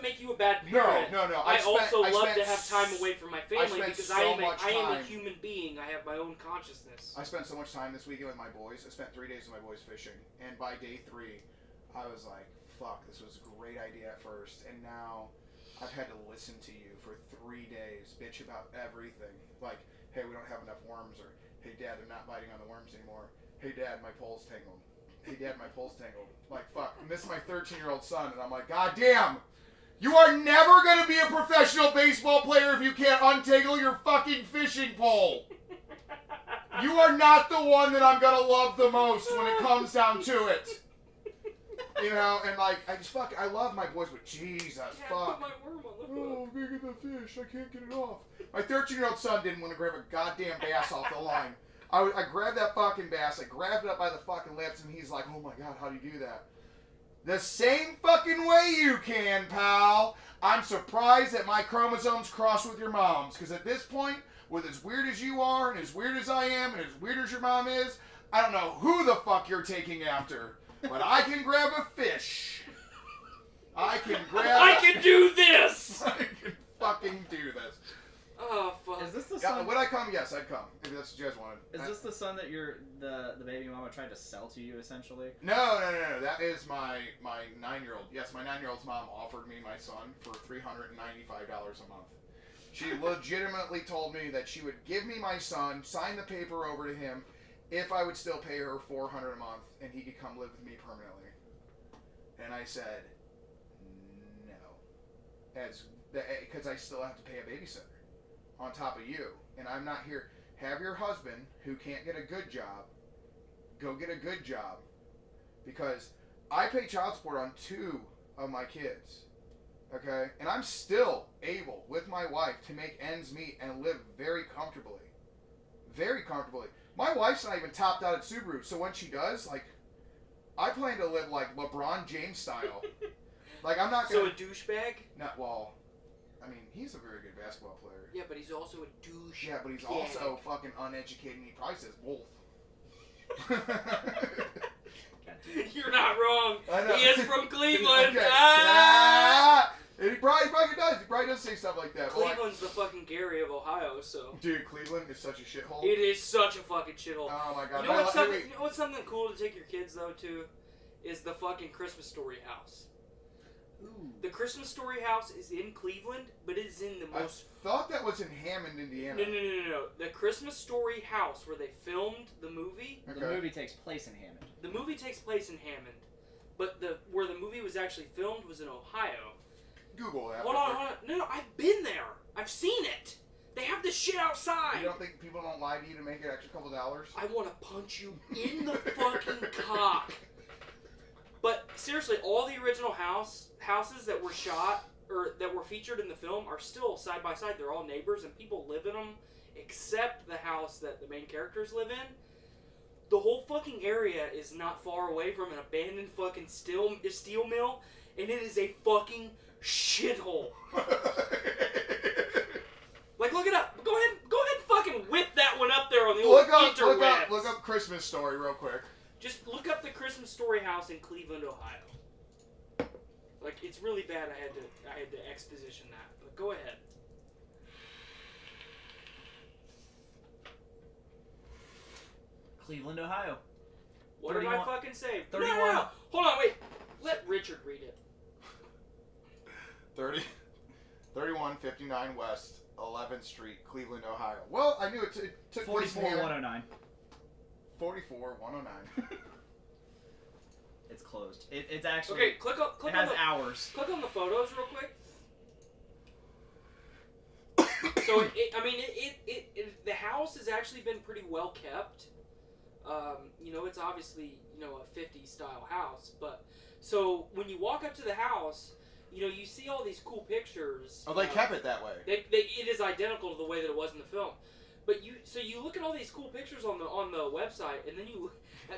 make you a bad parent. No. I also love spent to have time away from my family spent because so I am much a time. human being. I have my own consciousness. I spent so much time this weekend with my boys. I spent 3 days with my boys fishing, and by day 3, I was like, "Fuck, this was a great idea at first," and now I've had to listen to you for 3 days, bitch about everything. Like, hey, we don't have enough worms, or hey, Dad, they're not biting on the worms anymore. Hey, Dad, my pole's tangled. Hey, Dad, my pole's tangled. Like, fuck, and this is my 13-year-old son, and I'm like, God damn, you are never gonna be a professional baseball player if you can't untangle your fucking fishing pole. You are not the one that I'm gonna love the most when it comes down to it. You know, and like, I love my boys, but Jesus, Yeah, fuck. put my worm on the Oh, hook. big of the fish, I can't get it off. My 13-year-old son didn't want to grab a goddamn bass off the line. I grabbed that fucking bass, I grabbed it up by the fucking lips, and he's like, oh my God, how do you do that? The same fucking way you can, pal. I'm surprised that my chromosomes cross with your mom's, because at this point, with as weird as you are, and as weird as I am, and as weird as your mom is, I don't know who the fuck you're taking after, but I can grab a fish. I can do this! I can fucking do this. Oh, fuck. Is this the Yeah, son? would I come? Yes, I'd come. If that's what you guys wanted. Is this the son that the baby mama tried to sell to you, essentially? No. That is my 9-year-old. Yes, my 9-year-old's mom offered me my son for $395 a month. She legitimately told me that she would give me my son, sign the paper over to him, if I would still pay her $400 a month, and he could come live with me permanently. And I said, no, because I still have to pay a babysitter on top of you, and I'm not here. Have your husband, who can't get a good job, go get a good job, because I pay child support on 2 of my kids, okay? And I'm still able, with my wife, to make ends meet and live very comfortably. Very comfortably. My wife's not even topped out at Subaru, so when she does, like, I plan to live like LeBron James style. Like, I'm not So gonna. a douchebag? Not well. I mean, he's a very good basketball player. Yeah, but he's also a douche. Yeah, but he's also fucking uneducated, and he probably says both. You're not wrong. I know. He is from Cleveland. Okay. Ah! And he probably fucking does. He probably does say stuff like that. But like, Cleveland's the fucking Gary of Ohio, so. dude, Cleveland is such a shithole. It is such a fucking shithole. Oh my god. You know what's something? Wait. You know what's something cool to take your kids though to, is the fucking Christmas Story house. Ooh. The Christmas Story house is in Cleveland, but it is in the most. I thought that was in Hammond, Indiana. No. The Christmas Story house where they filmed the movie. The movie takes place in Hammond. The movie takes place in Hammond, but where the movie was actually filmed was in Ohio. Google that. Hold on. No, I've been there. I've seen it. They have this shit outside. You don't think people don't lie to you to make an extra couple dollars? I want to punch you in the fucking cock. But seriously, all the original houses that were shot or that were featured in the film are still side by side. They're all neighbors and people live in them, except the house that the main characters live in. The whole fucking area is not far away from an abandoned fucking steel mill, and it is a fucking shithole. Like, look it up. Go ahead and fucking whip that one up there on the old interwebs. Look up Christmas Story real quick. Just look up the Christmas Story house in Cleveland, Ohio. Like, it's really bad. I had to exposition that, but go ahead. Cleveland, Ohio. What did I fucking say? 31. No. Hold on, wait. Let Richard read it. 3159 West 11th Street, Cleveland, Ohio. Well, I knew it took place in Hammond. 44109. 44109. It's closed. It's actually. Okay, click it on has the hours. click on the photos real quick. So the house has actually been pretty well kept. It's obviously a 50s style house, but so when you walk up to the house, you see all these cool pictures. Oh, they kept it that way. It is identical to the way that it was in the film. But you look at all these cool pictures on the website, and then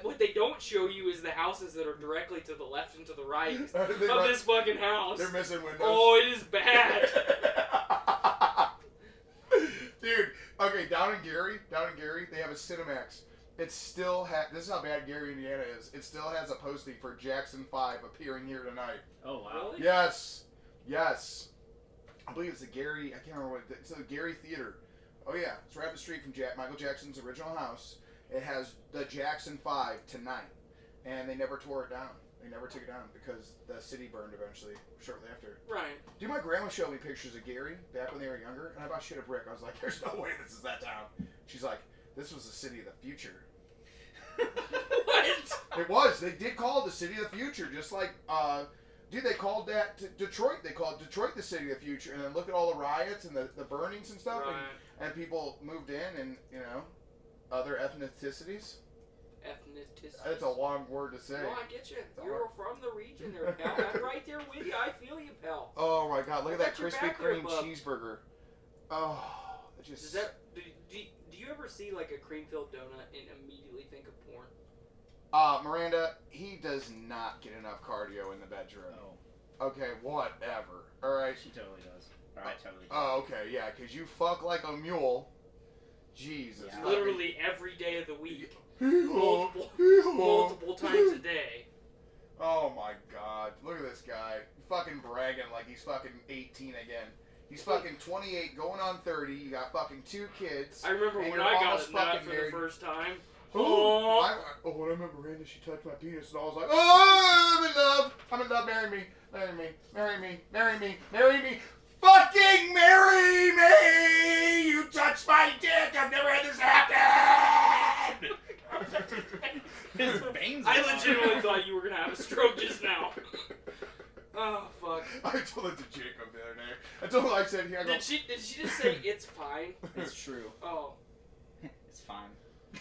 what they don't show you is the houses that are directly to the left and to the right of this fucking house. They're missing windows. Oh, it is bad. Dude, okay, down in Gary, they have a Cinemax. It still this is how bad Gary, Indiana is. It still has a posting for Jackson 5 appearing here tonight. Oh, wow. Really? Yes. I believe it's the Gary, I can't remember it's the Gary Theater. Oh yeah, it's right up the street from Michael Jackson's original house. It has the Jackson 5 tonight. And they never tore it down. They never took it down because the city burned eventually, shortly after. Right. Dude, my grandma showed me pictures of Gary back when they were younger, and I bought shit a brick. I was like, there's no way this is that town. She's like, this was the city of the future. What? It was. They did call it the city of the future, just like, dude, they called that Detroit. They called Detroit the city of the future. And then look at all the riots and the burnings and stuff. Right. And people moved in and, other ethnicities. Ethnicity. That's a long word to say. No, I get you. You're from the region there, pal. I'm right there with you. I feel you, pal. Oh my god, look at that Got your Krispy back there, Kreme bub. cheeseburger. Oh, it just... Do you ever see like a cream-filled donut and immediately think of porn? Miranda, he does not get enough cardio in the bedroom. Oh. Okay, whatever. Alright. She totally does. Alright, totally does. Oh, okay, yeah, because you fuck like a mule. Jesus. Yeah. Literally every day of the week. Multiple Multiple times a day. Oh my god. Look at this guy. Fucking bragging like he's fucking 18 again. He's fucking 28, going on 30. You got fucking 2 kids. I remember and when you're I got almost a nut fucking for married. the first time. When I met Miranda, she touched my penis, and I was like, oh, I'm in love. I'm in love. Marry me. Marry me. Marry me. Marry me. Marry me. Fucking marry me! You touched my dick. I've never had this happen. His veins. I legitimately thought you were gonna have a stroke just now. Oh fuck. I told it to Jacob the other day. I told him, I said, here I go. Did she just say it's fine? It's true. Oh. It's fine.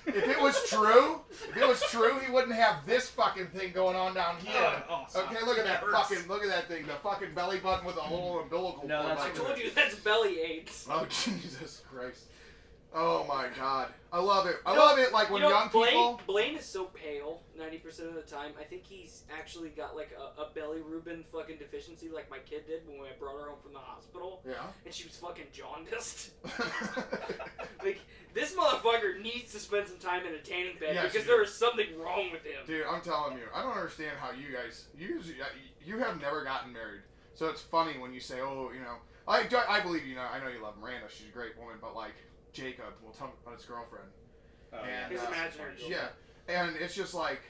If it was true, he wouldn't have this fucking thing going on down here. Okay, look at that thing. The fucking belly button with a little umbilical No, cord. that's I like told that. you that's belly AIDS. Oh, Jesus Christ. Oh my god. I love it. I love it like when young people... Blaine is so pale 90% of the time. I think he's actually got like a bilirubin fucking deficiency like my kid did when I brought her home from the hospital. Yeah. And she was fucking jaundiced. Like, this motherfucker needs to spend some time in a tanning bed because there is something wrong with him. Dude, I'm telling you. I don't understand how you guys... You have never gotten married. So it's funny when you say, oh, you know... I believe you know. I know you love Miranda. She's a great woman. But like, Jacob will tell me about his girlfriend. And, his imaginary girlfriend. Yeah. And it's just like...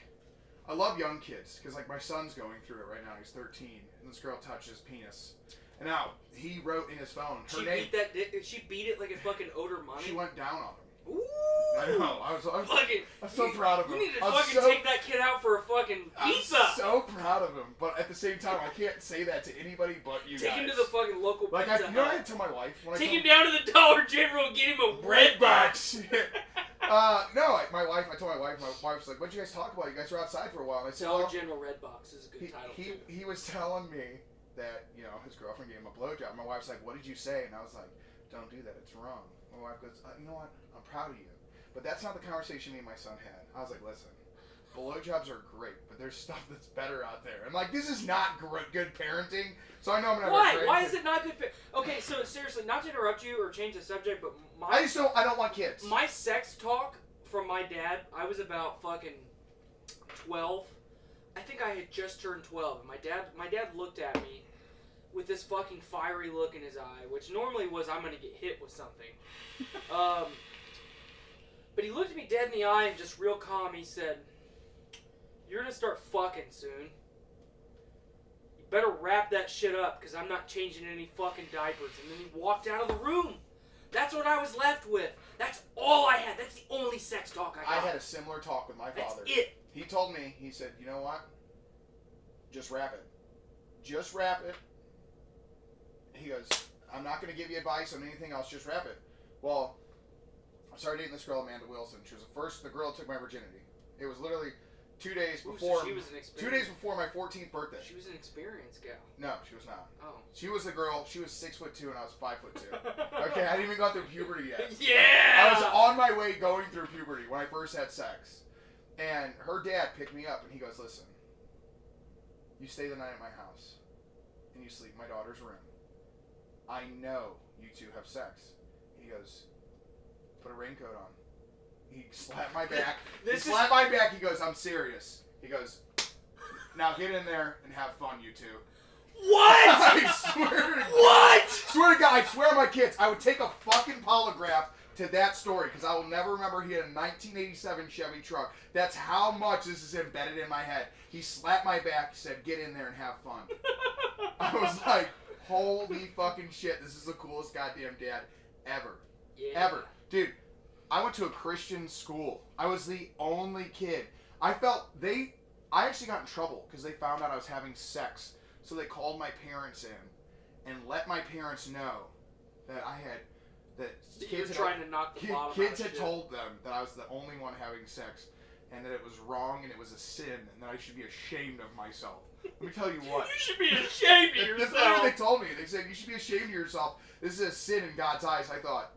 I love young kids. Because like my son's going through it right now. He's 13. And this girl touched his penis. And now, he wrote in his phone her name. She beat it like a fucking odor money. She went down on him. Ooh. I know. I'm so proud of him. You need to fucking take that kid out for a fucking pizza. I'm so proud of him, but at the same time, I can't say that to anybody but you guys. Take him to the fucking local like pizza you know what I tell my wife? Take him down to the Dollar General and get him a Redbox. No, my wife. I told my wife. My wife was like, "What'd you guys talk about? You guys were outside for a while." And I said, Dollar General Redbox is a good title too. He was telling me that his girlfriend gave him a blowjob. My wife's like, "What did you say?" And I was like, "Don't do that. It's wrong." My wife goes, "You know what? I'm proud of you." But that's not the conversation me and my son had. I was like, listen, blowjobs are great, but there's stuff that's better out there. And like, this is not good parenting. So I know I'm gonna. Why is it not good? Okay, so seriously, not to interrupt you or change the subject, but I don't want kids. My sex talk from my dad. I was about fucking 12. I think I had just turned 12. And my dad looked at me with this fucking fiery look in his eye, which normally was I'm gonna get hit with something. But he looked at me dead in the eye and just real calm, he said, "You're gonna start fucking soon. You better wrap that shit up, because I'm not changing any fucking diapers." And then he walked out of the room. That's what I was left with. That's all I had. That's the only sex talk I got. I had a similar talk with my father. That's it. He told me, he said, "You know what? Just wrap it. Just wrap it." He goes, "I'm not gonna give you advice on anything else, just wrap it." Well, I started dating this girl, Amanda Wilson. She was the girl that took my virginity. It was literally 2 days before. So she was an experience. 2 days before my 14th birthday. She was an experienced gal. No, she was not. Oh. She was the girl. She was 6'2" and I was 5'2". Okay, I hadn't even gone through puberty yet. Yeah. I was on my way going through puberty when I first had sex, and her dad picked me up and he goes, "Listen, you stay the night at my house, and you sleep in my daughter's room. I know you two have sex." He goes, "Put a raincoat on." He slapped my back. My back. He goes, "I'm serious." He goes, "Now get in there and have fun, you two." What? I swear to God. What? Swear to God, I swear on my kids, I would take a fucking polygraph to that story because I will never remember he had a 1987 Chevy truck. That's how much this is embedded in my head. He slapped my back. He said, "Get in there and have fun." I was like, holy fucking shit, this is the coolest goddamn dad ever. Yeah. Ever. Dude, I went to a Christian school. I was the only kid. I actually got in trouble because they found out I was having sex. So they called my parents in and let my parents know that kids had told them that I was the only one having sex and that it was wrong and it was a sin and that I should be ashamed of myself. Let me tell you what. You should be ashamed of yourself. That's what they told me. They said, "You should be ashamed of yourself. This is a sin in God's eyes." I thought,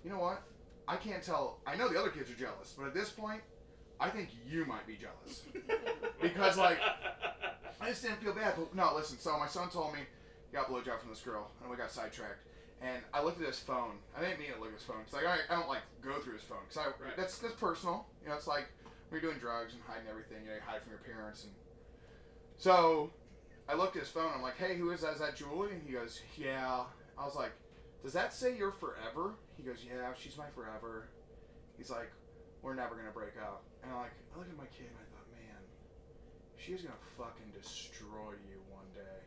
you know what? I can't tell. I know the other kids are jealous, but at this point, I think you might be jealous. Because, like, I just didn't feel bad. But no, listen. So my son told me he got a blowjob from this girl, and we got sidetracked. And I looked at his phone. I didn't mean to look at his phone. Cause I don't like go through his phone. Cause that's personal. You know, it's like when you're doing drugs and hiding everything. You hide from your parents. And so I looked at his phone. I'm like, "Hey, who is that? Is that Julie?" And he goes, "Yeah." I was like, "Does that say you're forever?" He goes, "Yeah, she's my forever." He's like, "We're never gonna break up." And I looked at my kid and I thought, man, she is gonna fucking destroy you one day.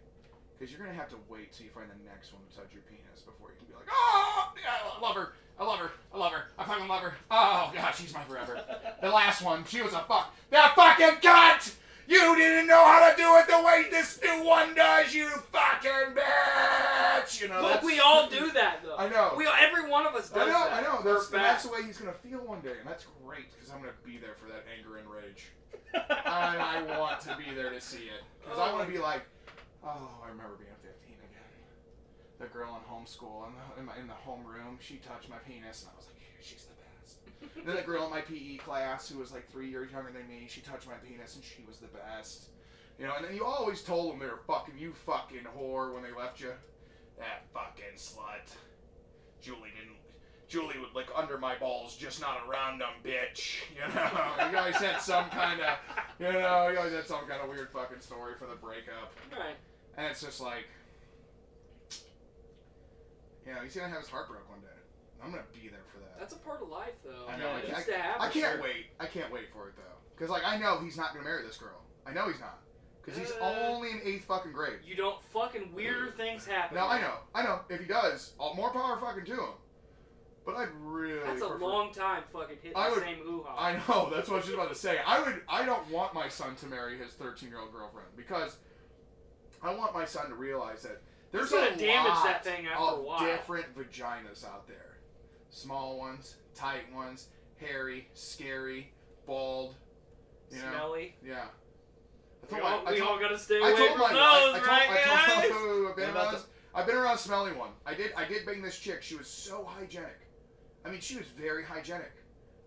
Because you're gonna have to wait till you find the next one to touch your penis before you can be like, "Oh, yeah, I love her. I love her. I love her. I fucking love her. Oh, God, she's my forever." The last one, she was that fucking cunt! You didn't know how to do it the way this new one does, you fucking bitch! You know, but we all do that, though. I know. Every one of us does that. I know. That's the way he's going to feel one day, and that's great, because I'm going to be there for that anger and rage. And I want to be there to see it. Because I want to be like, "Oh, I remember being 15 again. the girl in homeschool in the homeroom. She touched my penis, and I was like, yeah, she's the best. Then the girl in my PE class, who was like 3 years younger than me, she touched my penis, and she was the best. You know, and then you always told them they were fucking you, fucking whore, when they left you. That fucking slut. Julie would lick under my balls, just not around them, bitch. You know, you always had some kind of, you always had some kind of weird fucking story for the breakup. Right. And it's just like, he's gonna have his heart broke one day. I'm gonna be there for that. That's a part of life, though. I know. It needs to happen. I can't wait. I can't wait for it though, because like I know he's not gonna marry this girl. I know he's not, because he's only in 8th fucking grade. You don't fucking weirder things happen. No, I know. If he does, more power fucking to him. But I'd really. That's a long time fucking hitting the same hoo-ha. I know. That's what I was just about to say. I don't want my son to marry his 13-year-old girlfriend, because I want my son to realize that there's a lot that thing after a while. Different vaginas out there. Small ones, tight ones, hairy, scary, bald, smelly. Yeah. We all gotta stay away from those, right, guys? I've been around a smelly one. I did bang this chick. She was so hygienic. I mean, she was very hygienic.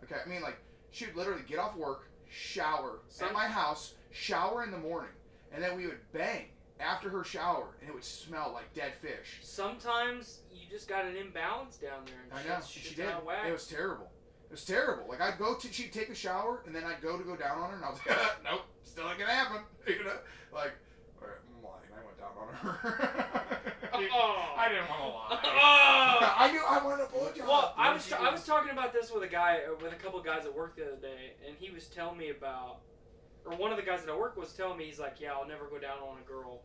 Okay, I mean, like, she would literally get off work, shower at my house, shower in the morning, and then we would bang after her shower, and it would smell like dead fish. Sometimes you just got an imbalance down there. And I know. She did. It was terrible. It was terrible. Like, she'd take a shower, and then I'd go down on her, and I was like, nope, still not gonna happen. You know? Like, I'm lying. I went down on her. I didn't want to lie. I knew I wanted a blowjob. Well, I was talking about this with a couple of guys at work the other day, and he was telling me about, or one of the guys that I work with was telling me, he's like, yeah, I'll never go down on a girl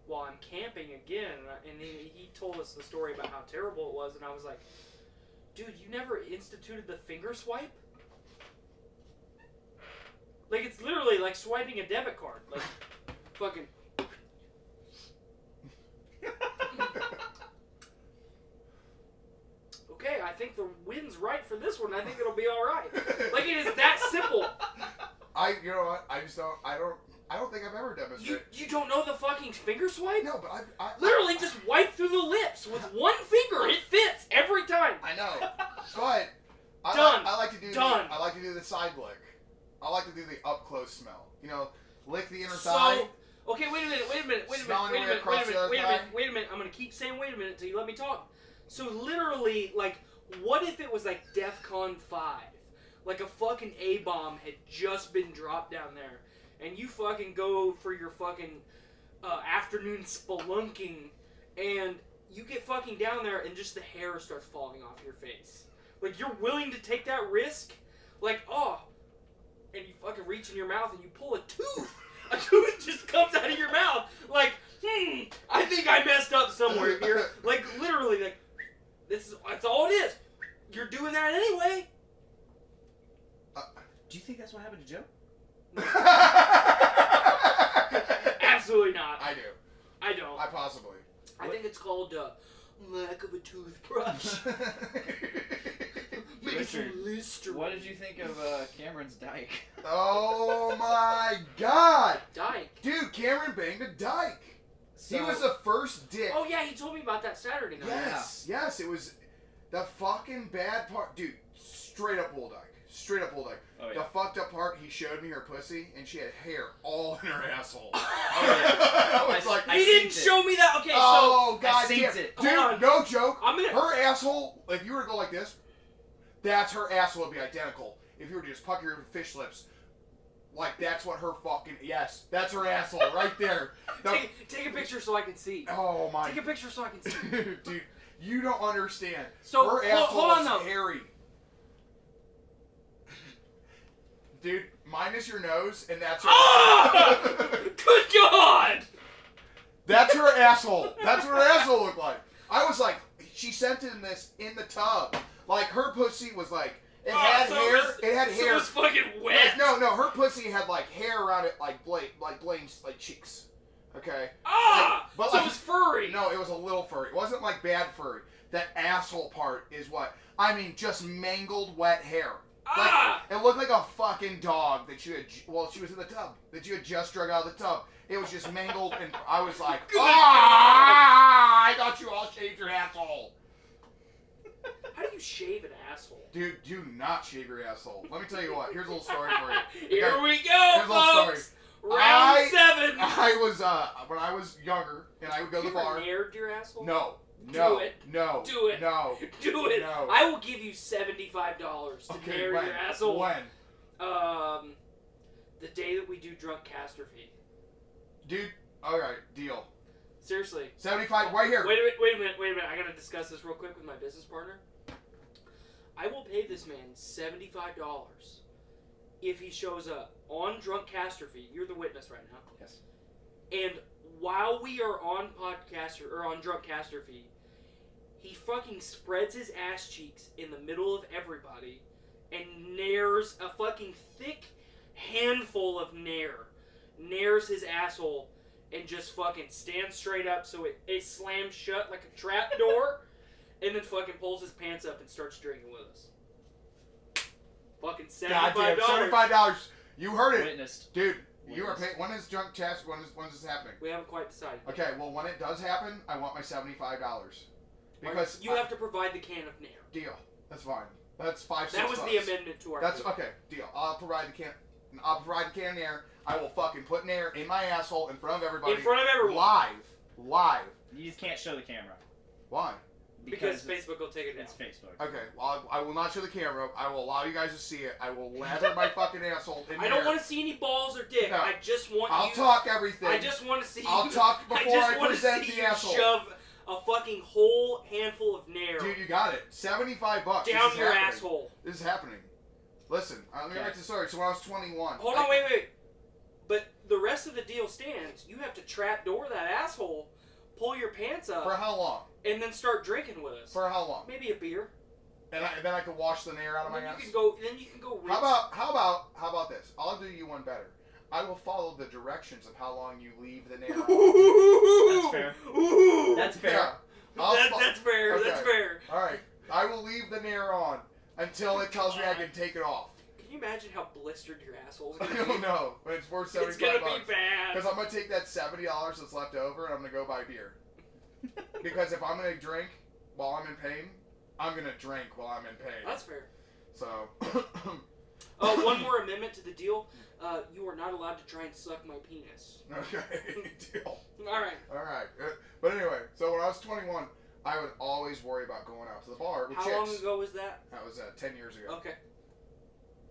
while I'm camping again. And he told us the story about how terrible it was, and I was like, dude, you never instituted the finger swipe? Like, it's literally like swiping a debit card. Like, fucking... Okay, I think the wind's right for this one. I think it'll be all right. Like, it is that simple. You know what? I don't think I've ever demonstrated. You don't know the fucking finger swipe? No, but I literally just wipe through the lips with one finger. It fits every time. I know, but I like to do the side lick. I like to do the up close smell. You know, lick the inner thigh. Okay, wait a minute. I'm gonna keep saying wait a minute until you let me talk. So literally, like, what if it was like DEFCON 5? Like a fucking A-bomb had just been dropped down there, and you fucking go for your fucking afternoon spelunking, and you get fucking down there, and just the hair starts falling off your face. Like, you're willing to take that risk? Like, and you fucking reach in your mouth and you pull a tooth. A tooth just comes out of your mouth. Like, I think I messed up somewhere here. Like, literally, like, that's all it is. You're doing that anyway. Do you think that's what happened to Joe? Absolutely not. I do. I don't. I possibly. I think it's called lack of a toothbrush. Richard, what did you think of Cameron's dyke? Oh my god! Dyke? Dude, Cameron banged a dyke. He was the first dick. Oh yeah, he told me about that Saturday night. Yes, it was the fucking bad part. Dude, straight up bull dyke. Oh, yeah. The fucked up part, he showed me her pussy, and she had hair all in her asshole. I was like, he didn't show me that. Okay, oh, so god damn it. Dude, no joke. Her asshole, if you were to go like this, that's her asshole would be identical. If you were to just pucker your fish lips, like that's what her fucking that's her asshole right there. Take a picture so I can see. Oh my. Take a picture so I can see. Dude, you don't understand. So her asshole hold on, is hairy. Dude, minus your nose, and that's her. Good God! That's her asshole. That's what her asshole looked like. I was like, she sent in this in the tub. Like, her pussy was like, it had hair. It had hair. It was fucking wet. Like, no, her pussy had like hair around it, like Blaine's like cheeks. Okay. But so it was furry. No, it was a little furry. It wasn't like bad furry. That asshole part is what I mean. Just mangled wet hair. It looked like a fucking dog that you had. Well, she was in the tub that you had just drug out of the tub. It was just mangled, and I was like, I thought you all shaved your asshole. How do you shave an asshole? Dude, do not shave your asshole. Let me tell you what. Here's a little story for you. Here we go, Here's a little folks. story. Round 7. I was when I was younger, and I would go to the bar. You ever nared your asshole? No. Do it. No. Do it. No. Do it. No. I will give you $75 to nair when? your asshole. When? The day that we do Podcastrophe. Dude, alright, deal. Seriously. 75, right here. Wait a minute. I gotta discuss this real quick with my business partner. I will pay this man $75 if he shows up on Drunkastrophe. You're the witness right now. Yes. And while we are on on Drunkastrophe, he fucking spreads his ass cheeks in the middle of everybody and nares a fucking thick handful of nares his asshole, and just fucking stands straight up so it slams shut like a trap door, and then fucking pulls his pants up and starts drinking with us. Fucking $75. Goddamn, $75. You heard it. Witnessed. Dude, you are paying. When is Drunk Chast? When is this happening? We haven't quite decided. Okay, well, when it does happen, I want my $75. Because you have to provide the can of nair. Deal. That's fine. That's $5, $6. That was the amendment to our That's deal. okay. Deal. I'll provide the can. I'll provide the can of nair. I will fucking put nair in my asshole in front of everybody. In front of everyone. Live. You just can't show the camera. Why? Because Facebook will take it down. It's Facebook. Okay, well, I will not show the camera. I will allow you guys to see it. I will lather my fucking asshole in I don't want to see any balls or dick. No. I just want I'll you. talk everything. I just want to see. I'll you, talk before I wanna present see the you asshole. Shove a fucking whole handful of nair Dude, you got it. $75. down This is your happening. asshole. This is happening. Listen, let me write the story. So when I was 21. Hold on, wait. But the rest of the deal stands. You have to trap door that asshole, pull your pants up, For how long? and then start drinking with us. For how long? Maybe a beer. And then I can wash the nair out of my Then ass. you can go. Rinse. How about this? I'll do you one better. I will follow the directions of how long you leave the nair out. That's fair. That's fair. Yeah. That's fair. Okay. That's fair. All right. I will leave the nair on until it tells me I can take it off. Can you imagine how blistered your asshole's I gonna don't be? know, but it's worth $75. It's gonna be bad. Because I'm gonna take that $70 that's left over and I'm gonna go buy beer. Because if I'm gonna drink while I'm in pain, I'm gonna drink while I'm in pain. That's fair. So. Oh, one more amendment to the deal. You are not allowed to try and suck my penis. Okay. Deal. All right. All right. But anyway, so when I was 21, I would always worry about going out to the bar with How chicks. long ago was that? That was 10 years ago. Okay.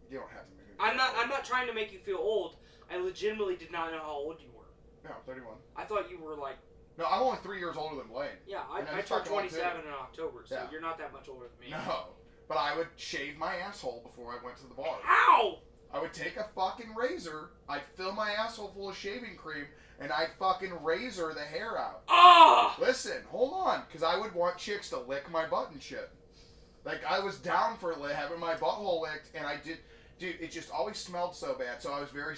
You don't have to make me. I'm not trying to make you feel old. I legitimately did not know how old you were. No, 31. I thought you were like. No, I'm only 3 years older than Blaine. Yeah, And I that's turned fucking old, 27 too. in October, so Yeah. you're not that much older than me. No. But I would shave my asshole before I went to the bar. How? I would take a fucking razor, I'd fill my asshole full of shaving cream, and I'd fucking razor the hair out. Ah! Listen, hold on, because I would want chicks to lick my butt and shit. Like, I was down for having my butthole licked, and I did. Dude, it just always smelled so bad, so I was very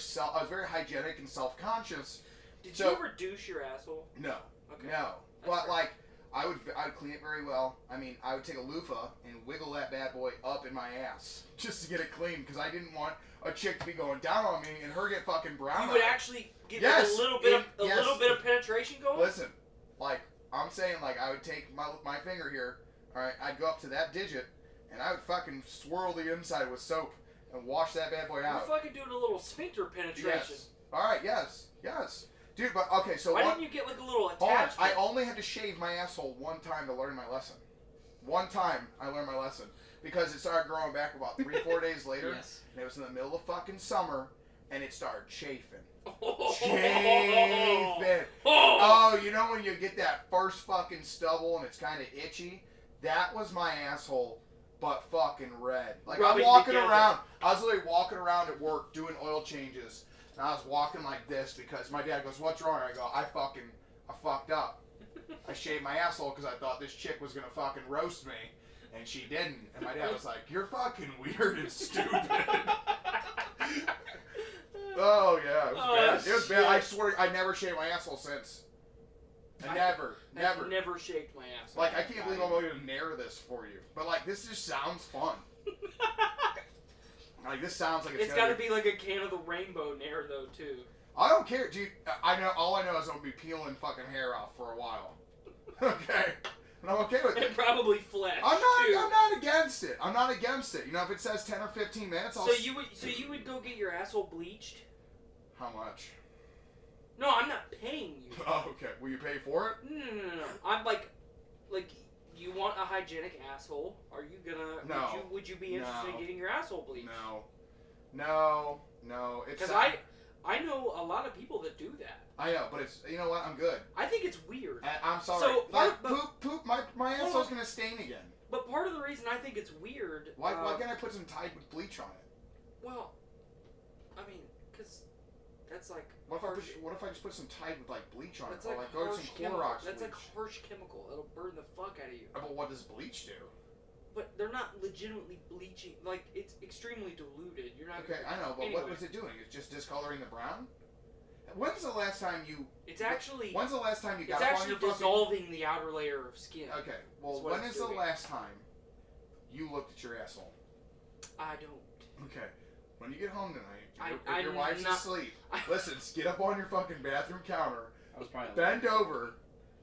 hygienic and self-conscious. Did So- you ever douche your asshole? No. Okay. No. That's But, fair. like, I'd clean it very well. I mean, I would take a loofah and wiggle that bad boy up in my ass just to get it clean, because I didn't want a chick to be going down on me and her get fucking brown. You would actually get Yes, a little bit yes. of penetration going. Listen, like, I'm saying, like, I would take my finger here, alright, I'd go up to that digit, and I would fucking swirl the inside with soap and wash that bad boy You're out. fucking doing a little sphincter penetration. Yes. Alright, yes. Dude, but, okay, so Why didn't you get like a little hold on, attachment? I only had to shave my asshole one time to learn my lesson. One time I learned my lesson. Because it started growing back about 3-4 days later. Yes. And it was in the middle of fucking summer, and it started chafing. Oh. Chafing. Oh, you know when you get that first fucking stubble and it's kind of itchy? That was my asshole, but fucking red. Like, Rubbing I'm walking together. around. I was literally walking around at work doing oil changes. And I was walking like this because my dad goes, "What's wrong?" I go, I fucked up. I shaved my asshole because I thought this chick was going to fucking roast me. And she didn't. And my dad was like, "You're fucking weird and stupid." Oh, yeah. It was bad. It was bad. I swear, I never shaved my asshole since. Never. I've never shaved my ass. Like, I can't believe I'm going to narr this for you. But, like, this just sounds fun. Like, this sounds like It's got to be like a can of the rainbow nair, though, too. I don't care, dude. All I know is I'm gonna be peeling fucking hair off for a while. Okay, and I'm okay with it. And probably flesh. I'm too. not against it. I'm not against it. You know, if it says 10 or 15 minutes, I'll. So you would go get your asshole bleached? How much? No, I'm not paying you. Oh, okay. Will you pay for it? No. I'm like, you want a hygienic asshole? Are you gonna? No. Would you be interested in getting your asshole bleached? No. It's Because I know a lot of people that do that. I know, but it's, you know what? I'm good. I think it's weird. I'm sorry. So, like, poop. My asshole's gonna stain again. But part of the reason I think it's weird. Why can't I put some Tide with bleach on it? Well, I mean, because that's like. What if I just put some Tide with like bleach on it? That's Or like go to harsh some chemical. Clorox That's bleach? like harsh chemical. It'll burn the fuck out of you. But what does bleach do? But they're not legitimately bleaching. Like, it's extremely diluted. You're not. Okay, I know, but anyway. what was it doing? It's just discoloring the brown? When's the last time you... It's actually... When's the last time you got It's up on your actually fucking... dissolving the outer layer of skin. Okay, well, That's what when it's is the doing. last time you looked at your asshole? I don't. Okay, when you get home tonight, if I'm your wife's not- asleep, listen, get up on your fucking bathroom counter, I was probably bend over,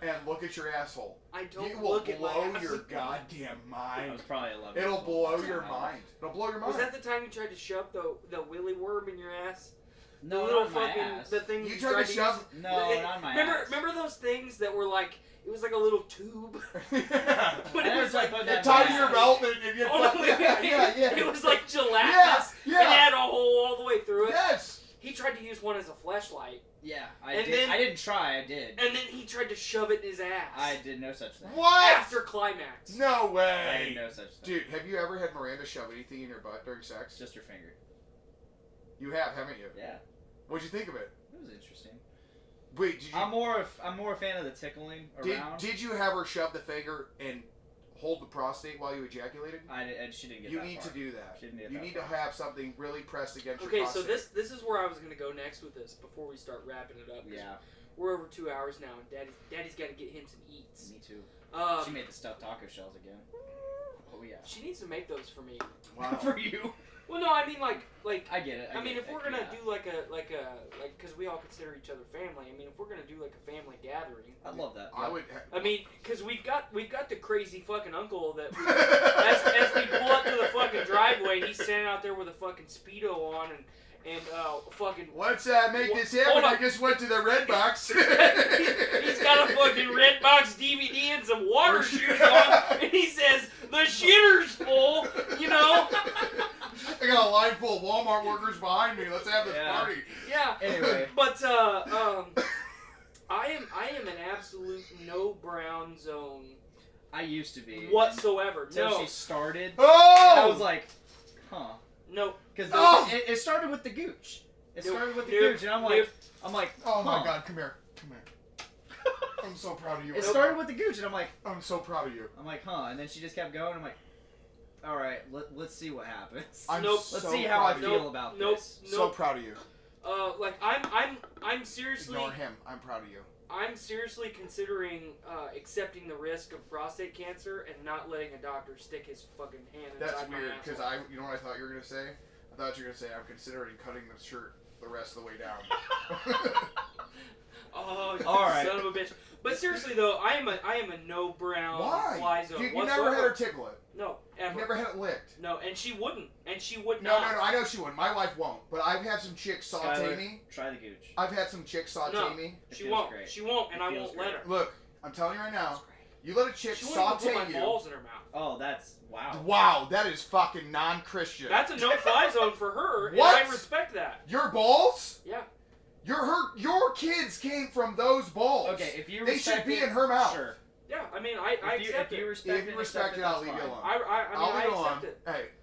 and look at your asshole. I don't You will look at my blow ass. your goddamn I mind. was probably 11. It'll years old. blow your mind. It'll blow your mind. Was that the time you tried to shove the willy worm in your ass? No, the little not my fucking ass. the thing You tried to shove... use? No, not my ass. Remember those things that were like, it was like a little tube, but I it was like put that Tie in to your my belt and you Oh, no, yeah. It was like gelatinous. Yeah. It had a hole all the way through it. Yes. He tried to use one as a fleshlight, Yeah, I And did. then- I didn't try. I did. and then he tried to shove it in his ass. I did no such thing. What? After climax. No I way. did no such thing. Dude, have you ever had Miranda shove anything in your butt during sex? Just your finger. You have, haven't you? Yeah, What'd you think of it? it was interesting. Wait, did you? I'm more a fan of the tickling around. Did you have her shove the finger and hold the prostate while you ejaculated? She didn't get You that need far. to do that. She didn't get You that need far. to have something really pressed against Okay, your so prostate. this is where I was gonna go next with this before we start wrapping it up. 'cause Yeah, we're over 2 hours now, and Daddy's got to get him some eats. me too. Um, She made the stuffed taco shells again. Oh yeah. She needs to make those for me. Wow. For you. Well, no, I mean like I get it. I mean, if we're gonna yeah. do like because we all consider each other family. I mean, if we're gonna do like a family gathering, I love that. I would. I mean, because we've got the crazy fucking uncle that as we pull up to the fucking driveway, he's standing out there with a fucking Speedo on and fucking. Let's make this happen. Hold on. I just went to the Redbox. He's got a fucking Redbox DVD and some water shoes on, and he says the shitter's full. You know. I got a line full of Walmart workers behind me. Let's have this Yeah. party. Yeah. Anyway. But I am an absolute no brown zone I used to be whatsoever. until No. she started. Oh! And I was like, huh? No. Because Oh! it started with the gooch. It Nope. started with the Nope. gooch, and I'm Nope. like, Oh my huh. God! Come here. I'm so proud of you. It started with the gooch, and I'm so proud of you. I'm like, huh? And then she just kept going. I'm like, all right, let's see what happens. I'm Nope. Let's so see how I proud of you. feel about Nope. this. So proud of you. Like I'm seriously Ignore him. I'm proud of you. I'm seriously considering accepting the risk of prostate cancer and not letting a doctor stick his fucking hand inside That's my weird because asshole. you know what I thought you were gonna say? I thought you were gonna say I'm considering cutting the shirt the rest of the way down. Oh, you All right. son of a bitch! But seriously though, I am a no brown fly Why? zone. Dude, you whatsoever. never had her tickle it. No, You ever. never had it licked. No, and she wouldn't, and she would No, not. no, no. I know she wouldn't. My wife won't. But I've had some chicks saute Skylar, me. Try the gooch. I've had some chicks saute No. me. It She feels won't. great. She won't, and It I feels won't great. let her. Look, I'm telling you right now. You let a chick She won't even saute put my you. balls in her mouth. Oh, that's wow. Wow, that is fucking non-Christian. That's a no-fly zone for her, What? and I respect that. Your balls? Yeah. Your kids came from those balls. Okay, if you They respect should be it, in her mouth. Sure. Yeah, I mean, I accept if you it. respect If it, you respect it, I'll leave you that's alone. fine. I'll leave I it alone. accept it.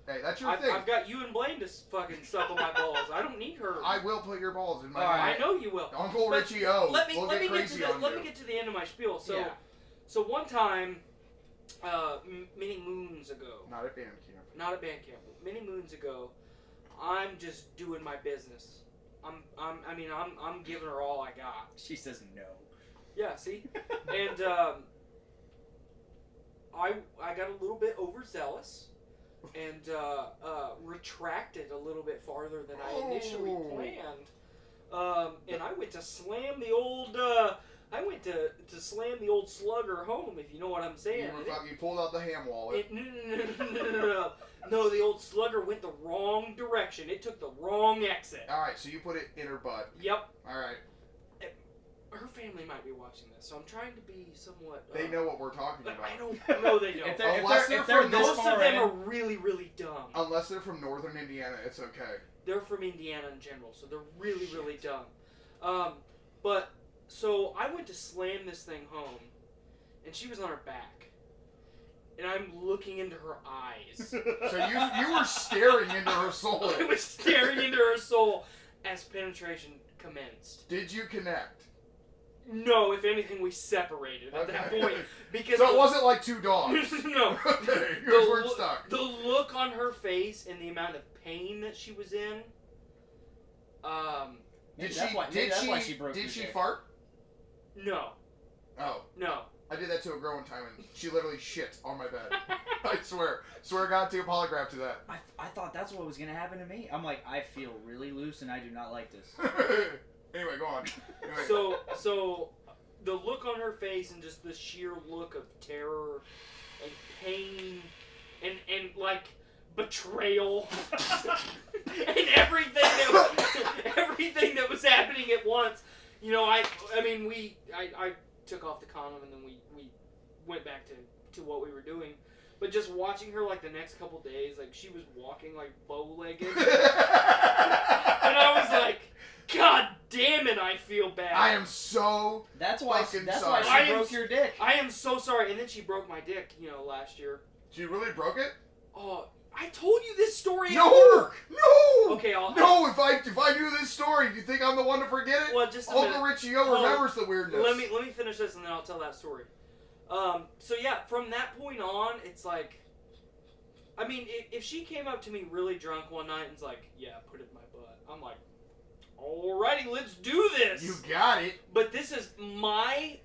Hey, that's your I've thing. got you and Blaine to fucking suckle my balls. I don't need her. I will put your balls in my All mouth. right. I know you will. Uncle But Richie O. Let me will let get me get to crazy the on let you. me get to the end of my spiel. So Yeah. so one time, many moons ago, Not at band camp. not at band camp, but many moons ago, I'm just doing my business. I'm giving her all I got. She says no. Yeah, see? And I got a little bit overzealous. and retracted a little bit farther than I initially planned. And I went to slam the old. I went to slam the old slugger home, if you know what I'm saying. You pulled out the ham wallet. No, the old slugger went the wrong direction. It took the wrong exit. All right, so you put it in her butt. Yep. All right. Her family might be watching this, so I'm trying to be somewhat. They know what we're talking about. I don't. No, they don't. If they're Most this of them far in, are really, really dumb. Unless they're from northern Indiana, it's okay. They're from Indiana in general, so they're really, really dumb. But so I went to slam this thing home, and she was on her back, and I'm looking into her eyes. So you were staring into her soul. I was staring into her soul as penetration commenced. Did you connect? No, if anything, we separated at that point because so it wasn't like two dogs. No. Okay, yours weren't stuck. The look on her face and the amount of pain that she was in. Did she fart? No. Oh. No. I did that to a girl one time, and she literally shit on my bed. I swear. Swear to God, to a polygraph to that. I thought that's what was going to happen to me. I'm like, I feel really loose, and I do not like this. Anyway, go on. Anyway. So the look on her face and just the sheer look of terror and pain and like betrayal and everything that was happening at once. You know, I took off the condom and then we went back to what we were doing. But just watching her like the next couple days, like she was walking like bow-legged. And I was like, God damn it, I feel bad. I am so That's why she broke your dick. I am so sorry. And then she broke my dick, last year. She really broke it? Oh, I told you this story No! at work. No! Okay, if I knew this story, do you think I'm the one to forget it? Well, just a Uncle minute. Richie O remembers the weirdness. Let me finish this and then I'll tell that story. So yeah, from that point on, it's like, I mean, if she came up to me really drunk one night and was like, yeah, put it in my butt, I'm like, alrighty, let's do this. You got it. But this is my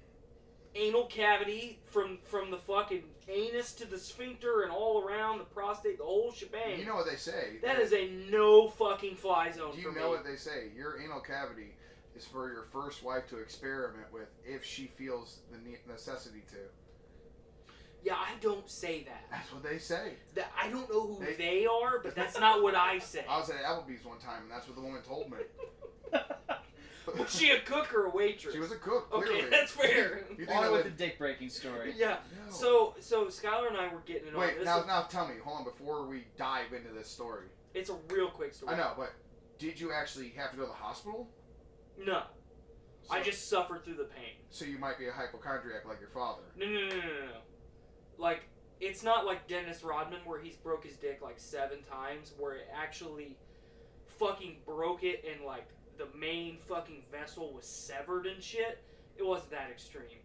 anal cavity from the fucking anus to the sphincter and all around the prostate, the whole shebang. You know what they say. That is a no fucking fly zone for me. Do you know what they say? Your anal cavity is for your first wife to experiment with if she feels the necessity to. Yeah, I don't say that. That's what they say. I don't know who they are, but that's not what I say. I was at Applebee's one time, and that's what the woman told me. Was she a cook or a waitress? She was a cook, clearly. Okay, that's fair. You think On with the dick breaking story. Yeah. No. So Skylar and I were getting it on. Wait, now tell me, hold on, before we dive into this story. It's a real quick story. I know, but did you actually have to go to the hospital? No. I just suffered through the pain. So you might be a hypochondriac like your father. No. Like, it's not like Dennis Rodman where he's broke his dick like 7 times, where it actually fucking broke it and like the main fucking vessel was severed and shit. It wasn't that extreme.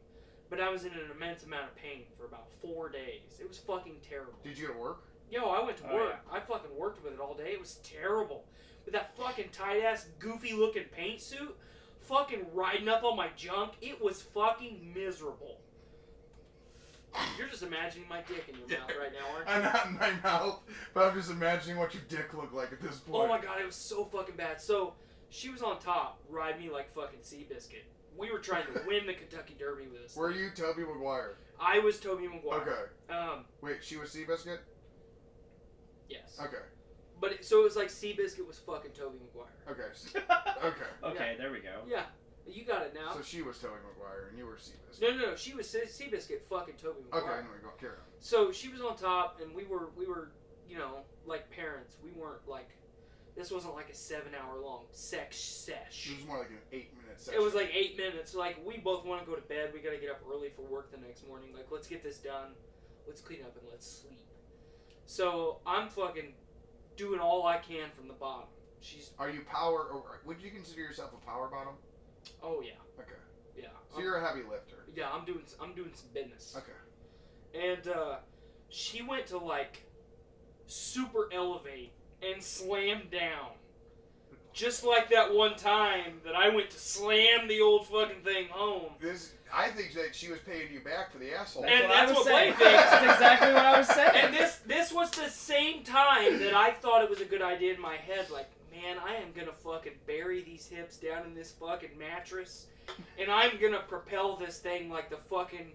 But I was in an immense amount of pain for about 4 days. It was fucking terrible. Did you go to work? Yo, I went to work. Yeah. I fucking worked with it all day. It was terrible. With that fucking tight-ass, goofy-looking paint suit, fucking riding up on my junk, it was fucking miserable. You're just imagining my dick in your mouth right now, aren't you? I'm not in my mouth, but I'm just imagining what your dick looked like at this point. Oh my god, it was so fucking bad. So, she was on top, riding me like fucking Seabiscuit. We were trying to win the Kentucky Derby with us. Were you Toby Maguire? I was Toby Maguire. Okay. Wait, she was Seabiscuit? Yes. Okay. But so it was like Seabiscuit was fucking Toby Maguire. Okay. Okay. Okay, there we go. Yeah. You got it now. So she was Toby Maguire and you were Seabiscuit. No. She was Seabiscuit fucking Toby Maguire. Okay, anyway, go carry on. So she was on top, and we were, like parents. We weren't like, this wasn't like a 7-hour long sex sesh. It was more like an 8-minute session. It was like 8 minutes. Like, we both want to go to bed. We got to get up early for work the next morning. Like, let's get this done. Let's clean up and let's sleep. So I'm fucking doing all I can from the bottom. Are you power? Or would you consider yourself a power bottom? Oh yeah. Okay. Yeah. So you're a heavy lifter. Yeah, I'm doing some business. Okay. And she went to like super elevate and slam down Just like that one time that I went to slam the old fucking thing home. I think that she was paying you back for the asshole. That's what saying. Blake thinks. That's exactly what I was saying. And this was the same time that I thought it was a good idea in my head. Like, man, I am gonna fucking bury these hips down in this fucking mattress, and I'm gonna propel this thing like the fucking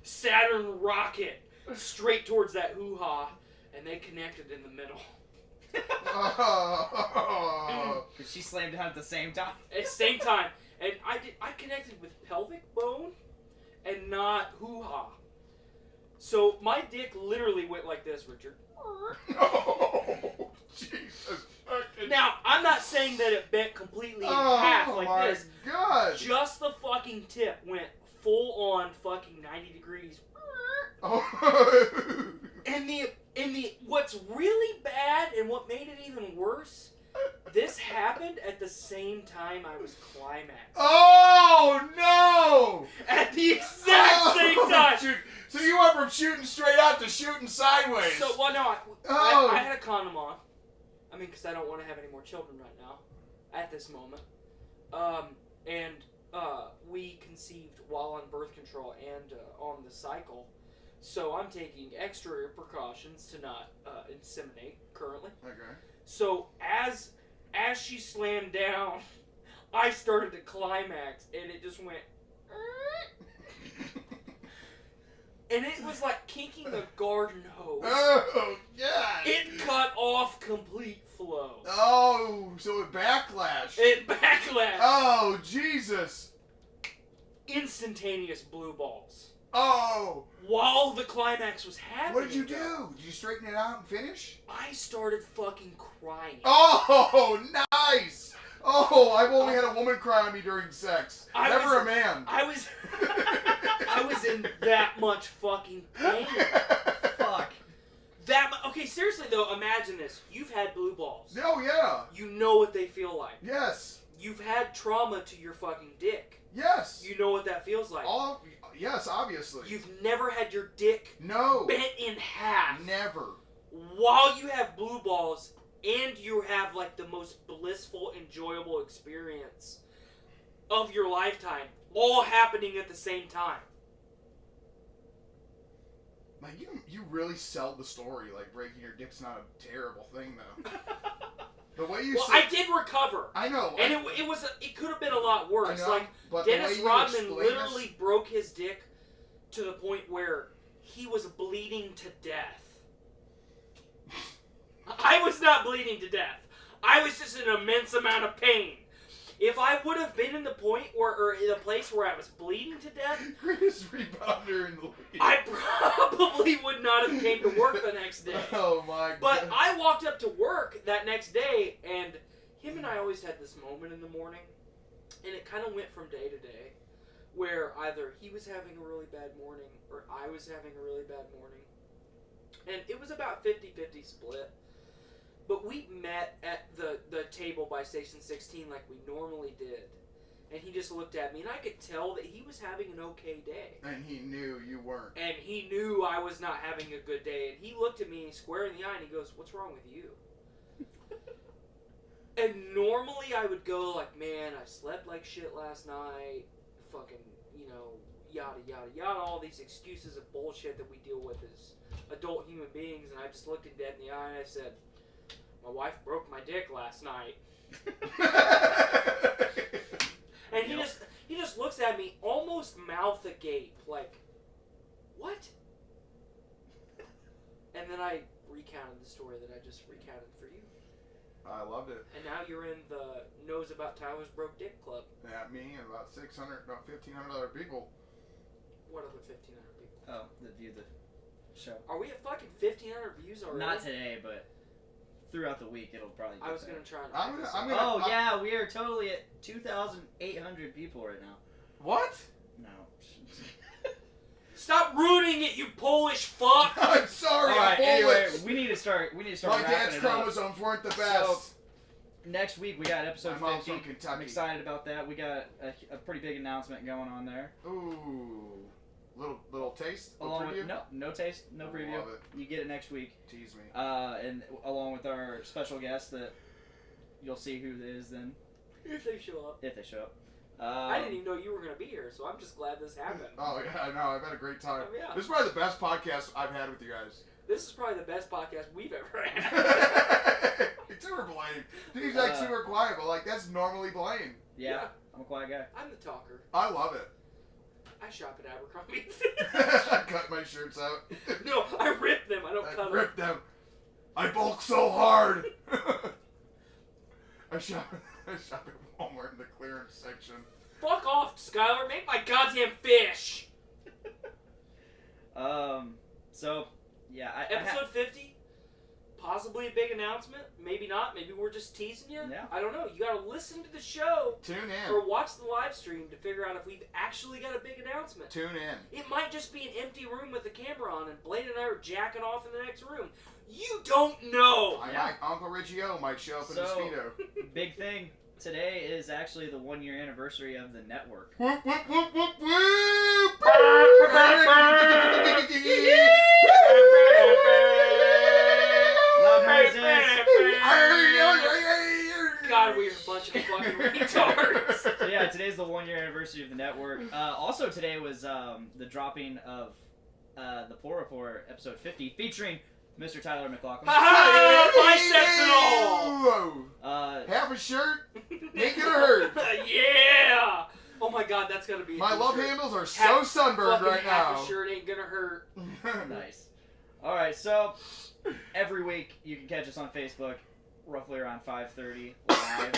Saturn rocket straight towards that hoo-ha, and they connected in the middle. She slammed down at the same time. At the same time, and I connected with pelvic bone, and not hoo-ha. So my dick literally went like this, Richard. Oh, Jesus fucking. Now, I'm not saying that it bent completely in half like this. Oh my God. Just the fucking tip went full on fucking 90 degrees. Oh. And the what's really bad and what made it even worse, this happened at the same time I was climaxed. Oh no! At the exact same time. Shoot. So you went from shooting straight out to shooting sideways. So, well, no, Oh. I had a condom on. I mean, because I don't want to have any more children right now, at this moment. And we conceived while on birth control and on the cycle. So I'm taking extra precautions to not inseminate currently. Okay. So as she slammed down, I started to climax, and it just went. And it was like kinking a garden hose. Oh, God. It cut off complete flow. Oh, so it backlashed. It backlashed. Oh, Jesus. Instantaneous blue balls. Oh. While the climax was happening. What did you do? Did you straighten it out and finish? I started fucking crying. Oh, nice. Oh, I've only had a woman cry on me during sex. Never a man. I was in that much fucking pain. Fuck. Okay, seriously though, imagine this. You've had blue balls. Oh, yeah. You know what they feel like. Yes. You've had trauma to your fucking dick. Yes. You know what that feels like. Yes, obviously. You've never had your dick bent in half. Never. While you have blue balls and you have like the most blissful, enjoyable experience of your lifetime, all happening at the same time. Like, you really sell the story like breaking your dick's not a terrible thing, though. The way you I did recover. I know. And it could have been a lot worse. I know, Like, but Dennis the way you Rodman explain literally this- broke his dick to the point where he was bleeding to death. I was not bleeding to death. I was just in an immense amount of pain. If I would have been in the point or in a place where I was bleeding to death, greatest rebounder in the league. I probably would not have came to work the next day. Oh my God. But I walked up to work that next day, and him and I always had this moment in the morning, and it kind of went from day to day, where either he was having a really bad morning or I was having a really bad morning. And it was about 50-50 split. But we met at the table by Station 16 like we normally did. And he just looked at me, and I could tell that he was having an okay day. And he knew you weren't. And he knew I was not having a good day. And he looked at me square in the eye, and he goes, "What's wrong with you?" And normally I would go like, "Man, I slept like shit last night. Fucking, yada, yada, yada. All these excuses of bullshit that we deal with as adult human beings." And I just looked him dead in the eye, and I said, "My wife broke my dick last night." And he just looks at me, almost mouth agape, like, "What?" And then I recounted the story that I just recounted for you. I loved it. And now you're in the Knows About Tyler's Broke Dick Club. Yeah, me and about 1,500 other people. What other 1,500 people? Oh, that view the show. Are we at fucking 1,500 views already? Not today, but throughout the week it'll probably get I was there. going to try and... Oh, yeah, we are totally at 2,800 people right now. What? No. Stop ruining it, you Polish fuck! I'm sorry, Alright, I'm anyway, Polish. we need to start My wrapping dad's it up. chromosomes weren't the best. So, next week we got episode I'm also 50. Kentucky. I'm excited about that. We got a pretty big announcement going on there. Ooh. Little taste? Along preview? with, no taste, no preview. Love it. You get it next week. Tease me. And along with our special guest that you'll see who it is then If they show up. if they show up. I didn't even know you were going to be here, so I'm just glad this happened. Oh, yeah, I know. I've had a great time. Oh, yeah. This is probably the best podcast I've had with you guys. This is probably the best podcast we've ever had. Except for Blaine. He's like super quiet, but like that's normally Blaine. Yeah, I'm a quiet guy. I'm the talker. I love it. I shop at Abercrombie. I cut my shirts out. No, I rip them. I don't I cut ripped them. I bulk so hard. I shop at Walmart in the clearance section. Fuck off, Skylar. Make my goddamn fish. So, yeah, Episode 50. Possibly a big announcement. Maybe not. Maybe we're just teasing you. Yeah. I don't know. You gotta listen to the show. Tune in. Or watch the live stream to figure out if we've actually got a big announcement. Tune in. It might just be an empty room with the camera on and Blaine and I are jacking off in the next room. You don't know! Uncle Richie O might show up in a So- Speedo. big thing. Today is actually the 1-year anniversary of the network. Whoop, whoop, whoop, whoop, whoop! Love noises. God, we are a bunch of fucking retards. So yeah, today's the 1-year anniversary of the network. Also today was the dropping of the Poor Report episode 50 featuring Mr. Tyler McLaughlin. Biceps and all! Half a shirt, make it a hurt. Yeah! Oh my god, that's gotta be a My love t-shirt. handles are so Half- sunburned fucking right half now. a shirt ain't gonna hurt. Nice. Alright, so every week you can catch us on Facebook roughly around 5:30 live.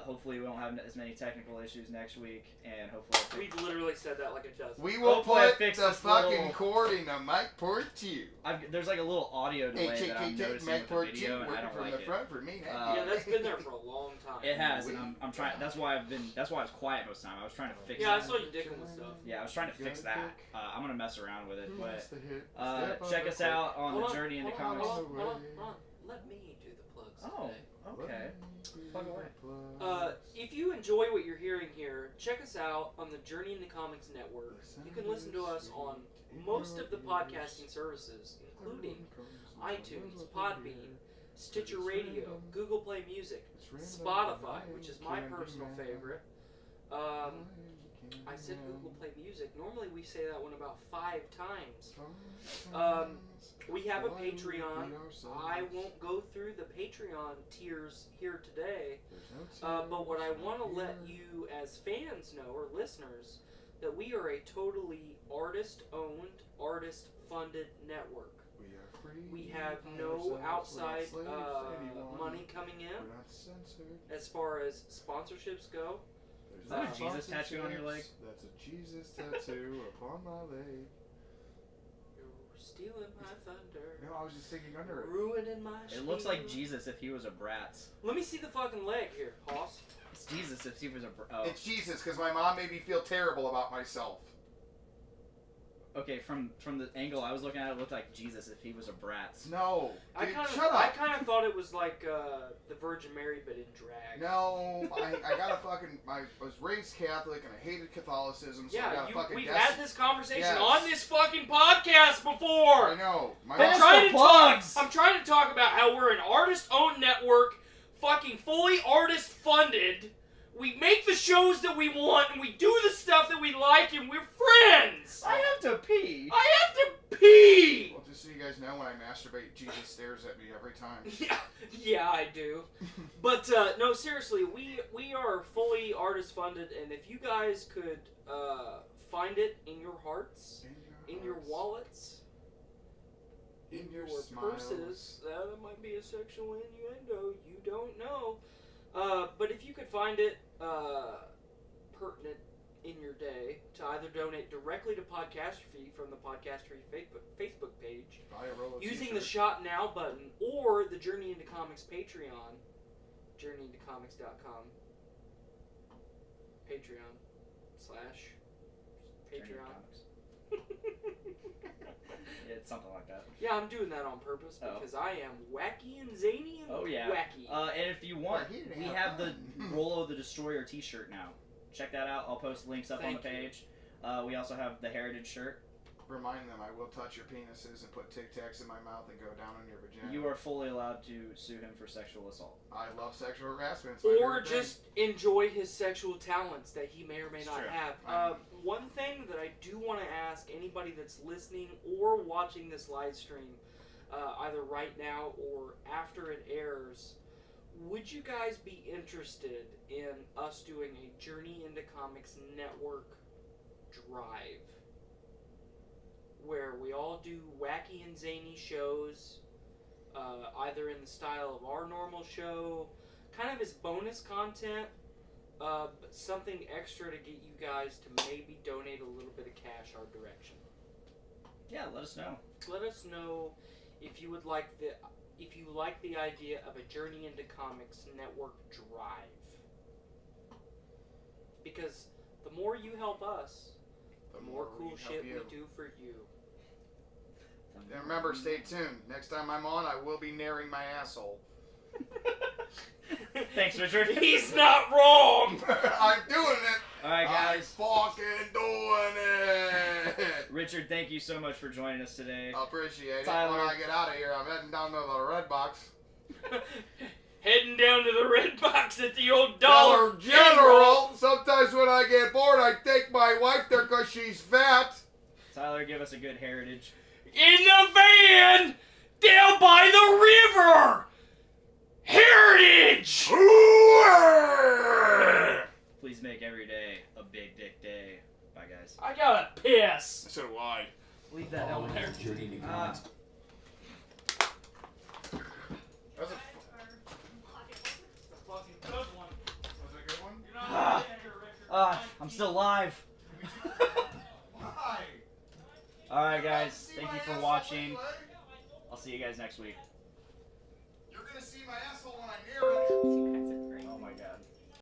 Hopefully we won't have as many technical issues next week, and hopefully We've literally said that like a dozen. We will Hopefully I put fixed the this fucking little- cord in the mic port 2. there's like a little audio delay that I'm noticing mic with the port 2, video, and I working don't from like the it. front for me. Yeah, that's been there for a long time. It has, and I'm trying. That's why I was quiet most of the time. I was trying to fix. Yeah, I that. saw you dicking with stuff. Yeah, I was trying to fix that. I'm gonna mess around with it, Who but wants to hit? check us out on Hold the on, journey into hold on, comics. hold on. Let me do the plugs Oh, today. okay. Plug away. If you enjoy what you're hearing here, check us out on the Journey into Comics Network. You can listen to us on most of the podcasting services, including iTunes, Podbean, Stitcher Radio, Google Play Music, Spotify, which is my personal favorite. I said Google Play Music. Normally we say that one about 5 times. We have a Patreon. I won't go through the Patreon tiers here today, but what I want to let you as fans know, or listeners, that we are a totally artist-owned, artist-funded network. We have no outside money coming in as far as sponsorships go. Is that a Jesus tattoo on your leg? That's a Jesus tattoo upon my leg. You're stealing my thunder. No, I was just thinking under it. Ruining my It looks like spiel. Jesus if he was a Bratz. Let me see the fucking leg here, Hoss. It's Jesus if he was a Oh. It's Jesus, because my mom made me feel terrible about myself. Okay, from the angle I was looking at, it looked like Jesus if he was a Bratz. No, I dude, kind of, shut I up. kind of thought it was like the Virgin Mary, but in drag. No, I got a fucking. I was raised Catholic and I hated Catholicism, so I got Yeah, a fucking. we've death- had this conversation Yes. on this fucking podcast before. I know. My Finish mom, trying the to plugs! I'm trying to talk about how we're an artist-owned network, fucking fully artist-funded. We make the shows that we want, and we do the stuff that we like, and we're friends. I have to pee. I have to pee. well, just so you guys know, when I masturbate, Jesus stares at me every time. Yeah, I do. But no, seriously, we are fully artist-funded, and if you guys could find it in your hearts, in your wallets, in your purses, that might be a sexual innuendo. You don't know. But if you could find it pertinent in your day to either donate directly to Podcastrophe from the Podcastrophe Facebook page, Buy a Rolo using T-shirt. the Shop Now button, or the Journey into Comics Patreon, journeyintocomics.com, Patreon/Patreon. Yeah, it's something like that. Yeah, I'm doing that on purpose because I am wacky and zany and Oh yeah. wacky. And if you want, Well, he didn't we have have the fun. Rolo the Destroyer T-shirt now. Check that out. I'll post links up on Thank the you. page. We also have the Heritage shirt. remind them I will touch your penises and put Tic Tacs in my mouth and go down on your vagina. You are fully allowed to sue him for sexual assault. I love sexual harassment. It's my Or favorite thing. just enjoy his sexual talents that he may or may It's not true. have. One thing that I do want to ask anybody that's listening or watching this live stream, either right now or after it airs, would you guys be interested in us doing a Journey into Comics Network drive? Where we all do wacky and zany shows, either in the style of our normal show, kind of as bonus content, but something extra to get you guys to maybe donate a little bit of cash our direction. Yeah, let us know. Let us know if you would like the idea of a Journey into Comics Network drive. Because the more you help us, the more cool we help shit you. we do for you. And remember, stay tuned. Next time I'm on, I will be narrating my asshole. Thanks, Richard. He's not wrong! I'm doing it. All right, guys. I'm fucking doing it. Richard, thank you so much for joining us today. I appreciate it. Tyler. When I get out of here, I'm heading down to the Redbox. Heading down to the Redbox at the old Dollar General. Sometimes when I get bored, I take my wife there because she's fat. Tyler, give us a good heritage. In the van down by the river. Heritage. Please make every day a big dick day. Bye, guys. I gotta piss. So do I. Leave that Following out there. is a Journey into Comics. That's a Fucking good one. was it a good one? You're not I'm still live. Why? Alright, guys. See Thank my you for asshole watching. anyway? I'll see you guys next week. You're gonna see my asshole when I narrate. Oh my god.